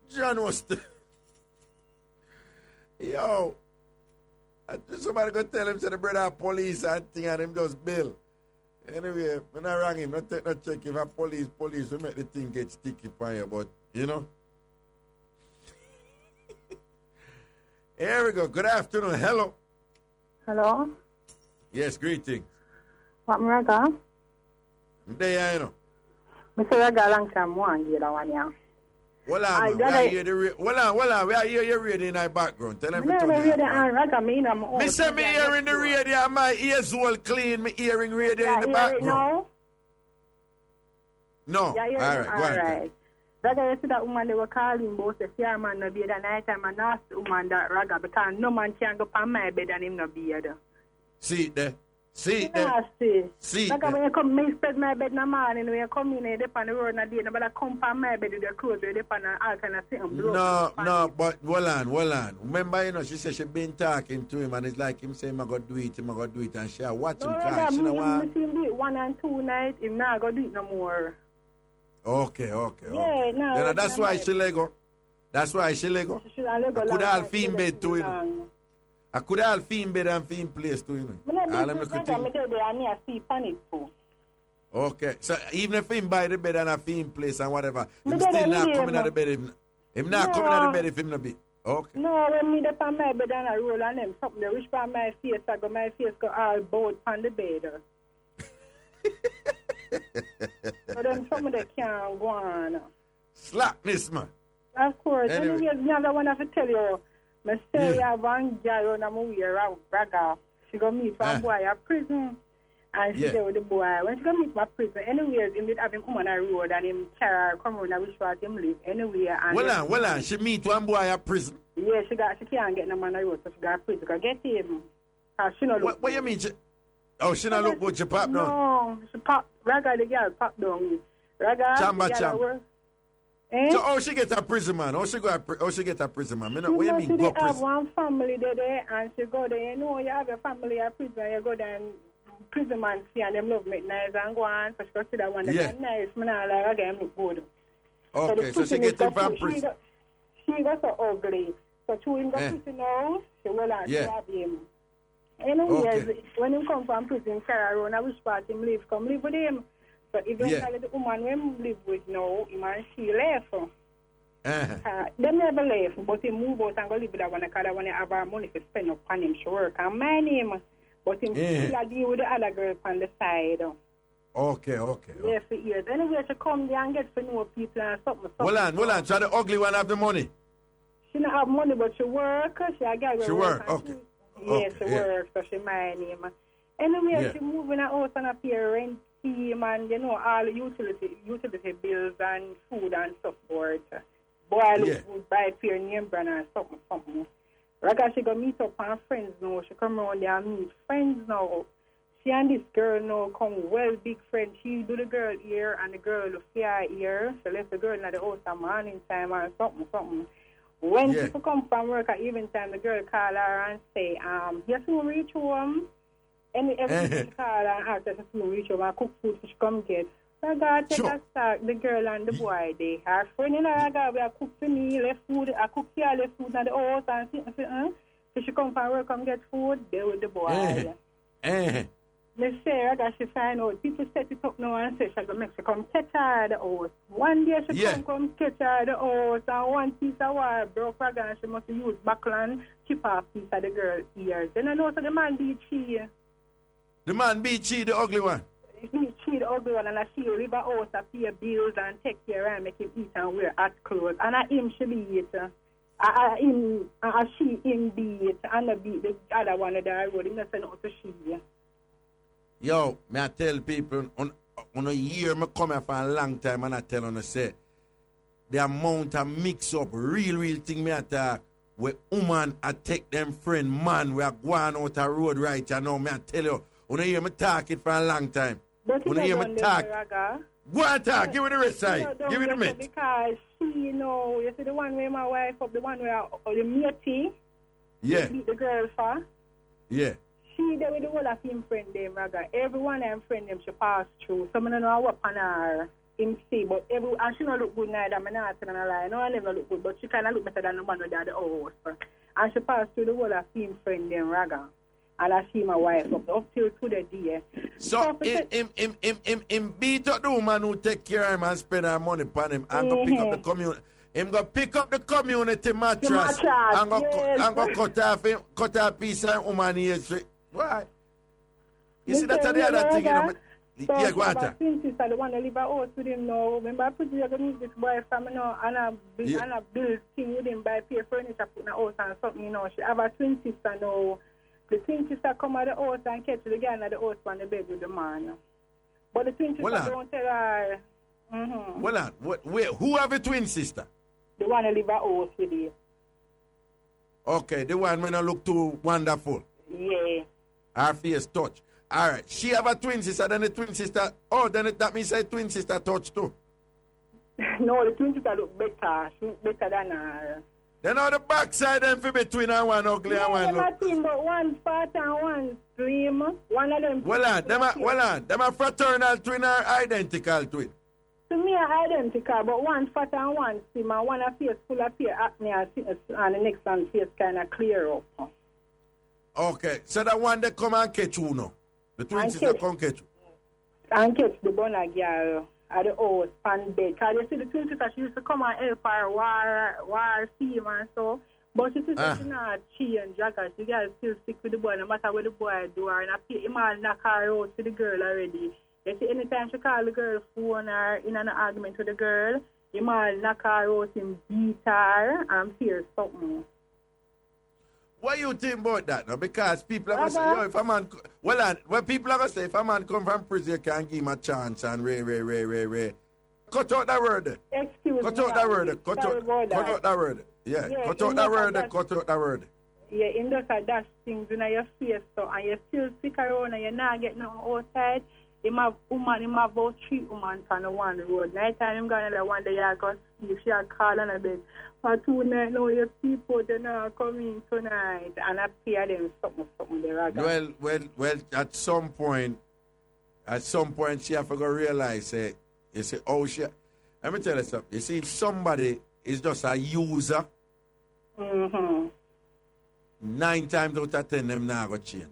John was yo. Somebody go tell him to the brother police and thing and him just bill. Anyway, when I rang him, not take no check if a police will make the thing get sticky for you, but you know. Here we go. Good afternoon. Hello. Hello? Yes, greetings. What Raga? There, you know. Mr. Raga, long time one year that one, yeah. Hold on, man. We hear the hold on. We hear your radio in our background. Tell them to turn it down. Me say me hearing the radio, my ears all clean, me hearing radio in the background. No? Yeah, All right, go ahead. Right. Raga, you see that woman they were calling both the fear man no be the night time and ask the woman that Raga because no man can go on my bed and him no be there. See it there. See it there. See it Raga, there. when you come, me spread my bed in the morning, when you come in, they on the road and day, nobody come on my bed with your clothes, they on all kind of thing. No, but hold on. Remember, you know, she said she been talking to him and it's like him saying, I'm going to do it, and she watch him cry. She don't want. Me do it 1 and 2 nights, him not going to do it no more. Okay. Yeah, no. Then that's why she Lego. That's why she Lego. I could have film bed too, you know. I could have film bed and film place too, you know. All them look at you. Okay, so even if him buy the bed and a film place and whatever, him still not coming out of bed. Him not coming out of bed if him not be. Okay. No, when me up on my bed and I roll on them, something they wish for my face, I go my face go all bowed on the bed. But then some of them can't go on. Slackness, man. Of course. Anyway. Another one I have to tell you. I say I have one girl on a movie around Raga. She go meet one boy at prison. And she there with the boy. When she go meet my prison, anyways, him did have him come on a road and him carry her come around and wish for him live anywhere. And well on. She meet one boy at prison. Yeah, she can't get no man on the road, so she got prison. Go get him. She no look. What you mean? She not look good. She pop down. No, she pop. Raga the girl pop down. Raga. Chamba. So she get a prison man? How she get a prison man? What you mean go prison? She have one family there and she go there. You know, you have a family at prison. You go there and prison man see and them love make nice and go on. So she go see that one. Yeah. Nice. Me not like Raga look good. Okay, so she get him from prison. She got so ugly. So she will go prison now. She will and she have him. Anyways, when him come from prison, carry around, I wish part him live, come live with him. But eventually the woman him live with now, him and she left. They never left, but he move out and go live with that one because that one have her money to spend up on him. She work and mind him. But him still deal with the other girl on the side. Okay. Yeah, for years. Anyway, she come there and get to know people and something. Hold on. So the ugly one have the money? She don't have money, but she work. She work, okay. Yes, she works, so she mind him. Anyway, she move in a house and a pay rent scheme and, you know, all utility bills and food and so forth. Boy, would buy pure name brand and something. Raga, she go meet up her friends now. She come around there and meet friends now. She and this girl now come well big friends. She do the girl here and the girl the fair here. She left the girl in the house at morning time and something. When people come from work at evening time, the girl call her and say, yes, we reach home. Every she call her and ask her to reach home and cook food she come get. So God take a start, the girl and the boy there. Her friend in Raga, we cook for me, left food, I cook here, left food in the house and so she come from work and get food, there with the boy. Miss Sarah, that she find out, people set it up now and say she go make she come catch her the house. One day she come catch her the house and one piece of wire broke her and she must use backland chip off piece of the girl's ears. Then I know so the man beat she. The man beat she, the ugly one? He beat she, the ugly one, and I see live a house and pay bills and take care and make him eat and wear hot clothes. And I him she beat. She him beat and I beat the other one of the road. He not say no to she. Yo, me I tell people, on a year me come here for a long time and I tell them, I say, the amount of mix up, real thing me attack, where woman I take them friend, man, we are going out the road right now, me I tell you, on a year me talk it for a long time. On a year me talk. Go and talk, give me the rest side, give me the mate. Because she, you know, you see the one where my wife up, the one where the matey, beat the girl for. Yeah. She there with the whole of him friend them, Raga. Everyone and friend them she pass through. Some of them know what on her him see, but and she don't look good neither. I'm not telling her lie. No, I never look good, but she kind of look better than the man with the house. And she passed through the whole of him friend them, Raga. And I see my wife up till to the day. So him beat up the woman who take care of him and spend her money upon him and go pick up the community. him go pick up the community mattress and go cut off a piece of woman ears. Why? You see, that's the other thing, you know. So Yeah, go on. about twin sister, the one that live at house with him now. Remember, I put you going to meet this boy from, you know, and I build thing with him by pay furniture, put in the house and something, you know. She have a twin sister now. The twin sister come at the house and catch the guy at the house on the bed with the man. But the twin sister don't tell her. Well, wait, who have a twin sister? The one that live at house with you. Okay, the one when I look too wonderful. Yeah. Her face touch. All right, she have a twin sister, then the twin sister, that means her twin sister touch too. No, the twin sister look better. She look better than her. Then on the backside, them for between and one ugly and one look. Thing, but one fat and one slim. One of them. Them a fraternal twin or identical twin? To me, identical, but one fat and one slim, and one a face full of hair, acne, and the next one face kind of clear up. Okay, so that one they come and catch you now. The twin sister come catch you. And catch the bonner girl at the house and bed. Because you see, the twin sister, she used to come and help her war team and so. But she said she not change, because the girl still stick with the boy, no matter what the boy do. And I feel him all knock her out to the girl already. You see, anytime she call the girl phone or in an argument with the girl, him all knock her out, him beat her and fear something. What you think about that now? Because people are going to say, yo, if a man, what people are going to say, if a man come from prison, you can give him a chance and ray. Cut out that word. Excuse cut me. Out that word. Cut out that word. Yeah, cut out that word. Cut out that word. Yeah, in those are dash things in your face, so, and you still stick around and you're not getting outside. Him have about 3 women on the one road. Night time, him going to the one day, I go see if she had called on a bed. For 2 nights, now your people, they're not coming tonight. And I pay them something there. Well, at some point, she have to go realize, you say, oh, shit. Let me tell you something. You see, if somebody is just a user, 9 times out of 10, them not going to change.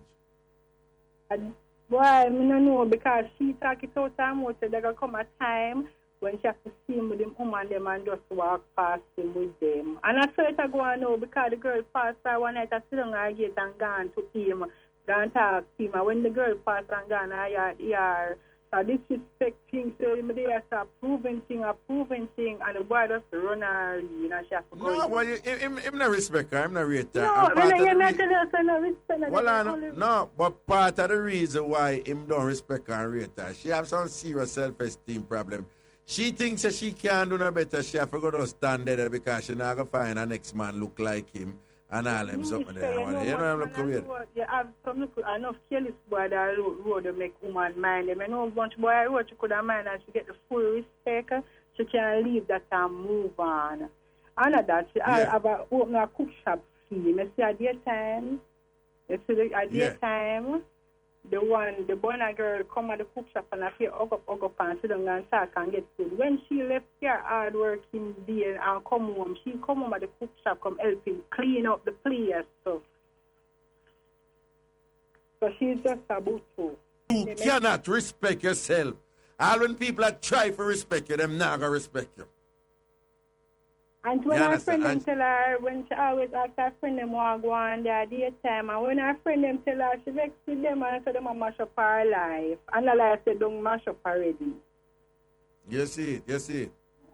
Why? I don't know, because she talk it out and more, so there will come a time when she has to see him with them woman them and just walk past him with them. And I saw it go on now, because the girl passed her one night, I sit on her gate and gone to him, gone talk to him. And when the girl passed and gone, I hear disrespect things, so they start proving thing, and the boy just run her, you know, she has to go. No, well, him not respect her, him not rate her. No, you're not telling us no respect her. No, but part of the reason why him don't respect her and rate her, she have some serious self-esteem problem. She thinks that she can't do no better, she have to go to stand there because she not going to find her next man look like him. And all them something there. You know I'm looking weird. You have some enough careless boy that road to make woman mind them. I know a bunch of boy road she could have mind and she get the full respect. She can leave that and move on. And that she have open a cook shop for you. You see at daytime. You see at daytime. The boy and girl come at the cook shop and I feel up and sit down and talk and get food. When she left her hard working day and come home, she come home at the cook shop, come help him clean up the place stuff. So she's just about to. You cannot respect yourself. All when people are try to respect you, them not gonna respect you. And when her friend them tell her, when she always ask her friend them want to go on their daytime, and when her friend them tell her, she vex with them and say them a mash up her life. And the life say don't mash up already. You see it.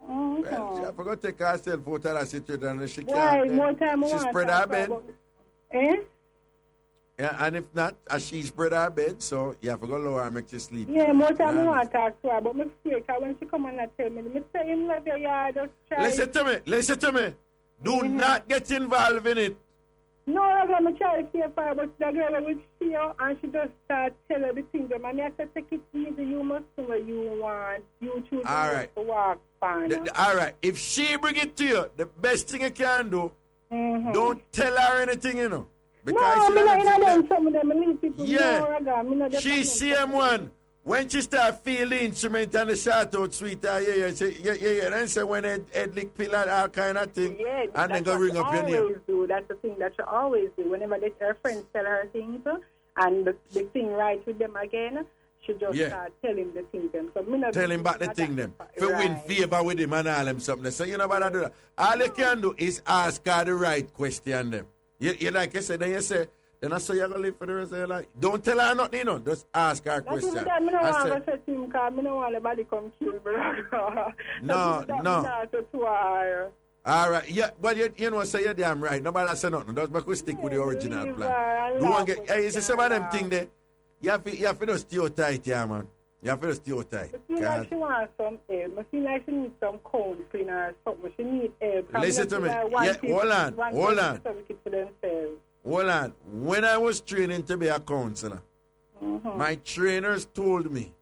Well, she have to take herself out of that situation and she can't. More time she spread her bed. Yeah, and if not, she spread her bed, so you have to go lower and make you sleep. Yeah, more time I want to talk to her, but my fear, because when she come and tell me, I say, him love you, yeah, just try. Listen to me. Do not get involved in it. No, I'm going to try to see her, but the girl will see her, and she just start tell her the things. And I said, take it easy, you must do what you want. You choose to walk fine. All right, if she bring it to you, the best thing you can do, don't tell her anything, you know. Because she see him one. When she start feel the instrument and the shout out sweetheart, then say when head lick pill and all kind of thing, and then go ring up your name. That's the thing that she always do. Whenever her friends tell her things and the thing right with them again, she just start tell him the thing them. So me not tell him about the thing them. If you win favor with him and all him something. So you know what I do that. All you can do is ask her the right question them. You like you said, then you say, then I say you're going to live for the rest of your life. Don't tell her nothing, you know. Just ask her a question. That's what I don't want to say to him because I don't want anybody come kill me. No. All right, yeah, but you know, say you're damn right. Nobody say nothing. Just make we stick with the original plan. Don't get, hey, you see some of them things there. You have to just stay tight, yeah, man. You have to just stay tight. I feel like she wants some help. I feel like she needs some counseling or something. She needs help. Listen to me. Yeah, hold on. When I was training to be a counselor, my trainers told me,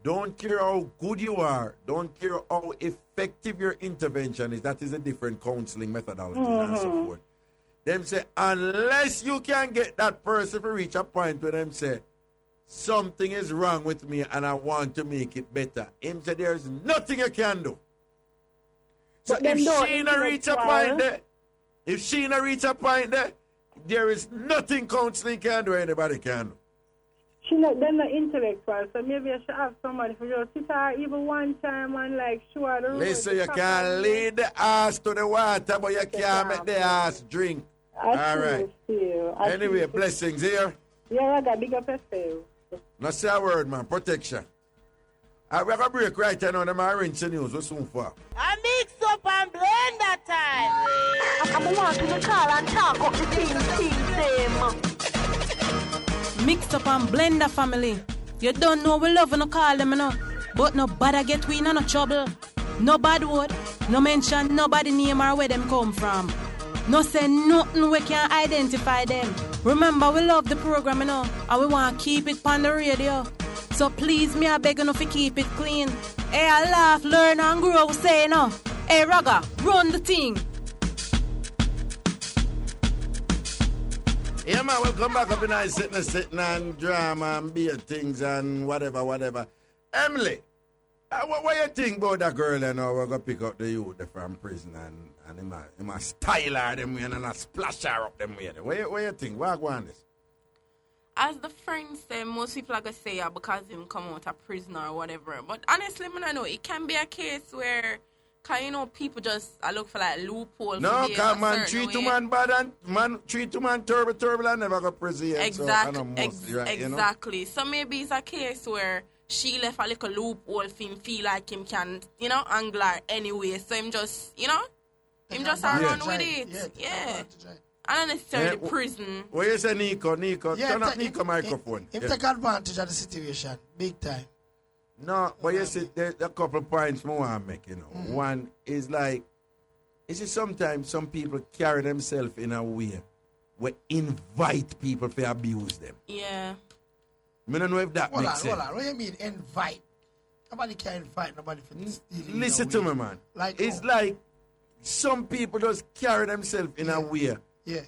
don't care how good you are, don't care how effective your intervention is. That is a different counseling methodology and so forth. Them say, unless you can get that person to reach a point where them say, something is wrong with me and I want to make it better. Him say, there's nothing you can do. So if she not reach a point there, there is nothing counseling can do, anybody can do. They're not intellectual, so maybe I should have somebody for just sit her even one time and like show her the road. Listen, you can lead the ass to the water, but you can't make the ass drink. All right. Anyway, blessings here. Yeah, I got big up yourself. Not say a word, man. Protection. We're going to break right now. Them are rinse the news. We're soon for. I mix up and blend that time. I'm wanting to call and talk up the thing. Mixup and Blenda family. You don't know we love no call them, you know. But no bother get we in no trouble. No bad word. No mention nobody name or where them come from. No say nothing we can identify them. Remember, we love the program, you know, and we want to keep it on the radio. So please, me I beg you to keep it clean. Hey, I laugh, learn and grow, say no. Hey, Raga, run the thing. Yeah, man, welcome back up in our sitting and drama and beer things and whatever. Emily, what you think about that girl, you know, we're going to pick up the youth from prison and he might style her them way and I splash her up them way. What you think? What on this? As the friends say, most people are going to say because him come out of prison or whatever. But honestly, I know it can be a case where, cause you know, people just look for like loophole. No, cause man treat to man bad and man treat to man terrible and never go prison. Exactly. So maybe it's a case where she left a little loophole for him feel like him can, you know, angle her anyway. So him just, you know, him just run with it. Yeah. And not necessarily prison. What you say, Nico? Turn up Nico microphone. Him take advantage of the situation, big time. No, but you see, there's a couple of points I want to make, you know. One is like, you see, sometimes some people carry themselves in a way where invite people to abuse them. Yeah. I don't know if that makes sense. Hold on. What do you mean invite? Nobody can invite nobody for this. Listen to me, man. It's like some people just carry themselves in a way. Yeah.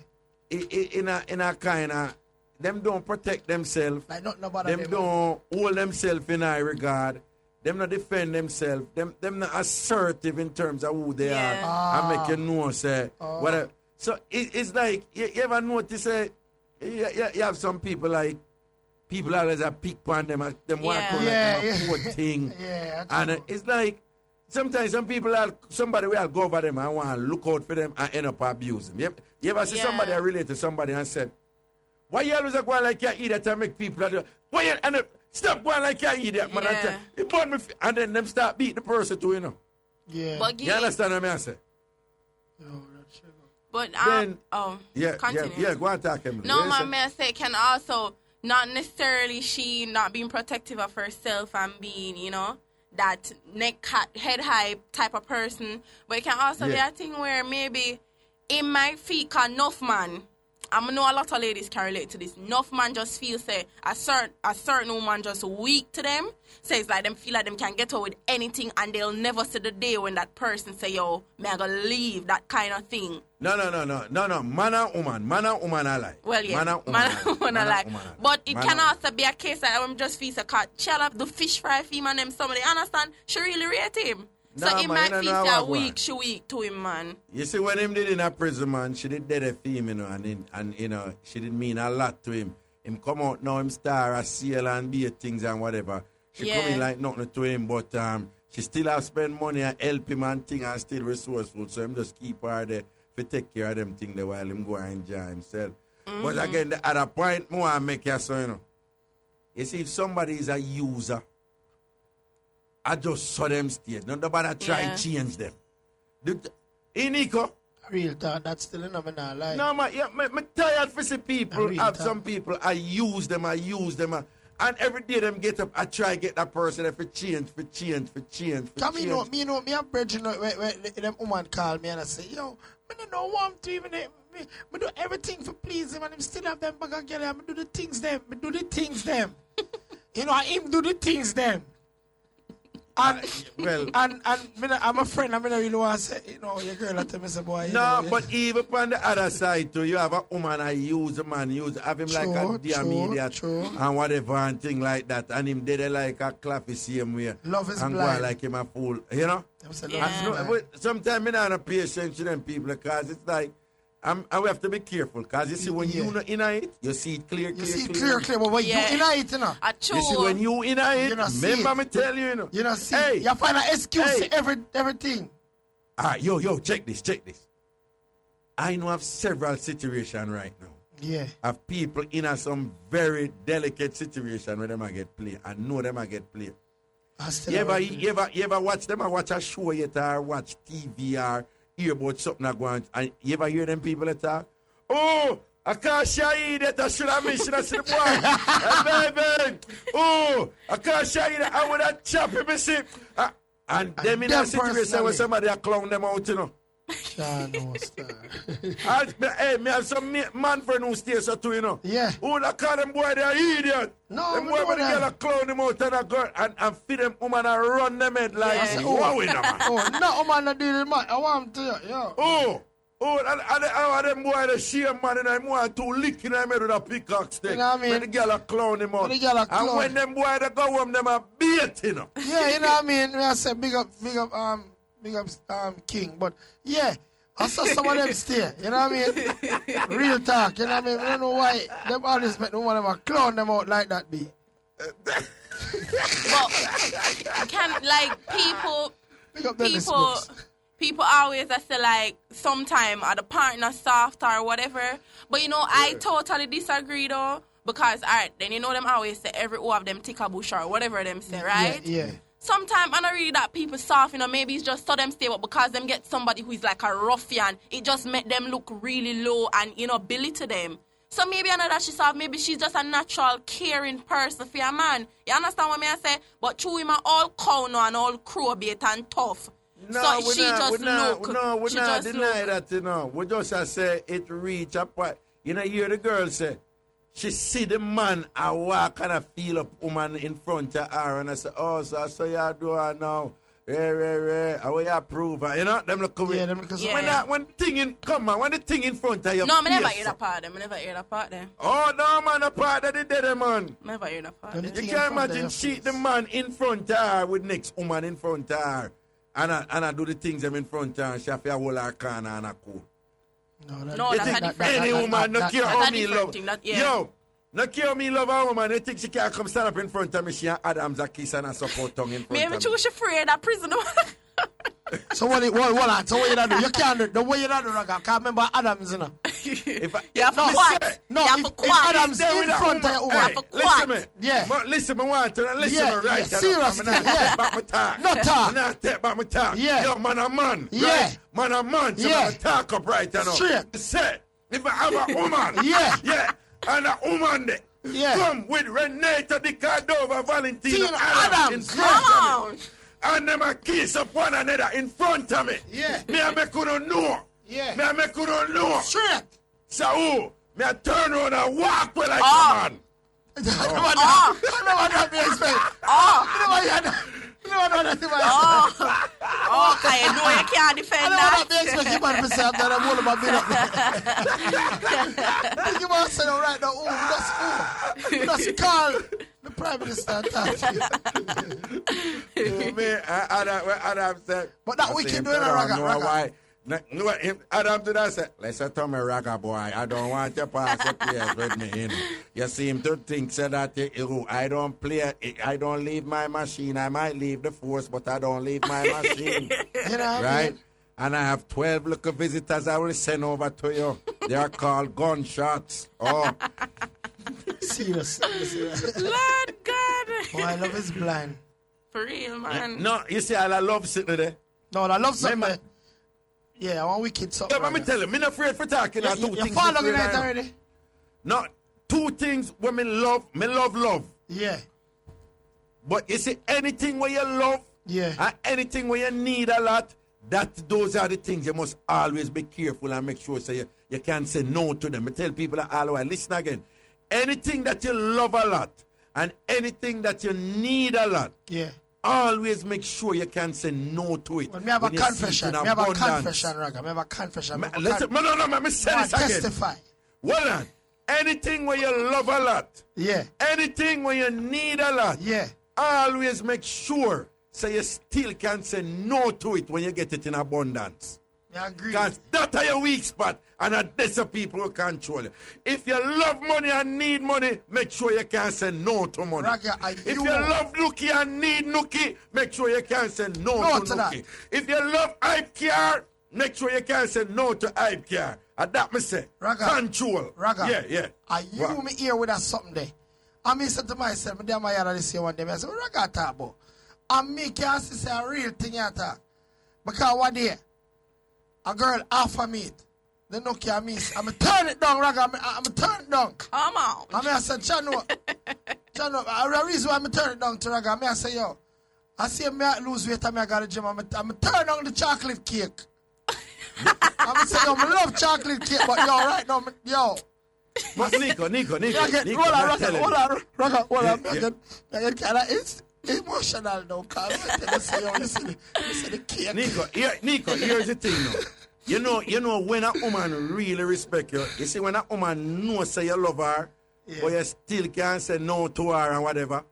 In a kind of, them don't protect themselves. Like nobody. Them don't hold themselves in high regard. Them not defend themselves. Them not assertive in terms of who they are. And make you know, say, whatever. So it's like, you ever notice, you have some people like, people always have pick on them, want to like a poor thing. And it's like, sometimes some people, somebody will go over them and want to look out for them and end up abusing them. You ever see somebody relate to somebody and said, why you always go like you idiot and make people do? Why you stop going like you idiot, man? And then them start beating the person too, you know. Yeah. But you understand what I say? But then, continue. Go and talk him. No, my man say can also not necessarily she not being protective of herself and being, you know, that head high type of person. But it can also be a thing where maybe it might feel enough man. I know a lot of ladies can relate to this. Enough man just feel say a certain woman just weak to them. So it's like them feel like them can get away with anything and they'll never see the day when that person say, yo, me I gonna leave, that kind of thing. No. Man and woman alike. Well, yeah. Man and woman alike. But it can also be a case that I'm just feel like she'll have the fish fry for him and them somebody understand. She really rate him. So it might feel that weak, she weak to him, man. You see, when him did in a prison, man, she did dead a him, you know, and you know, she did mean a lot to him. him come out now, him star a sail and be things and whatever. She come in like nothing to him, but she still have spend money and help him and thing and still resourceful. So him just keep her there to take care of them things there while him go and enjoy himself. But again, the other point more I make you so, you know. You see, if somebody is a user, I just saw them stay. Nobody try and change them. Nico? Real talk, that's still enough in our life. No, man, I'm tired for see people. Have some people, I use them. And every day them get up, I try get that person for change. Come me a brethren when them woman call me and I say, yo, I don't want to even I do everything for please him and him still have them back again. I do the things them. You know, I him do the things them. And I'm a friend. I mean, I really want to say, you know, your girl at me say, boy. No, but even on the other side too, you have a woman I use, a man use, have him like a dear media and whatever and thing like that, and him did it like a clap the same way. Love is and blind. go like him a fool, you know. But sometimes I don't have patience to them people because it's like. And we have to be careful because you see when you not in it, you see it clear. You see it clear, but when you in it, you know. You see when you in it, remember me tell you, you know. You know, see, you find an excuse to everything. Yo, check this. I know of several situations right now. Yeah. Of people in some very delicate situation where them I get played. I know them I get played. You ever watch them? I watch a show yet or watch TV or hear about something that going on, and you ever hear them people that talk? Oh, I can't show you that I should have mentioned that to the boy. Baby. Oh, I can't show you that I would have chopped him, see. And them in that situation where somebody a clown them out, you know. Hey, me have some man friend who stays so too, you know. Yeah. Who that call them boy they are idiot. No, them boy when the girl a clown them out and a girl and feed them woman and run them head like wow in man. Oh, no woman not deal with man. I want to yo. And them boy the shame man and them want to lick in them head with a pickaxe stick. You know what I mean? When the girl a clown them out. And when them boy they go home them a beat, you know. Yeah, you know what I mean? I say big up King, but yeah, I saw some of them stay, you know what I mean? Real talk, you know what I mean? I don't know why them always make one of them clown them out like that be. But can like people always I say like sometime are the partner soft or whatever. But you know, I totally disagree though. Because alright, then you know them always say every one of them tick a bush or whatever them say, right? Yeah. Sometimes I don't really that people soft, you know, maybe it's just so them stay, but because them get somebody who is like a ruffian, it just make them look really low and, you know, belittle them. So maybe I know that she's soft, maybe she's just a natural caring person for your man. You understand what I say? But true him all cow now and all crow bait and tough. No, so we not deny that, you know. We just say it reach a point. You know, you hear the girl say, she see the man I walk and I feel up woman in front of her and I say, oh, so I saw you do her now. I will approve her. You know, them look away. Yeah, when the thing in, come on, when the thing in front of you. No, I never hear that part there. Oh, no, man, the part that they did, man. Never hear that part. You can't imagine she, the man in front of her with next woman in front of her. And I do the things them in front of her. She have to hold her corner and I cool. No, that's a different thing. Any woman no care how me love. Yeah. Yo, no care how me love a woman. They think she can't come stand up in front of me. She and Adams a kiss and a support tongue in front of me. Maybe she was afraid that prison. So what you do? You can't do the way you do, I can't remember Adams, you know. If Adams in front of you, listen me. Yeah. Listen, I want to listen me right. Seriously. Yeah. Back my talk. No talk. I'm not take back my talk. Yeah. Yo, man a man. Yeah. Right? Man a man. So Yeah. I'm talk up right now. Straight. Say, if I have a woman. Yeah. And a woman there. Yeah. Come with Renata de Cordova, Valentine Adams. Come on. And them a kiss up one another in front of me. Yeah. Me a make you know. Yeah. Me a make you know. Straight. So who? Me a turn around and walk with like a man. No, me expect. No, that's my Okay, no, you can't defend that. I don't expect you man to say that I'm all about being up. You must say right now, that's call the Prime Minister and talk to you. Man, Adam said. But that we can do it, Raga. Adam to that say, listen to me, Raga boy. I don't want you pass the players with me. You know. You seem to think so that I don't play. I don't leave my machine. I might leave the force, but I don't leave my machine. You know what I right? mean? And I have 12 little visitors I will send over to you. They are called gunshots. Oh. Serious. Lord God. Oh, I love his blind. For real, man. No, you see, I love sitting there. No, I love something there. Yeah, I want wicked something. Yeah, let me tell you, I'm not afraid for talking about two things. You follow me right already? No, two things when me love. Yeah. But you see, anything where you love, and anything where you need a lot, those are the things you must always be careful and make sure so you can't say no to them. I tell people that all the way, listen again. Anything that you love a lot and anything that you need a lot, always make sure you can say no to it. Well, me have a confession. Me have a confession, Raga. Me have a confession. No, me say this again. Testify. Well on. Anything where you love a lot, anything where you need a lot, always make sure so you still can say no to it when you get it in abundance. I agree. Because that's your weak spot, and that's the people who control you. If you love money and need money, make sure you can say no to money. If you love nookie and need nookie, make sure you can say no to nookie. If you love hype car, make sure you can say no to hype car. And that me say, control. Raga. Yeah. You me here with that something there. I mean, say to myself, I my yard this year one day, I say, what Raga talk about? And me can't say a real thing you talk. Because one day, a girl offer me it. They no care me. I'm turn it down, Raga. I'm turn it down. Come on. I said, Chano, the reason why I'm turn it down to Raga, I say, yo, I see me lose weight and I got a gym. I'm turn down the chocolate cake. I'm saying, yo, I love chocolate cake, but yo, right now, yo. But Nico. Hold on. It's emotional now, because I say, yo, listen the cake. Nico, here's the thing now. You know when a woman really respect you see when a woman knows say you love her, but you still can't say no to her and whatever,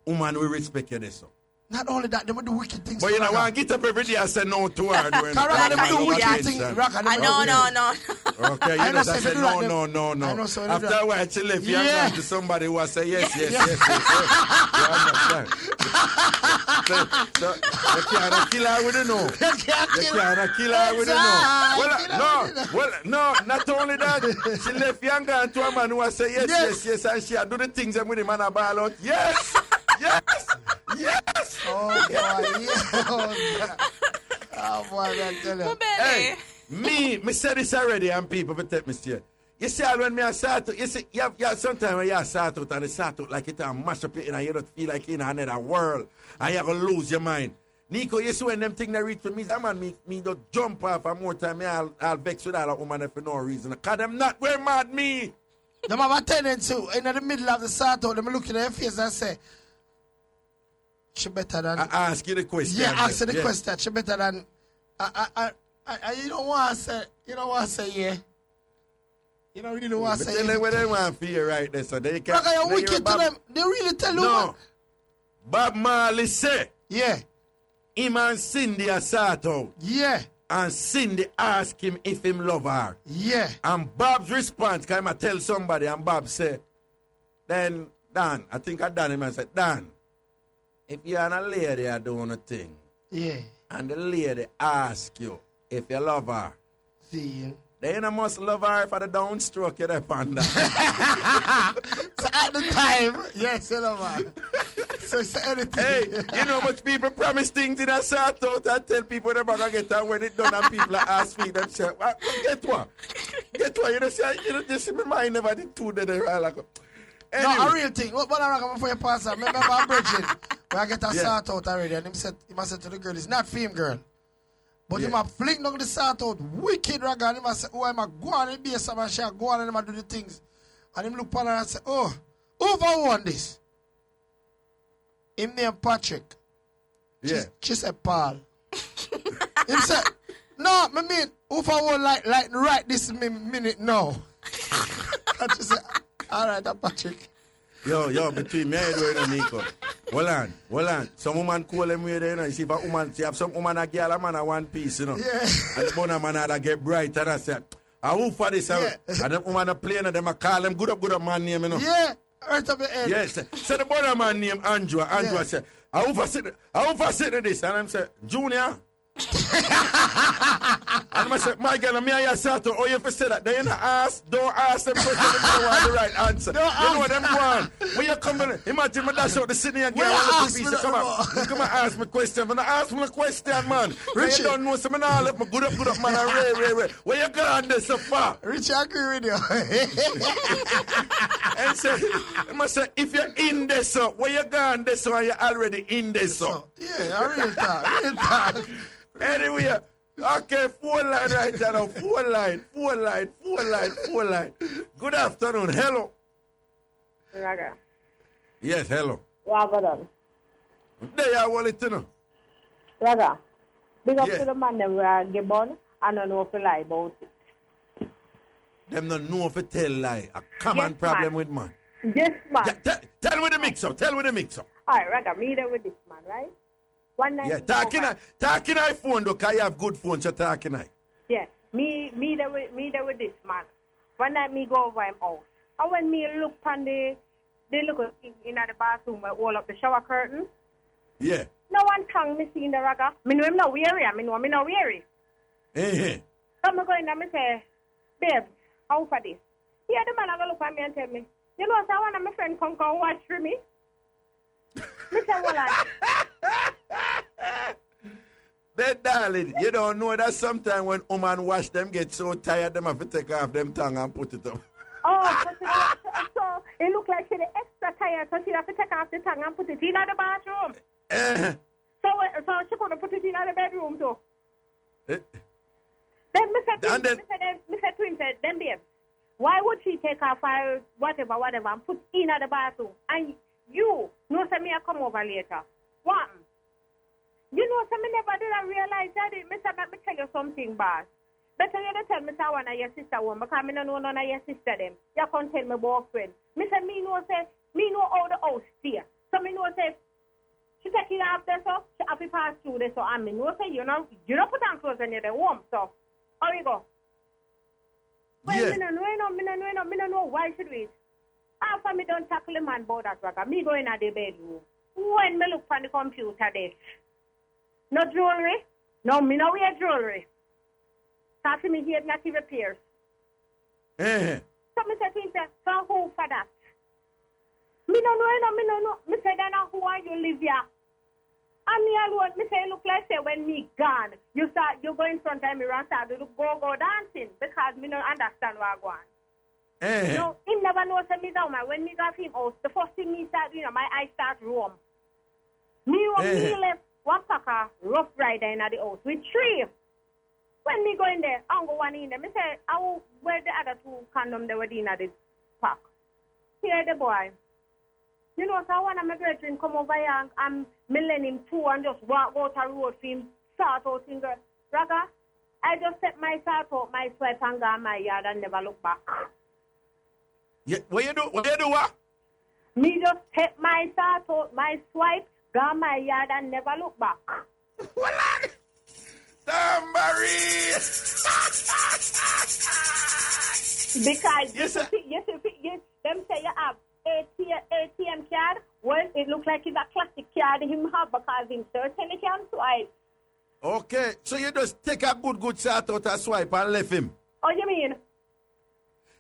woman will respect you this. Not only that, they will do wicked things. But you know, want to get up every day and say no to her. They do wicked things. No. Okay, you know, I said no. After a while, she left you and to somebody who will say yes. You understand? So you can't kill her with a no. You can't kill her with a no. Well, no, not only that. She left you and gone to a man who will say yes, and she do the things and with him and a ball out. Yes. Oh boy, I tell you. Hey, me said this already, and people will take me serious. You see, when me start out, you see, you sometimes when you start out and you start out like it and mash up it and you don't feel like you're in another world and you're going to lose your mind. Nico, you see when them things that reach for me, that man, me don't jump off and more time, I'll vex with all that woman for no reason. Because them not where mad me. Them have a tendency in the middle of the start out, them looking at their face and say, she better than... I ask you the question. Yeah, ask you the question. She better than... you don't want to say... You don't want to say yeah. You don't really want to say yeah. Tell them what they want for you right there, so they can't... You're wicked to them. They really tell you what... Bob Marley say... Yeah. Him and Cindy are sort out. Yeah. And Cindy ask him if him love her. Yeah. And Bob's response, because I tell somebody, and Bob say, then, Dan, I think I done him and said, Dan, if you're a lady are doing a thing, and the lady ask you if you love her, then you must love her for the downstroke you're upon that. So at the time, yes, you love her. So it's anything. Hey, you know much people promise things in a sort out and tell people they're going to get that when it done and people ask me them say, well, get what? You know, say, you know, just in my mind never did two that they like. Anyway. No, a real thing. What I'm going before you pass out? Remember my bridging, when I get a sort out already, and he must say to the girl, it's not for him, girl. But he must fling down the sort out, wicked Raga, and he must say, oh, I'm going to go on and be a summer share, go on and do the things. And him look upon her and say, oh, who won this? Him named Patrick. Yeah. She said, Paul. Him said, no, I mean, who won like right this minute now? And she said, all right, Patrick. Yo, between me and Nico. Hold on. Some woman call them way there, you know. You see, if a woman, see, have some woman a girl, a man a one piece, you know. Yeah. And the one man that get bright, and I say, I who for this? Yeah. And the woman a play, and them a call them good up man name, you know. Yeah, earth of your head. Yes. So the one man named Andrew say, I who for sit to this? And I'm say, Junior. And I say, my girl, me and you start to, oh, you have to say that. They don't ask them questions if you want the right answer. You know what them want. When you come in, imagine me dash out the city and get one little piece. Come and ask me question. When I ask me a question, man, Richie, you don't know, so I now let me good up, man, and ray. Where you going this so far? Richie, I agree with you. And say, I must say, if you're in this, so where you going this, so you're already in this, so. Yeah, I real talk. Anyway, okay, 4 line right now. 4 line. Good afternoon. Hello. Raga. Yes, hello. What have I done? There you want it to know. Raga. Big up to the man that we get born. I don't know if you lie about it. Them don't know if you tell lie. A common problem with man. Yes, man. Yeah, tell me the mix-up. All right, Raga, me there with this man, right? One night. Yeah, talking iPhone though, because you have good phone, so talking I. Yeah, me there with this man. One night me go over him house. And when me look on they look in the bathroom where all up the shower curtain. Yeah. No one tongue me see in the Raga. Me know him not weary, I know me not weary. Eh. So me go in and me say, babe, how for this? Yeah, the man I look at me and tell me, you know, so one of my friends come watch for me. Me say, well, But darling, you don't know that sometimes when woman wash them get so tired, them have to take off them tongue and put it up. Oh, so it look like she's extra tired, so she have to take off the tongue and put it in the bathroom. So she could put it in the bedroom too. Then me said to him, then babe, why would she take off her whatever and put in the bathroom? And you know, say me I come over later. What? You know, so me never did realize that. Me say, let me tell you something, boss. Better you tell me say one of your sister one, because me don't know none of your sister them. You can't tell me boyfriend. Me say, me know how the house stay. So me know say, she take it off there, so she have to pass through there, so and me know say, you don't put on clothes when you're there warm, so. How you go? Well, yeah. me no know why should we? After me don't tackle the man about that, Raga, me go in at the bedroom. When me look on the computer there, no jewelry, no, me no wear jewelry. Talk to me here, not even repairs. So me say to him, so who for that? Me no know. Me say, then who are you live here? And me alone, me say, look like say when me gone, you go in front of me and start to go dancing because me don't understand what I want. No, him never knows me down. When me got him out, the first thing me start, my eyes start roam. Me left one packer, rough rider in the house with 3. When me go in there, I go one in there. Me say, I will wear the other 2 condoms they were in the pack. Here the boy. You know, so one of my brethren come over here and me lend him 2 and just walk out the road for him, start out in the Raga. I just set my start out, my swipe and go in my yard and never look back. Yeah, what you do what? Me just take my start out, my swipe, go in my yard and never look back. Tambourine! Because yes, them say you have ATM card. Well, it looks like it's a classic card him have because him certainly can swipe. Okay, so you just take a good start out and swipe and left him. Oh, you mean?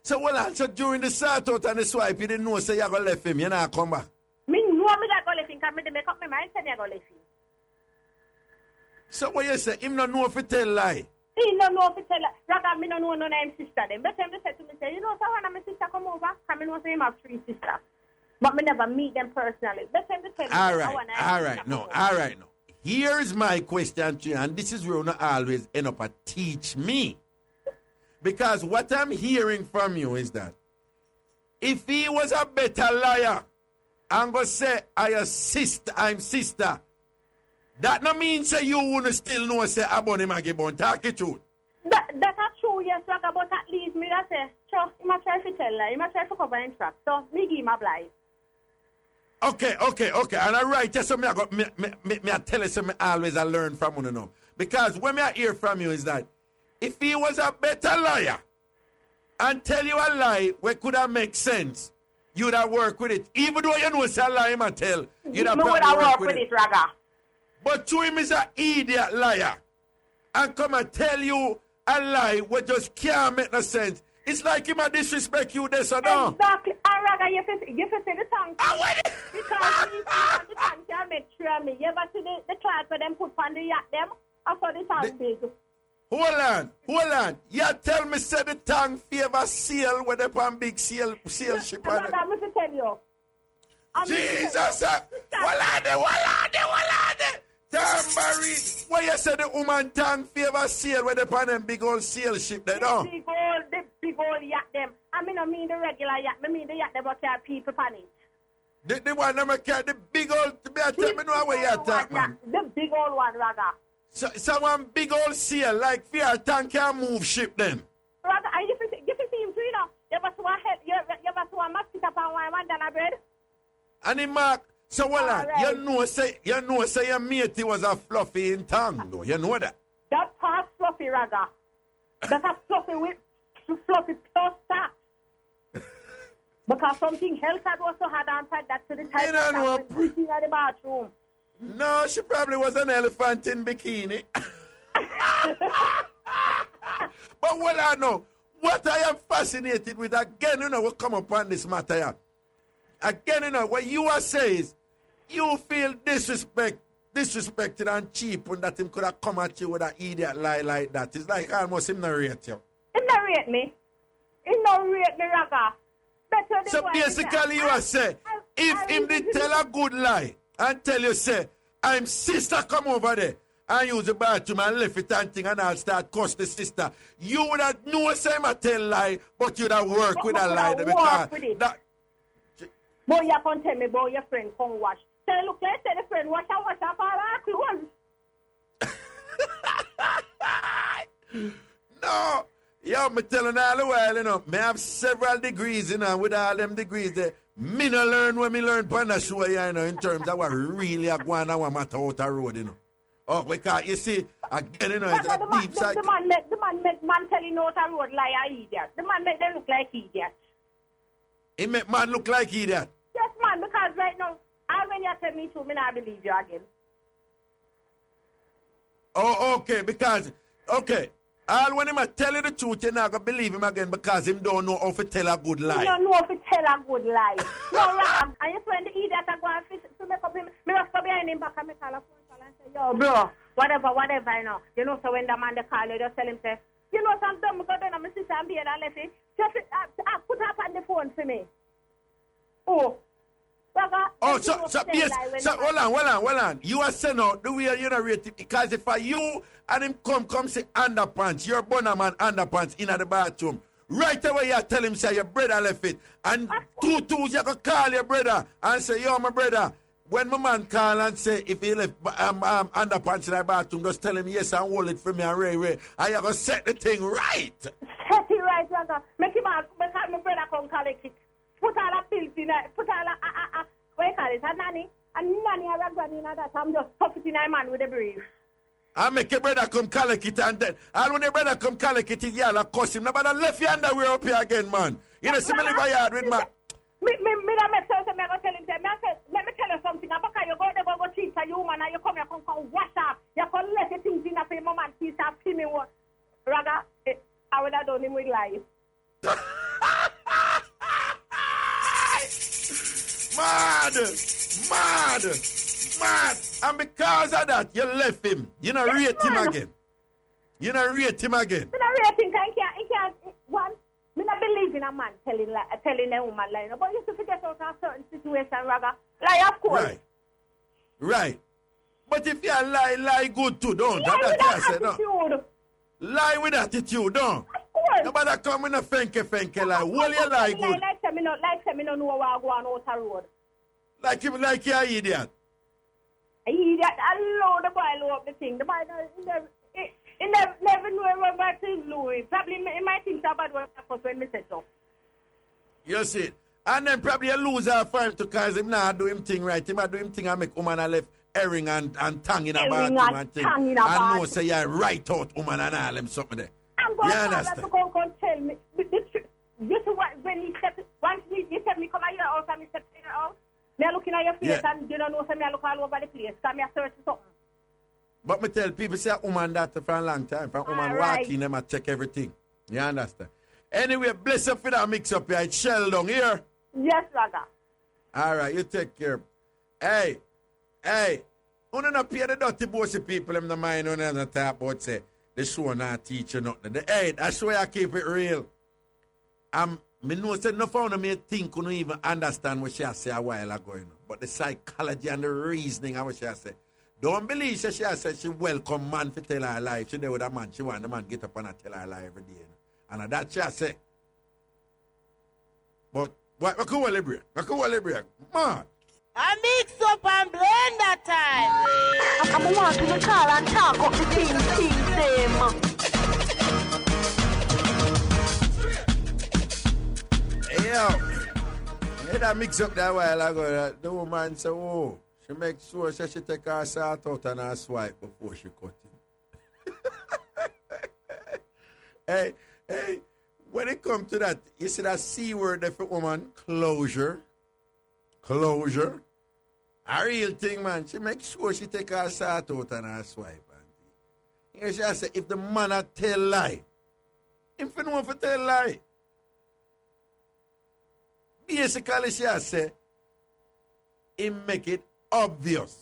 So so during the start out and the swipe, you didn't know so you gonna left him, you not come back. Me know me that go left him because me make up my mind say I go left him. So what you say? Him not know if he tell lie. He don't know if he tell lie. Rather, me don't know none of him sister them. But him say to me, say, you know, so one of my sister come over, because me know say him have 3 sisters. But me never meet them personally. But him tell me, all right, no. Here's my question to you, and this is where you not always end up at teach me. Because what I'm hearing from you is that if he was a better liar, I'm going to say, I'm sister. That no means say you wouldn't still know say about him and talk it truth. That's true, yes, Raga, but at least me that say, sure, he might try to tell lie, he might try to cover in track. So me give him a blind. Okay. And I write you something I tell you something always I learn from you know. Because when I hear from you is that if he was a better liar and tell you a lie where could have make sense, you'd have worked with it. Even though you know it's a lie I tell, you'd have probably worked with it. Raga. But to him is an idiot liar. And come and tell you a lie what just can't make no sense. It's like him a disrespect you this or no. Exactly. And Raga, you can say the tongue. Because the tongue can make sure me. You ever see the class where them put on the yacht them? I saw the tongue big. Hold on. You tell me say the tongue favor sail where they on big sail ship on it. I'm going to tell you. Jesus! Hold on. Tambourine. Why you say the woman tongue favor sail where they on them big old sail ship they don't? The big old yacht them. I mean the regular yacht. I mean the yacht them but there people on it. The one that carry the big old tell me know where you talk, man. The big old one, Raga. So one big old sail like fear tank can move ship then. Raga, you can see him too, you know. You ever saw a mosquito upon one down bread? And he mark. So well, right. you know say your matey was a fluffy in tongue, though. You know that. That's part fluffy, Raga. That's a fluffy with fluffy plus that. Because something else had also had answered that to the type of in the bathroom. No, she probably was an elephant in bikini. But well, I know. What I am fascinated with, again, you know, we'll come upon this matter here. Again, you know, what you are saying is, you feel disrespected and cheap when that him could have come at you with an idiot lie like that. It's like almost him narrate you. Him narrate me? Him narrate me, Raga. So basically you are saying, if him did tell a good lie and tell you, say, I'm sister come over there and use the bathroom and left it and thing and I'll start cuss the sister, you would have no say I tell lie, but you'd have worked with a lie. Because that, boy, you can't tell me about your friend come wash. Say, look, let's say the friend wash up all our clothes. No. Yo, me telling all the while, you know, me have several degrees, you know, with all them degrees there. Me no learn when me learn on the show, you know, in terms of what really are going on matter out the road, you know. Oh, because you see, again, you know, it's a deep side. The man telling you out the road like an idiot. The man make them look like idiot. He make man look like idiot? Yes, man, because right now, when you tell me to, me not believe you again. Oh, okay, because, okay. All when him tell you the truth, you're not going to believe him again because him don't know how to tell a good lie. He don't know how to tell a good lie. No, Ram. And you friend the idiot are going to make up him. Me just go behind him back and make all a phone call and say, yo, bro, whatever, you know. You know, so when the man they call you, just tell him, say, you know, some dumb go down and my sister and beard and left it. Just put her on the phone for me. Oh. Oh, so hold on. You are saying no, the way you narrate it, because if I you and him come say underpants, your bonner man underpants in the bathroom. Right away you tell him say your brother left it. And two twos you can call your brother and say, yo, my brother. When my man call and say if he left underpants in the bathroom, just tell him yes and hold it for me and Ray. And you gonna set the thing right. Set it right, brother. Make my brother come collect it. Put all the pills in it. Put all the, what you call it, a nanny. And nanny or a granny in that. I'm just stuff it in a man with a brief. I make your brother come collect it and then. And when your brother come collect it, y'all cuss him. Nobody left your underwear up here again, man. You know, see me live a yard with my... Me don't make sense. Me go tell him, let me tell you something. Because you go there, go treat a human and you come wash up. You come let the things in a pay mom and see start me what. Raga, I would have done him with life. Mad. And because of that, you left him. You don't rate him again. Me not rate him, he can't, one, me not believe in a man telling a woman lie. But you have to get out of a certain situation, Raga. Lie, of course. Right. But if you lie good too, don't. That's no. Lie with attitude, don't. Nobody come in a fenke lie. Will you lie good? Like me no know where I go on out the road. Like you're an idiot. Idiot, I know the boy low up the thing. The boy never knew about things, Louis. Probably he might think about what happened when me said so. You see, And then probably a loser find to cause him not do him thing right. Him a do him thing and make woman a left herring and tongue in a bathroom and thing. And no say you right out woman and all them something there. I'm going to tell me the truth. This is what when he said once he said me come out your house and me said in your house. Me looking at your face and you don't know say me look all over the place. Cause me a search something. But me tell people say a woman that for a long time. For a woman walk in them and check everything. You understand? Anyway, bless up for that mix up here. It's shell down here. Yes, Raga. All right, you take care. Hey, you don't pay the dirty bossy people in the mind when they talk about say the show not teach you nothing. Hey, that's why I keep it real. Me know say no found me think you don't even understand what she say a while ago, you know. But the psychology and the reasoning of what she say. Don't believe she said she welcome man to tell her lie. She there with a man. She want the man get up and tell her lie every day. You know. And that she say. But what can we break? Man. I mix up and blend that time. I'm want to call and talk up the things them. Hey, yo. Hey, that mix up that while ago. The woman said, oh, she make sure she take her salt out and her swipe before she cut it. Hey, when it comes to that, you see that C word there for woman, closure. A real thing, man. She make sure she take her salt out and her swipe. And she say, if the man a tell lie, if you know if tell lie. Basically, she say, he make it obvious.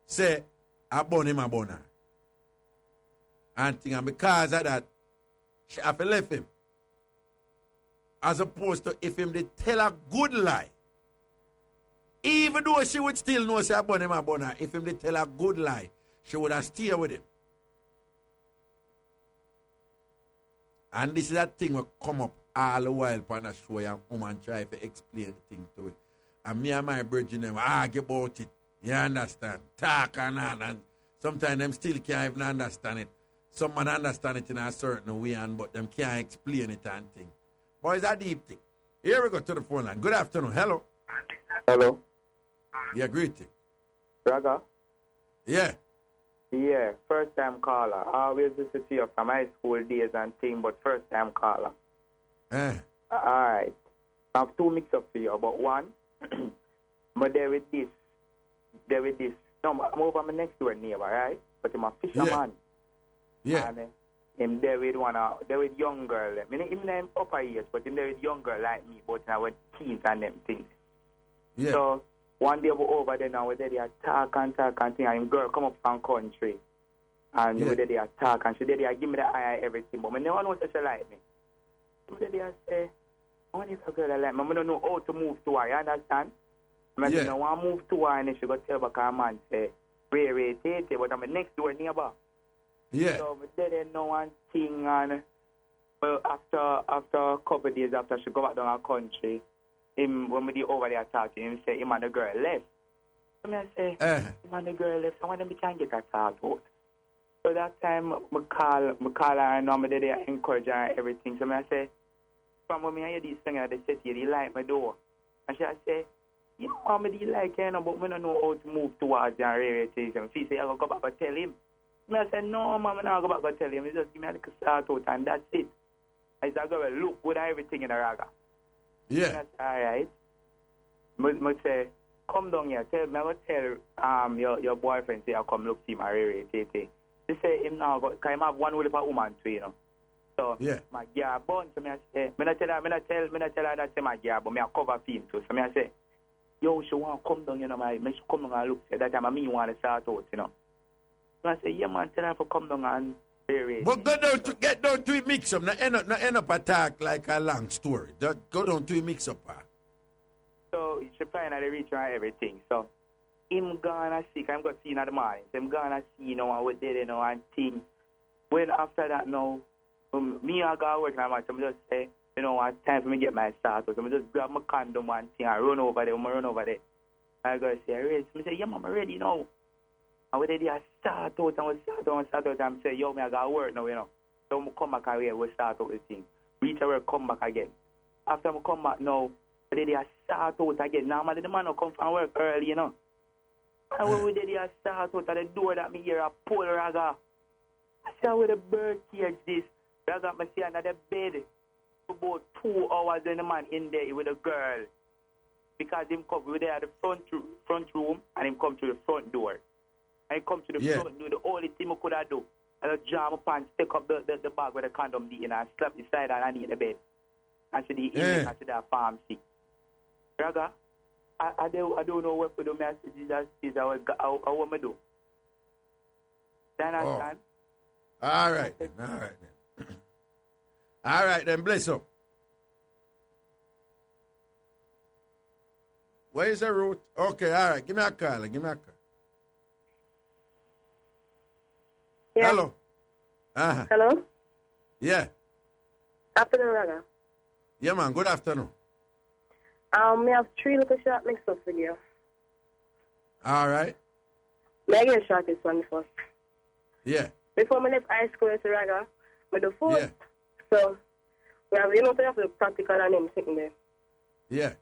Say, I burn him, I burn her. And because of that, she have to left him. As opposed to if him they tell a good lie. Even though she would still know say I burn him, I burn her. If him they tell a good lie, she would have stayed with him. And this is that thing will come up all the while on a show and woman try to explain the thing to it. And me and my brethren them argue about it. You understand? Talk and all. And sometimes them still can't even understand it. Some man understand it in a certain way, but them can't explain it and thing. But it's a deep thing. Here we go to the phone line. Good afternoon. Hello. Hello. Yeah, greeting. Raga? Yeah. Yeah, first time caller. I always listen to you from high school days and thing, but first time caller. Alright. I have two mix up for you, but one, but there with this. No, I'm over my next door neighbor, right? But I'm a fisherman. Yeah. And him there with young girl. I mean, him in upper years, but him there with young girl like me, but now with teens and them things. Yeah. So one day we over there now, we there they talk and thing, and him girl come up from country. And we there they talk, and she there they give me the eye and everything, but I never know that she like me. We there they say, I want a girl that like me, I don't know how to move to her, you understand? I say, I want to move to her, and then she go tell back her man, say, Ray, but I'm a next door neighbor. Yeah. So we didn't know one thing, and well, after a couple of days after she go back down our country, him when we over there talking, him say him and the girl left. So I say, him and the girl left, so when we can get her talk out. So that time I call her and I'm there encourage her and everything. So I say, from when I hear these things they say they like my door. And she say, you know how me like her, but I don't know how to move towards the rarities. And she say, I go back and tell him. I said, no, Mom, I'm not going to tell him. He just give me a little start out, and that's it. I said, I go look with everything in the raga. Yeah. That's all right. I say, come down here. Tell me, I go tell your boyfriend, say, I'll come look see my Riri, Tete. He say, him now, because I have one with a woman too, you know. So, my gear born, so I say, I tell her that say my gear, but I cover him too. So I say, yo, she want to come down, you know, I she come down and look, say, that time I want to start out, you know. I say, yeah, man, tell her to come down and very. But get down to a mix up. Not end up attack like a long story. Go down to a mix up. So she finally reach and everything. So him gonna see, I'm going to see in the morning. Him gonna see, you know, and we did, you know, and things. When after that now, me I go work now, so I just say, you know, it's time for me to get my start. So I just grab my condom and thing and run over there. I go say, I say, yeah, mama, ready now. And we did start out and say, yo, me I got to work now, you know. So I come back here, we start out the thing. Reach our come back again. After I come back now, But they start out again. Normally the man will come from work early, you know. And when we did start out at the door that me hear a pull Raga. I said, where the bird cage this? Raga, I see another bed. For about 2 hours and the man in there with a girl. Because him come, we were there at the front room and him come to the front door. And he come to the front door, the only thing I could have do. I just jam up and stick up the bag with the condom in and slap the side and I need the bed. And so the evening I see that pharmacy. Raga, I don't know what to do. I said, Jesus, is how I do. Then I understand? All right then. All right then, bless up. Where is the route? Okay, all right. Give me a call. Yeah. Hello. Uh-huh. Hello? Yeah. Afternoon, Raga. Yeah, man. Good afternoon. We have 3 little short mix-up for you. All right. May I get a short this one first? Yeah. Before I left high school, to Raga, with the phone. Yeah. So, we have, we have the practical and them sitting there. Yeah.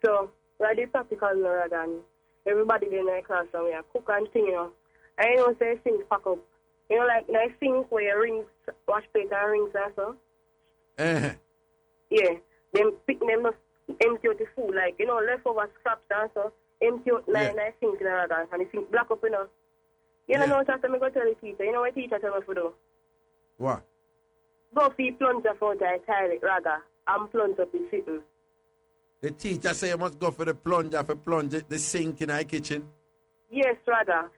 So, we did practical in Raga, and everybody in the class, and we are cook and thing, you know. And you know, say things pack up. You know, like nice things where you rings, wash plate and rings and so. Uh-huh. Yeah. Them pick them up, empty out the food, like, you know, leftover scraps and so. Empty out nice things in Raga, and the thing black up, you know. You know what I'm going to tell the teacher? You know what the teacher tell me to do? What? Go feed plunger for the toilet, Raga, and plunge up the sitting. The teacher say you must go for the plunger for plunge the sink in the kitchen. Yes, Raga.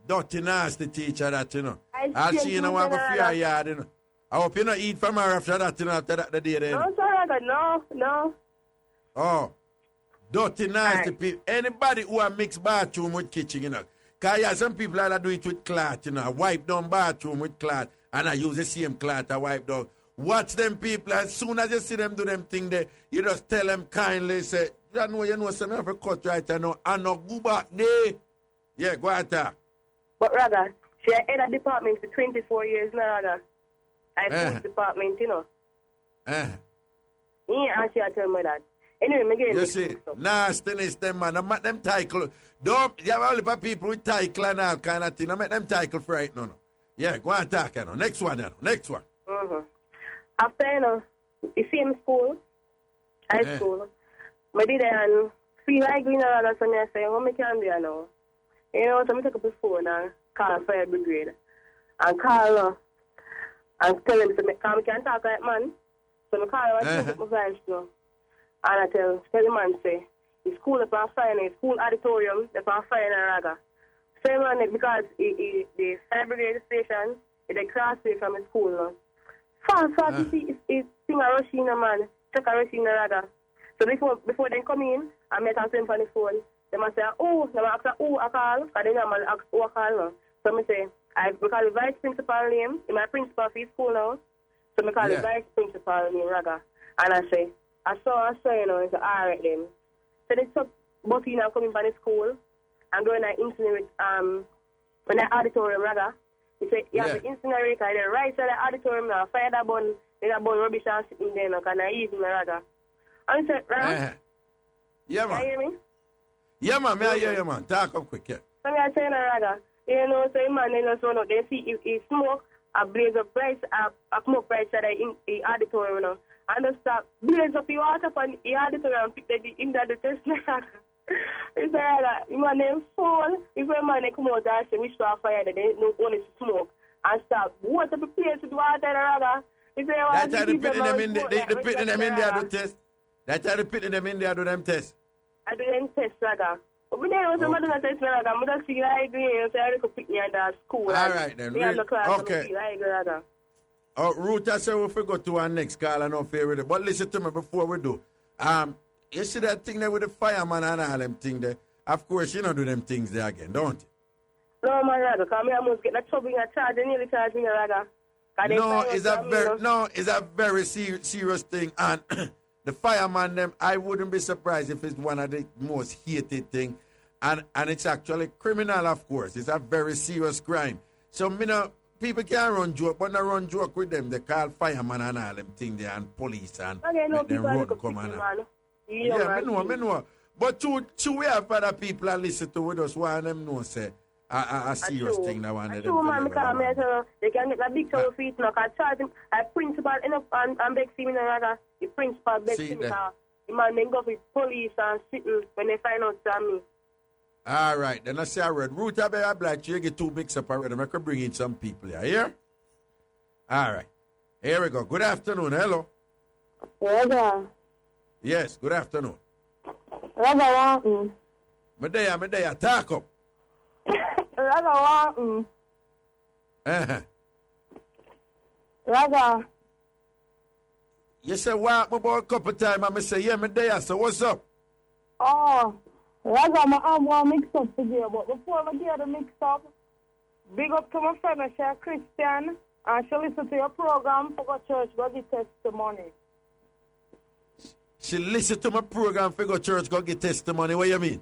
Dirty nasty teacher that, you know. I'll see you know want to fear yard, you know. I hope you not eat from her after that, you know, after that the day then. No, sir, Raga, no. Oh. Dirty nasty people. Anybody who a mix bathroom with kitchen, you know. Because yeah, some people that do it with cloth, you know. Wipe down bathroom with cloth. And I use the same cloth to wipe down. Watch them people. As soon as you see them do them thing there, you just tell them kindly, say, you know, some have a cut right now. And no go back there. Yeah, go ahead. But Raga, she had a department for 24 years now, Raga. Food department, you know. Yeah, and she had tell me that. Anyway, me get you see, nastiness them, man. Don't make them title. Don't, you have all the people with title and all kind of thing. Don't make them title for right now. No. Yeah, go and talk, you know. Next one. Mm-hmm. After, you know, the same school, high school, I did and feel like going around and I say, what me can do, you know? You know, so I take up the phone and call fire brigade. And call and tell them, because I can't talk like man. So I call and take up my voice, you know. And I tell the man, say, the school is on fire, the school auditorium is on fire in Raga. Same man, because the fire brigade station is a crossway from the school now. Fast, you see, it's thing a rush in a man, check a rush in a Raga. So before they come in, I met them on the phone. They must say, oh, they must ask, oh, I call, because they normally ask, oh, I call now. So I say, because the vice principal name, in my principal for school now, so I call the vice principal name Raga. And I say, I saw, you know, it's all right then. So they took both you now coming by the school and going to incinerate when the auditorium Raga. He said, you have to incinerate because the right side of the auditorium now, fire that bun, they got bun rubbish and sitting there now, because I eat in the Raga. And he said, Raga? Yeah, man. Can you hear me? Yeah, man, I hear you, man. Talk up quick, yeah. So I say, Raga, you know, so man, they just run out, they see if smoke, a blaze of bright, a smoke bright side of the auditorium now. And just start blaze up the water from the auditorium and pick the in the test. It's like, if my name fall, if a man come out and say, we saw fire, they don't want to smoke, and start water the place with water, Raga. That's how they putting them in there, they putting them in there to test. That's how they putting them in there to them test. I do them test, Raga. But when I was a mother test, Raga, I just feel like I say I could pick me at the school. All right, then. Okay. Ruth, I say we forgot to our next call and no fear with it. But listen to me before we do. You see that thing there with the fireman and all them thing there? Of course, you don't do them things there again, don't you? No, man, Raga, because I almost get that trouble in a charge. They nearly charge me, Raga. It's a very serious thing. And the fireman, them, I wouldn't be surprised if it's one of the most hated thing. And it's actually criminal, of course. It's a very serious crime. So, people can run joke, but not run joke with them. They call fireman and all them things there and police and Okay, no let them people run look come up and man. yeah, me know. But to we have other people and listen to with us, one of them know say a serious thing that one of them. True, man, because they can get a big show feet now. I charge him, a principal enough and beg see me rather the principal beg see me because the man then go with police and sitting when they find out it's me. All right, then I say I read. Ruth, I better black you get 2 Mixup already. I could bring in some people here. Here? All right. Here we go. Good afternoon. Hello. Raga. Yes, good afternoon. Raga wanting. Medea, talk up. Raga wanting. Uh-huh. Raga. You say walk me about a couple times and I say, yeah, Medea, so what's up? Oh. Raga, I have one mix-up today, but before I get the mix-up, big up to my friend, she's Christian, and she listen to your program for go church, go get testimony. She listen to my program for go church, go get testimony. What you mean?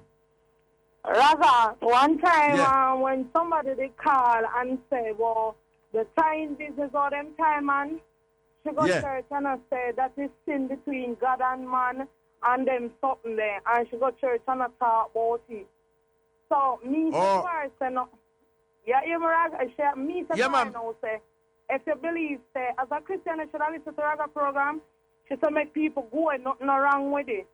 Raga, one time when somebody they call and say, well, the time this is all them time, man, she go church and I say that is sin between God and man. And them something there, and she go to church and I talk about it. So, me, person, me, say, if you believe, say, as a Christian, I should have listened to the Raga program, she said, make people go and nothing wrong with it.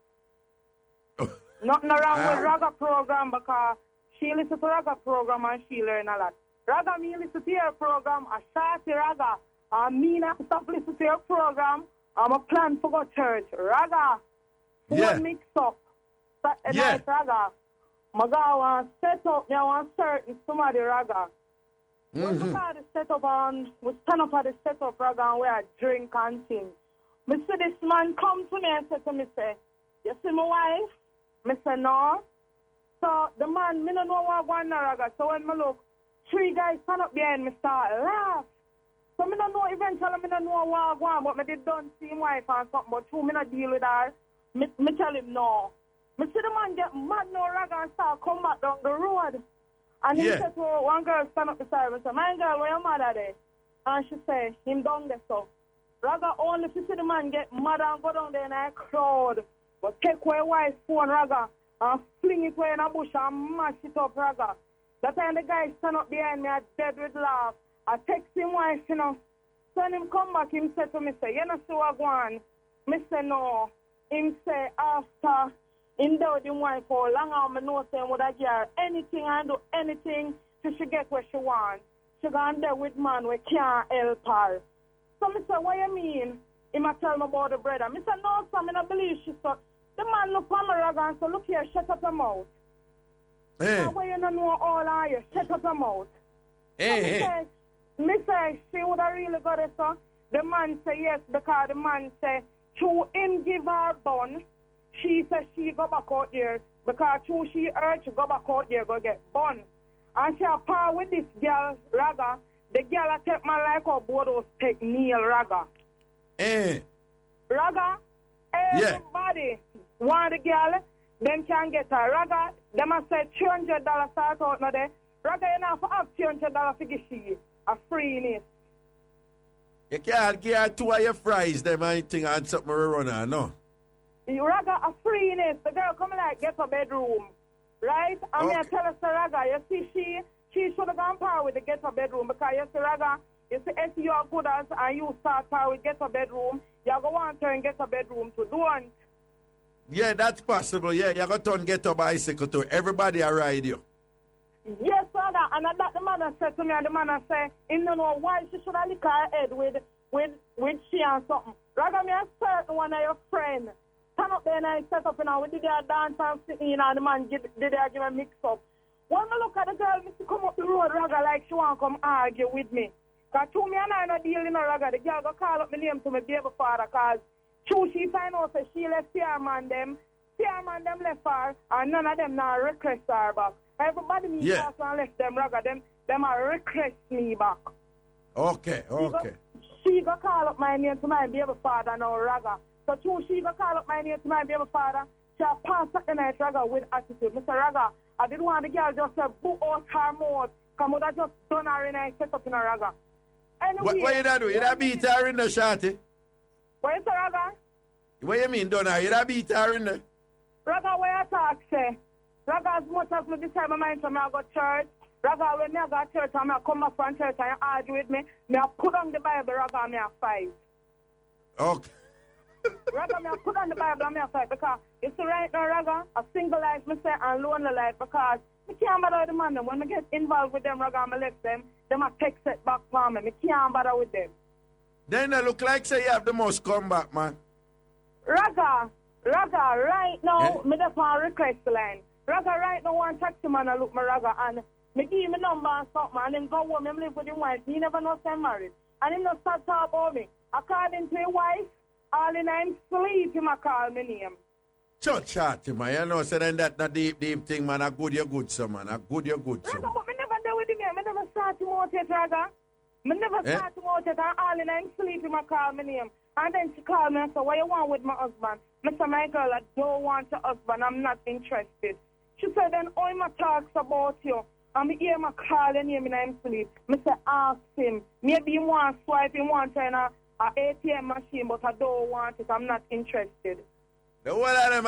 Nothing wrong with Raga program because she listen to Raga program and she learn a lot. Raga, me listen to your program, I start the Raga, and me not stop listening to your program, I'm a plan for go church. Raga. Mix up. Nice Raga. I want set up, I want certain somebody Raga. When we start the setup and we stand up at the setup Raga and we are drink and things. Me see this man come to me and say to me, say, you see my wife? Me say, no. So the man, me don't know what going on Raga. So when me look, 3 guys stand up behind me start laugh. So me don't know eventually, me don't know what going on, but me did don't see my wife and something, but true, me not deal with her. Me tell him no. Me see the man get mad no Raga and start come back down the road. And he said to one girl stand up beside me, say, my girl, where your mother there? And she say, him down there so. Raga only if you see the man get mad and go down there in a crowd. But take away wife's phone, Raga, and fling it away in a bush and mash it up, Raga. That time the guy stand up behind me, I dead with laugh. I text him wife, you know. So when him come back, him said to me, say, you know see what going on? Me say no. Him say after him do with him wife for long I know say would I give her anything and do anything till she get what she wants. She gone there with man we can't help her. So me say, what you mean? He might tell me about the brother. Me say, no, sir, I don't believe she so. The man look on me Raga and say, look here, shut up your mouth. Hey. So why you don't know all are you? Shut up your mouth. Hey, so me say, she would have really got it, sir. The man say yes because the man say, to him give her bun, she said she go back out there because to she urge to go back out there go get bun. And she a par with this girl, Raga. The girl I take my like her both take Neil Raga. Raga, everybody want the girl, them can get her. Raga, them a say $200 start out now there. Raga, you know, for have $200 to give she a freeness. You can't give her 2 of your fries, them anything and something run on, no? Raga, a freeness. The girl come like get a bedroom, right? And me I tell her, Raga, you see she should have gone power with the get a bedroom because you see, Raga, you see, if you are good as and you start power with get a bedroom, you go want to turn get a bedroom to do one. Yeah, that's possible. Yeah, you got to turn get a bicycle to everybody I ride you. Yes, Raga, and that the man said to me, and the man said, he don't know why she should have lick her head with she and something. Raga, me a certain one of your friends. Stand up there and I set up and we did a dance and sitting in and the man did a mix up. When I look at the girl, she come up the road, Raga, like she want to come argue with me. Because to me and I not dealing with Raga. The girl go call up my name to my baby father because she find out that she left Chairman them left her and none of them now request her back. Everybody me pass and left them Raga, them are request me back. Okay. She go call up my name to my baby father now, Raga. So she go call up my name to my baby father. She pass the night Raga with attitude. Mr. Raga, I didn't want the girl just to boot out her mouth. Come would have just done her in a set up in a Raga. What you da do? You da beat her in the shawty? What you say, Raga? What you mean, Donna? You da beat her in the... Raga, what you talk, say? Raga, as much as me decide my mind to me, I go to church. Raga, when me I go to church and I come back from church and you argue with me, I put on the Bible, Raga, me I fight. Okay. Raga, me I put on the Bible and me I fight because you see right now, Raga, a single life, me say, and lonely life because me can't bother with the man. When I get involved with them, Raga, I left them a take set back for me. I can't bother with them. Then they look like say you have the most comeback, man. Raga, right now, me just want request line. Raga, right now, one taxi man I look my Raga and me give me number and something and then go home and live with his wife. He never knows I'm married. And him not start talk about me. According to his wife, all in I'm sleep, him a call me name. Chat, man. You know, so then that not deep thing, man. A good, you're good, so, man. A good, you're good, so. Raga, but me never do with him. Me never start him out yet, Raga. Me never start him out yet and all in I'm sleep, him a call me name. And then she called me and said, what you want with my husband? Mr. My girl, I don't want your husband. I'm not interested. She said, then all my talks about you. And I hear my call and name in I'm sleep. I say, ask him. Maybe he wants swipe, he wants an ATM machine, but I don't want it. I'm not interested. The whole of them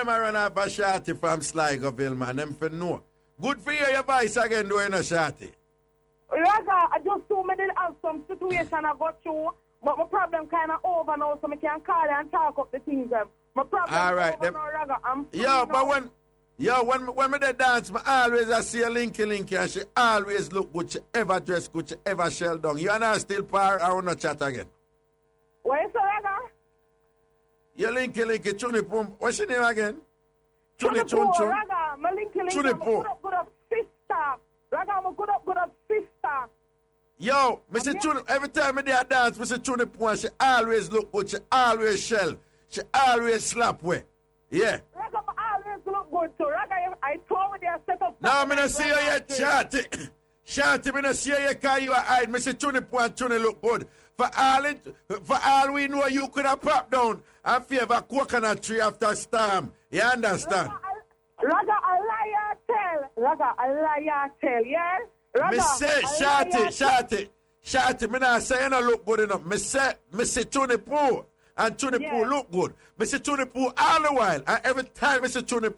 are run off a shawty from Sligoville, man. Them for know. Good for you, your voice again doing a shawty. Raga, I just told me that have some situation I got through, but my problem kind of over now, so I can call and talk up the things. My problem all right, over now, Raga. I'm when me dey dance, I always see a linky, and she always look good. She ever dress good, she ever shell down. You and her still par, I want to chat again. What you say, Raga? You linky, chuni pum. What's your name again? Chuni chun. Raga, my linky, I'm a good up sister. Raga, I'm a good up sister. Yo, Mr. Chuni, every time I dance, Mr. Chuni pum, she always look good, she always shell, she always slap way. Yeah. Raga, I always look good too. Raga, I told you I set up. No, I'm not see you yet, Shanty. Shanty, I'm not see you yet because you are hiding. Mr. Chuni pum and Chuni look good. For all we know, you could have popped down and favor coconut tree after storm. You understand? Raga, I lie tell. Raga, I lie tell, yeah? Raga, me say, Shanty, me not say you don't look good enough. Me say Chuni pum. And Chuni Poo look good. Mr. Chuni Poo all the while. And every time Mr. Chuni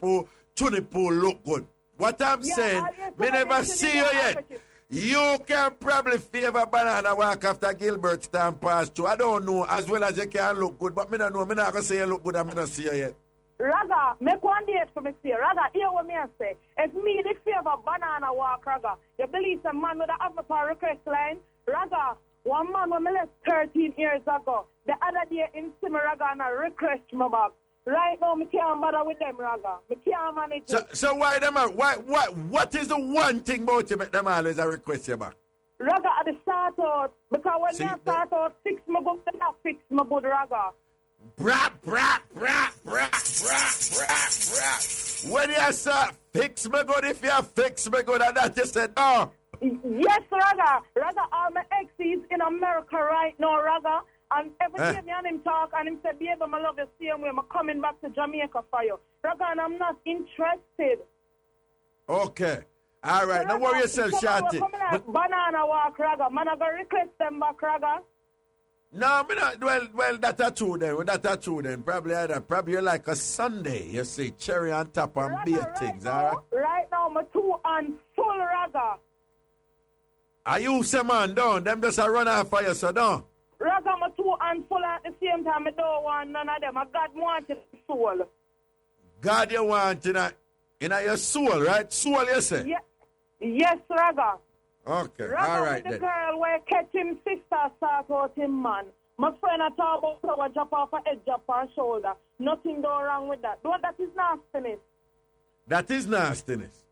Poo look good. What I'm saying, me never see you yet. You can probably favor banana walk after Gilbert's time pass through. I don't know as well as you can look good, but me don't know. Me not gonna say you look good and me not see you yet. Raga, make one date for me see. Raga, hear what me I say. It's me the favor banana walk, Raga. You believe some man with the avatar request line? Raga, one man when me left 13 years ago. The other day in Simi, Raga, and I request my back. Right now, me can't bother with them, Raga. Me can't manage it. So why them? What is the one thing about you make them always a request you back? Raga, at the start out, because when you start out, fix my good, then I fix my good, Raga. Bra. When you start fix me good, if you fix me good, and that you said, no. Yes, Raga. Raga, all my exes in America right now, Raga. And every day me and him talk and him say, baby, I love you same way. I'm coming back to Jamaica for you. Raga, and I'm not interested. Okay. All right. Don't worry yourself, Shanty. Banana walk, Raga. Man, I go request them back, Raga. No, me not. Well, that's true then. Probably you're like a Sunday. You see, cherry on top and beer things, all right? Right now, my two on full, Raga. Are you some man down? Them just a run off for you, so don't. Raga, my two hands full at the same time. I don't want none of them. God wanted soul. God you want in your soul, right? Soul, you say? Yeah. Yes, Raga. Okay, Raga, all right the then. girl where catch him sister start out him man. My friend I talk about flower drop off a head, drop on shoulder. Nothing go wrong with that. That is nastiness. That is nastiness.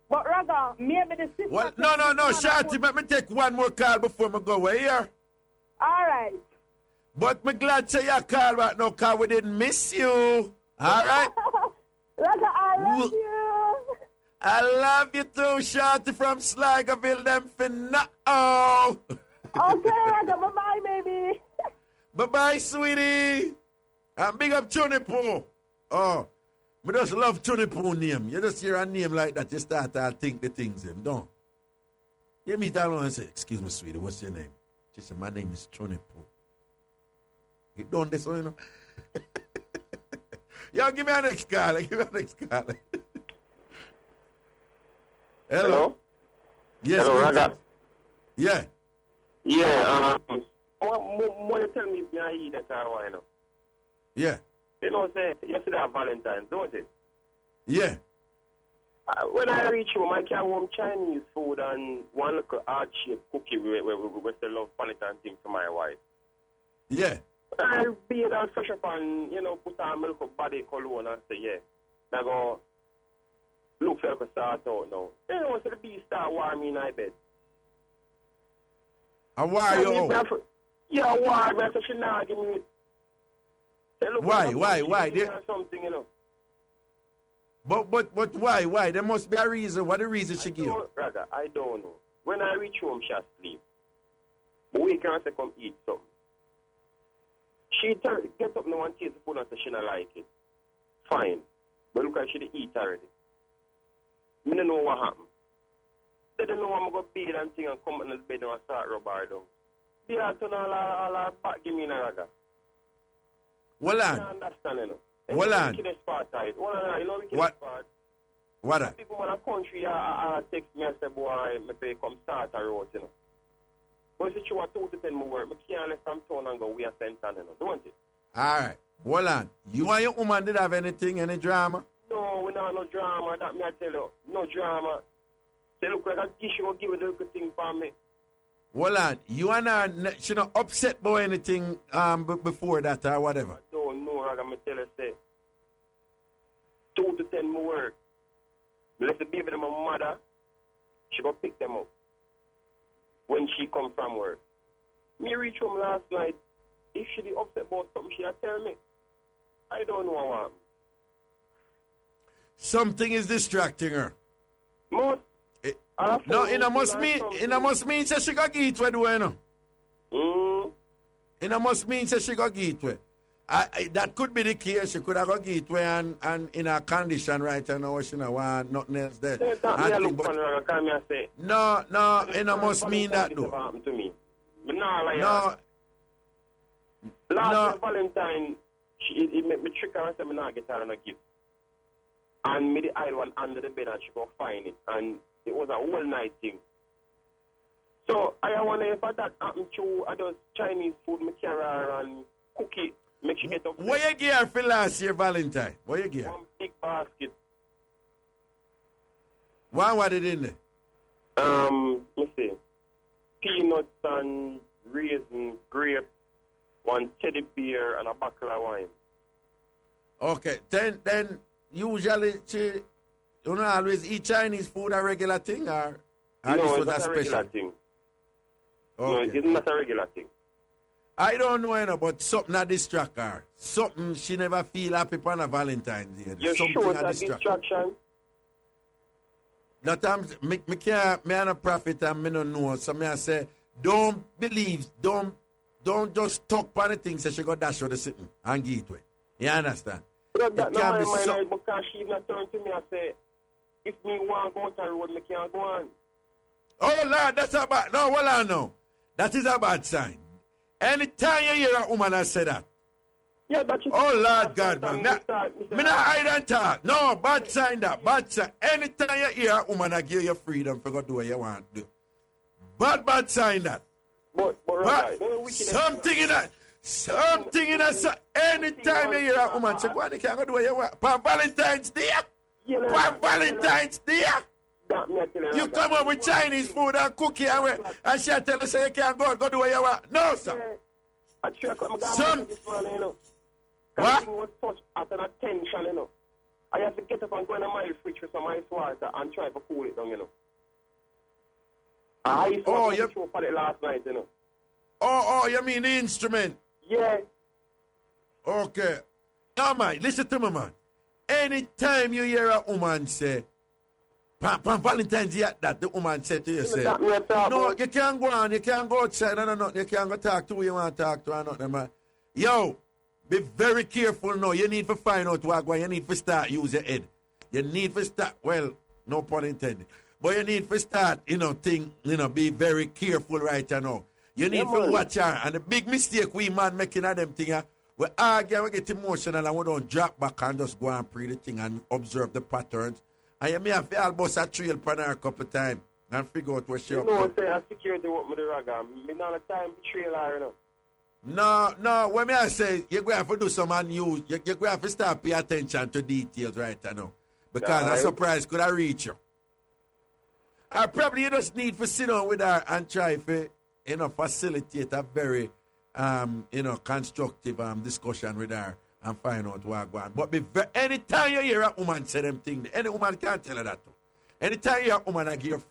But Raga, maybe the sister... Well, no, Shanty, let me take one more call before I go away here. All right. But me glad to your call right now, because we didn't miss you. All right? Raga, I love you. I love you too, Shanty from Sligoville, them finna. Oh. Okay, Raga, bye-bye, baby. Bye-bye, sweetie. And big up Chuni Poo. Oh, me just love Chuni Poo name. You just hear a name like that, you start to think the things, don't? You meet her alone and say, excuse me, sweetie, what's your name? She said, my name is Tronipo. You done this one, you know? Yo, give me a next caller. Give me a next caller. Hello? Yes, hello, Raga. Yeah. Yeah, what you tell me behind that I know? Yeah. You know, say, yesterday at Valentine, don't it? Yeah. When I reach home, I can warm Chinese food and one little heart-shaped cookie we still love Valentine thing to my wife. Yeah. I'll be there fresh up and, put on milk of Bade cologne and say, yeah. I go, look like a start out now. You know, so the beast start warming in my bed. And why you? Yeah, why? Man, so she not give me. Why? Something, you know. But why? There must be a reason. What the reason she give? Rather, I don't know. When I reach home, she asleep. But we can't say come eat something. She get up now and taste the food and say she not like it. Fine. But look at she dey eat already. I don't know what happened. They don't know I'm going to bathe and thing and come in the bed and start rub her down. They are turn all her back give me in a Raga. Well on. I understand, you know. Well on. What? People in the country text me and say, boy, maybe come start a road, you know. But if you want 2 to 10 more work, I can't let from town and go we are sent on, you know. Don't it? All right. Hold on. You and your woman did have anything, any drama? No, we don't have no drama. That me I tell you. No drama. Say, look, like that she will give a little thing for me. Hold on. You and her, she not upset about anything before that or whatever? I don't know. I'm going to tell her, say, 2 to 10 more work. Let the baby them a mother. She go pick them up when she come from work. Me reach home last night. If she be upset about something, she'll tell me. I don't know what. Something is distracting her. Most. No, it must mean that she got get where do you know? It must mean that she got get where. That could be the case. She could have got get where and in a condition right now she don't want nothing else there. No, it must mean that though. No. Last Valentine, it made me trick her and say me not get her on a gift. And me the aisle one under the bed and she go find it. And it was a whole night thing. So I wonder if that happened to those Chinese food, me carry her and cookie, make she get up. What you get her for last year Valentine? What you get her? One big basket. What did in there? Let's see. Peanuts and raisin, grape, one teddy bear and a bottle of wine. Okay, then usually you don't always eat Chinese food a regular thing or no, this it's was not a a special regular thing. Okay. No, it's not a regular thing. I don't know, but something that distract her. Something she never feel happy on a Valentine's Day. You sure it's a distraction? That time, me I'm a prophet and me don't know. So me I say, don't just talk on the things that she got dash with the sitting and give it away. You understand? But that not my mind because she not turn to me and say, if me want to go on the road, me can't go on. Oh Lord, that's a bad, no, hold on now. That is a bad sign. Anytime you hear a woman that say that, yeah, but oh Lord God, man. Me not hide and talk. No, bad sign that. Bad sign. Anytime you hear a woman that give you freedom for go do what you want to do. Bad sign that. But something in that. Anytime you hear a woman say, go on, you can't go do what you want. For Valentine's Day. For Valentine's Day. You come up with Chinese food and cookie and she tell you say you can't go do what you want. No, sir. What? Was such at an attention, you know. I have to get up and go in my fridge for some ice water and try to cool it down, you know. I saw you for it last night, you know. Oh, you mean the instrument? Yeah. Okay. Now, man, listen to me, man. Anytime you hear a woman say, on Valentine's Day, that the woman said to you, say, no, you can't go on, you can't go outside, no, you can't go talk to who you want to talk to, or nothing, man. Yo, be very careful now. You need to find out what you need to start use your head. You need to start, well, no pun intended. But you need to start, be very careful right now. You need to watch her. And the big mistake we man making of them thing, we argue, we get emotional, and we don't drop back and just go and pray the thing and observe the patterns. And you may have to almost a trail upon her a couple of times and figure out what she up to. Say I security work with the Raga. Me not a time to trail her, No, when I say you're going to have to do some unused, you're going to have to start pay attention to details right now. Because a surprise could have reached you. Or probably you just need to sit down with her and try to, facilitate a very, constructive discussion with her and find out what's going on. But anytime you hear a woman say them things, any woman can't tell her that too. Anytime you hear a woman, I give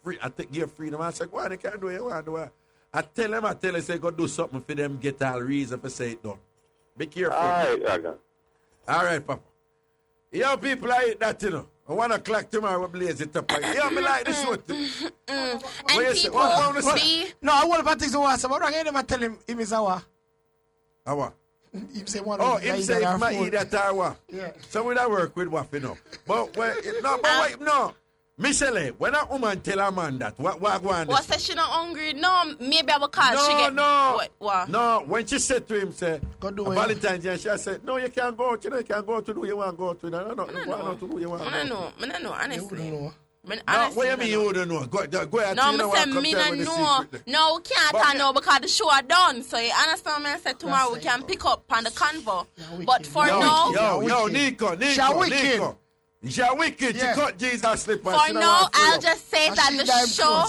freedom. I say, go on, you can't do it, you want to do it. I tell them, say, go do something for them, get all reason for say it done. Be careful. All right, Papa. Yo, people, I eat that, 1 o'clock tomorrow, we blaze it up. Yo, me like this one. And people, no, I want to take the water, but I never tell him is our. Our? Him say one him say if I eat that hour. Yeah. So we don't work with what, But, wait, no. Michelle, when a woman tell a man that, what go on? What says she not hungry? No, maybe I will call. She get what? No, when she said to him, say, Valentine, she said, no, you can't go out, you can't go to do you want to go to. No, to do you want to go. I don't know, honestly. No, what you mean you don't know? Go ahead. No, I say me no know. No, we can't know because the show are done. So you understand me? I said tomorrow we can pick up on the convo. But for now... Yo, Nico. You're wicked. You cut Jesus' slippers. For now, I'll just say that the show